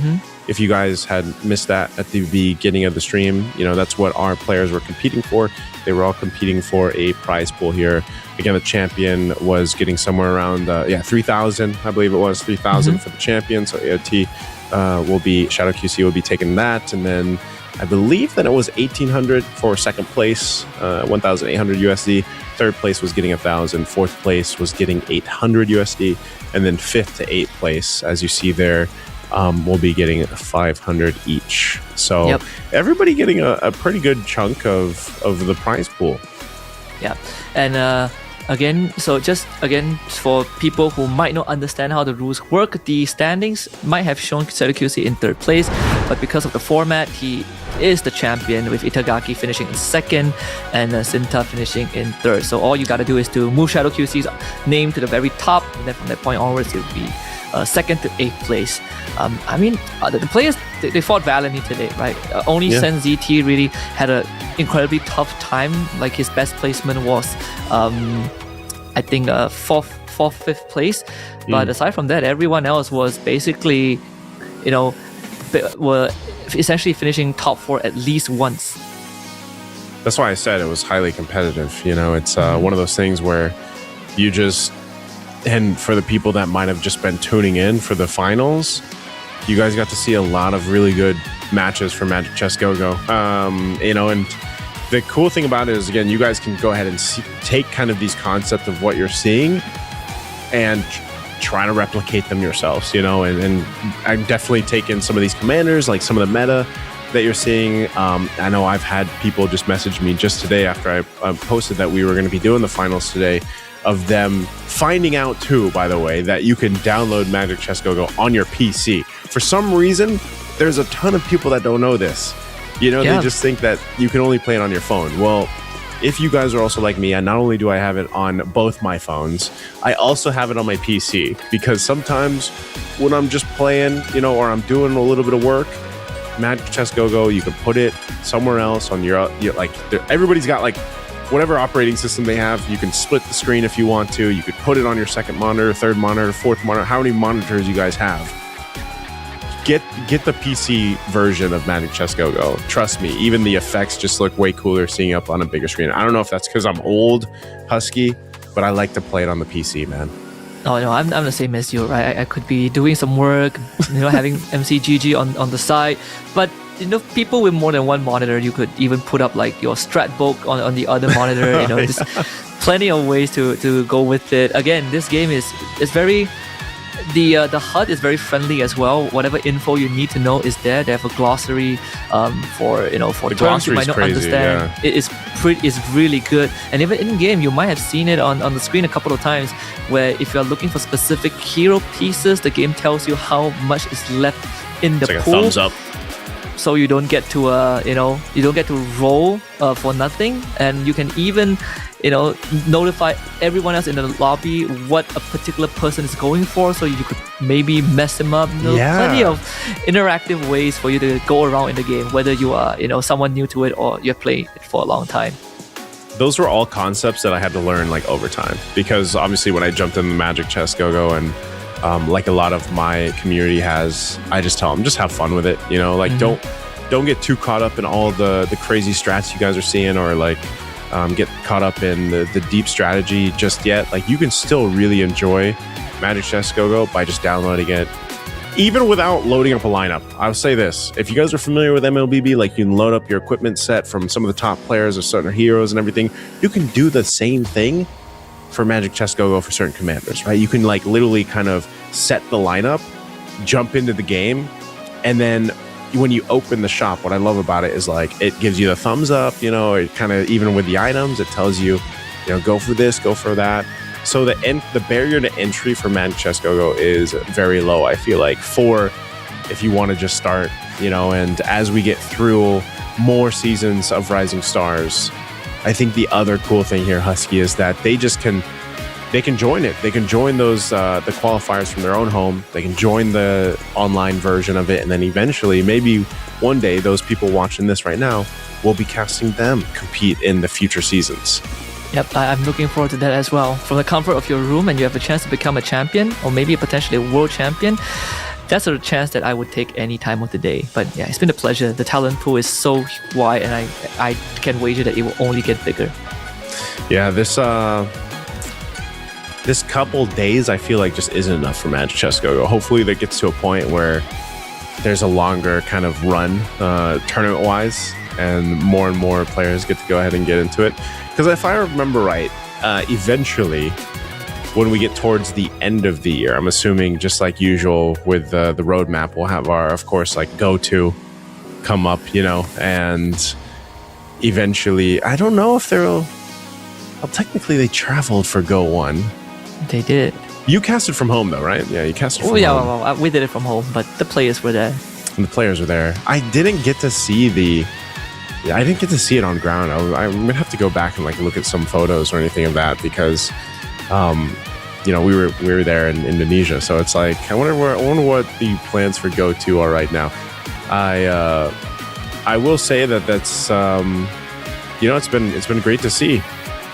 E: if you guys had missed that at the beginning of the stream, that's what our players were competing for. They were all competing for a prize pool here. Again, the champion was getting somewhere around 3,000, I believe it was 3,000 for the champion. So AOT Shadow QC will be taking that, and then I believe that it was 1,800 for second place, 1,800 USD. Third place was getting 1,000. Fourth place was getting 800 USD, and then fifth to eighth place, as you see there, will be getting 500 each. So everybody getting a pretty good chunk of the prize pool.
F: Yeah, and again, for people who might not understand how the rules work, the standings might have shown Syracuse in third place, but because of the format, he is the champion, with Itagaki finishing in second and Sinta finishing in third. So all you gotta do is to move Shadow QC's name to the very top, and then from that point onwards, it will be second to eighth place. The players, they fought valiantly today, right? Only Sen ZT really had an incredibly tough time. Like, his best placement was, I think, fourth, fifth place. But aside from that, everyone else was basically, were essentially finishing top 4 at least once.
E: That's why I said it was highly competitive. It's one of those things where you just, and for the people that might have just been tuning in for the finals, you guys got to see a lot of really good matches for Magic Chess Go-Go. And the cool thing about it is, again, you guys can go ahead and take kind of these concepts of what you're seeing and try to replicate them yourselves, and I've definitely taken some of these commanders, like some of the meta that you're seeing. I know I've had people just message me just today after I posted that we were going to be doing the finals today, of them finding out too, by the way, that you can download Magic Chess Go-Go on your PC. For some reason, there's a ton of people that don't know this. They just think that you can only play it on your phone. Well, if you guys are also like me, and not only do I have it on both my phones, I also have it on my PC, because sometimes when I'm just playing, or I'm doing a little bit of work, Magic Chess Go-Go, you can put it somewhere else on your everybody's got like whatever operating system they have. You can split the screen if you want to. You could put it on your second monitor, third monitor, fourth monitor, how many monitors you guys have. Get the PC version of Magic Chess Go-Go. Trust me, even the effects just look way cooler seeing up on a bigger screen. I don't know if that's because I'm old, Husky, but I like to play it on the PC, man.
F: Oh no, I'm the same as you, right? I could be doing some work, having MCGG on the side, but people with more than one monitor, you could even put up like your strat book on the other monitor. There's plenty of ways to go with it. Again, this game is very. The HUD is very friendly as well. Whatever info you need to know is there. They have a glossary for terms you might not understand. Yeah. It's really good. And even in game, you might have seen it on the screen a couple of times, where if you're looking for specific hero pieces, the game tells you how much is left in the pool.
E: Like a thumbs up.
F: So you don't get to roll for nothing, and you can even notify everyone else in the lobby what a particular person is going for, so you could maybe mess him up. Plenty of interactive ways for you to go around in the game, whether you are someone new to it or you're playing it for a long time.
E: Those were all concepts that I had to learn like over time, because obviously when I jumped in the Magic Chess Go-Go, and like a lot of my community has, I just tell them, just have fun with it. Don't get too caught up in all the crazy strats you guys are seeing, or like get caught up in the deep strategy just yet. Like, you can still really enjoy Magic Chess Go-Go by just downloading it, even without loading up a lineup. I'll say this: if you guys are familiar with MLBB, like, you can load up your equipment set from some of the top players or certain heroes and everything. You can do the same thing for Magic Chess Go-Go for certain commanders, right? You can like literally kind of set the lineup, jump into the game, and then when you open the shop, what I love about it is like it gives you the thumbs up, it kind of, even with the items, it tells you, go for this, go for that. So the barrier to entry for Magic Chess Go-Go is very low, I feel like, for if you want to just start, and as we get through more seasons of Rising Stars, I think the other cool thing here, Husky, is that they can join it. They can join those the qualifiers from their own home. They can join the online version of it, and then eventually, maybe one day, those people watching this right now will be casting them compete in the future seasons.
F: Yep, I'm looking forward to that as well. From the comfort of your room, and you have a chance to become a champion, or maybe potentially a world champion. that's a chance that I would take any time of the day. But yeah, it's been a pleasure. The talent pool is so wide, and I can wager that it will only get bigger.
E: Yeah, this couple days I feel like just isn't enough for Magic Chess Go-Go. Hopefully that gets to a point where there's a longer kind of run tournament-wise, and more players get to go ahead and get into it. Because if I remember right, eventually, when we get towards the end of the year, I'm assuming just like usual with the roadmap, we'll have our, of course, like go-to come up, and eventually, I don't know if they'll... Well, technically, they traveled for Go 1.
F: They did.
E: You casted from home, though, right? Yeah, you casted from home.
F: Well, we did it from home, but the players were there.
E: And the players were there. I didn't get to see it on ground. I'm gonna have to go back and look at some photos or anything of that because, we were there in Indonesia. So it's like I wonder what the plans for Go 2 are right now. I will say that's it's been great to see.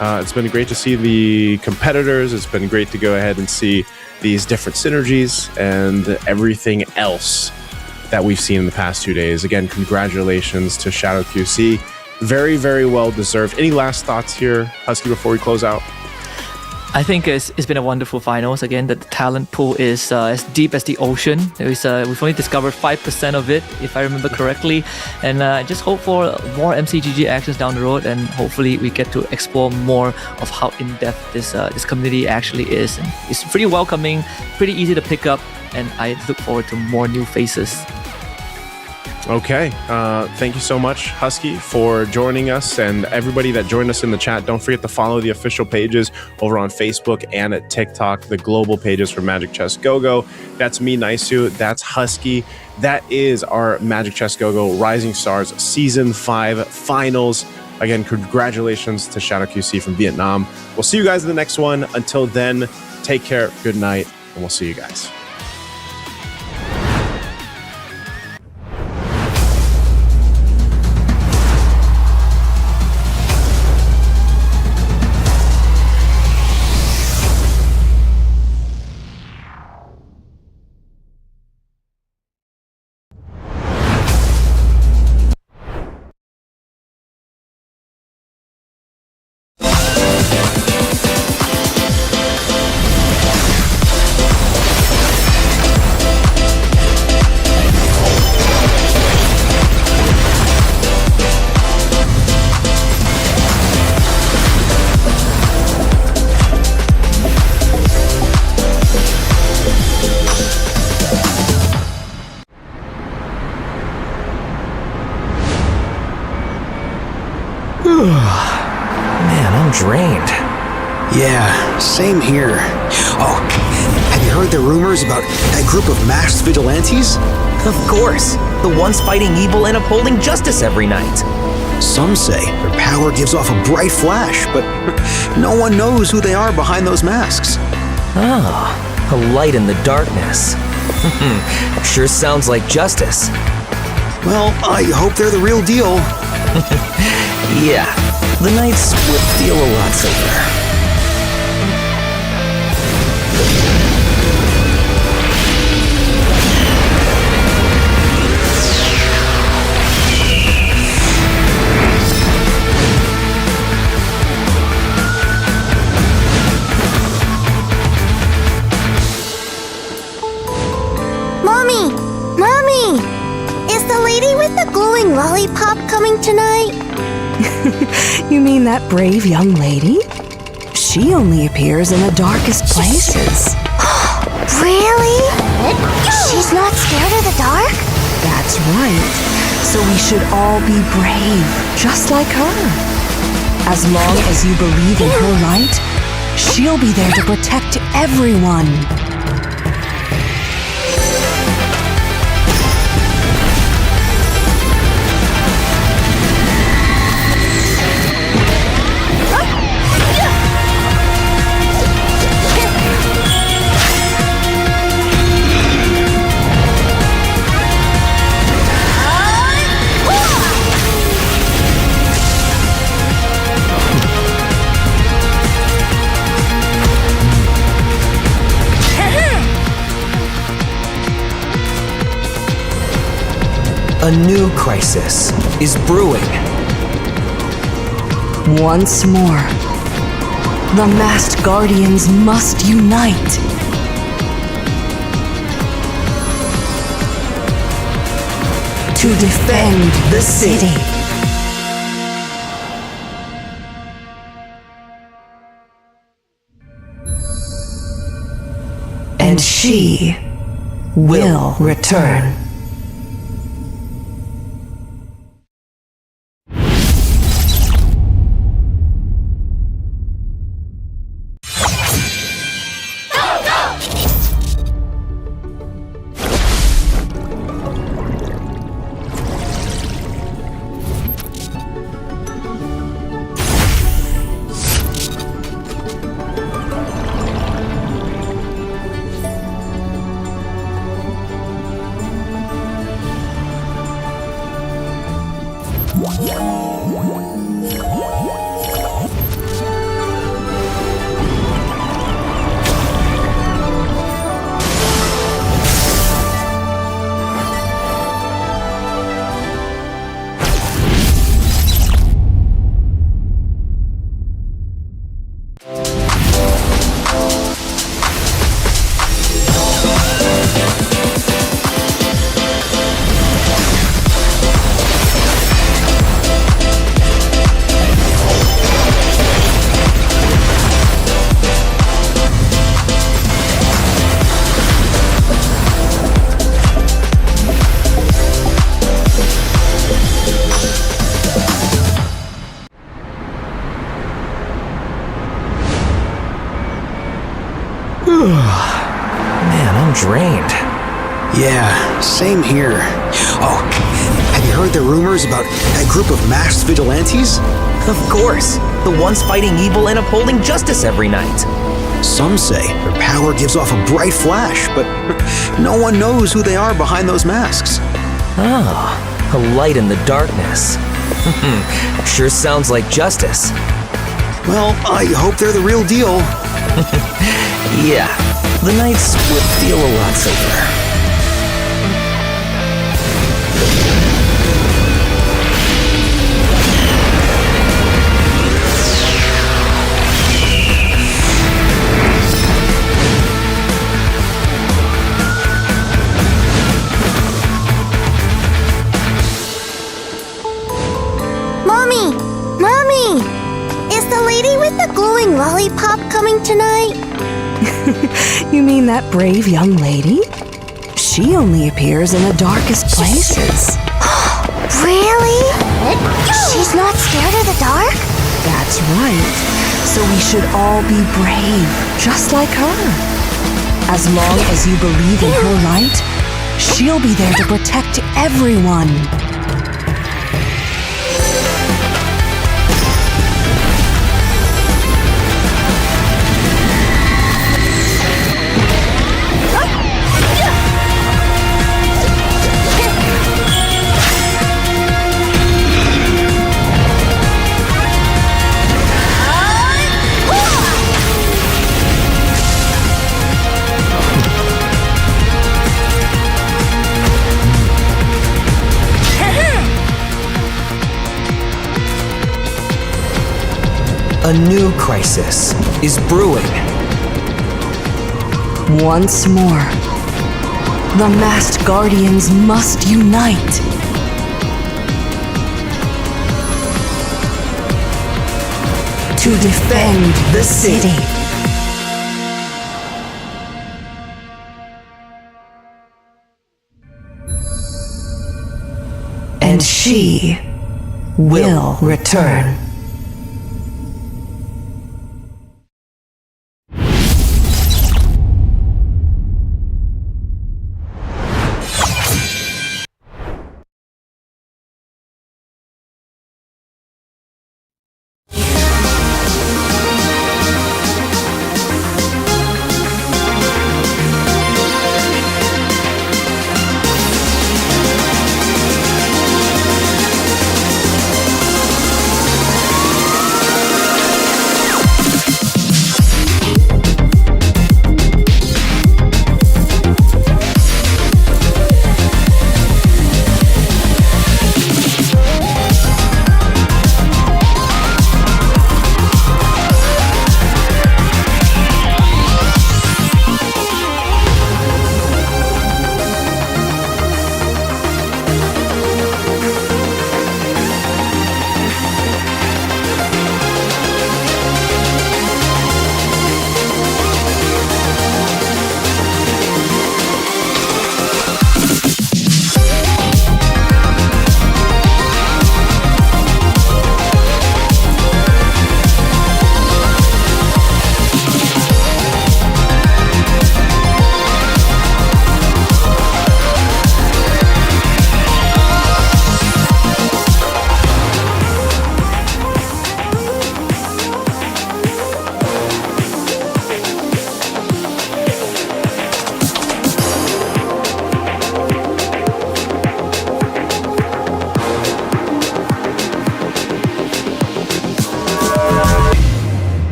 E: It's been great to see the competitors. It's been great to go ahead and see these different synergies and everything else that we've seen in the past 2 days. Again, congratulations to Shadow QC. Very, very well deserved. Any last thoughts here, Husky, before we close out?
F: I think it's been a wonderful finals. Again, the talent pool is as deep as the ocean. We've only discovered 5% of it, if I remember correctly. And I just hope for more MCGG actions down the road, and hopefully we get to explore more of how in-depth this community actually is. And it's pretty welcoming, pretty easy to pick up, and I look forward to more new faces.
E: Okay. Thank you so much, Husky, for joining us, and everybody that joined us in the chat. Don't forget to follow the official pages over on Facebook and at TikTok, the global pages for Magic Chess Go-Go. That's me, Naisu. That's Husky. That is our Magic Chess Go-Go Rising Stars Season 5 Finals. Again, congratulations to Shadow QC from Vietnam. We'll see you guys in the next one. Until then, take care, good night, and we'll see you guys.
A: Man, I'm drained.
B: Yeah, same here. Oh, have you heard the rumors about that group of masked vigilantes?
A: Of course. The ones fighting evil and upholding justice every night.
B: Some say their power gives off a bright flash, but no one knows who they are behind those masks.
A: Ah, a light in the darkness. Sure sounds like justice.
B: Well, I hope they're the real deal.
A: Yeah, the nights would feel a lot safer.
C: Mommy! Mommy! Is the lady with the glowing lollipop coming tonight?
D: You mean that brave young lady? She only appears in the darkest places.
C: Really? She's not scared of the dark?
D: That's right. So we should all be brave, just like her. As long as you believe in her light, she'll be there to protect everyone.
A: A new crisis is brewing.
D: Once more, the masked guardians must unite. To defend the city. And she will return.
A: Man, I'm drained.
B: Yeah, same here. Oh, have you heard the rumors about that group of masked vigilantes?
A: Of course, the ones fighting evil and upholding justice every night.
B: Some say their power gives off a bright flash, but no one knows who they are behind those masks.
A: Ah, a light in the darkness. Sure sounds like justice.
B: Well, I hope they're the real deal.
A: Yeah, the nights would feel a lot safer.
C: Mommy! Mommy! Is the lady with the glowing lollipop coming tonight?
D: You mean that brave young lady? She only appears in the darkest places.
C: Really? She's not scared of the dark?
D: That's right. So we should all be brave, just like her. As long as you believe in her light, she'll be there to protect everyone.
A: A new crisis is brewing.
D: Once more, the masked guardians must unite. To defend the city. And she will return.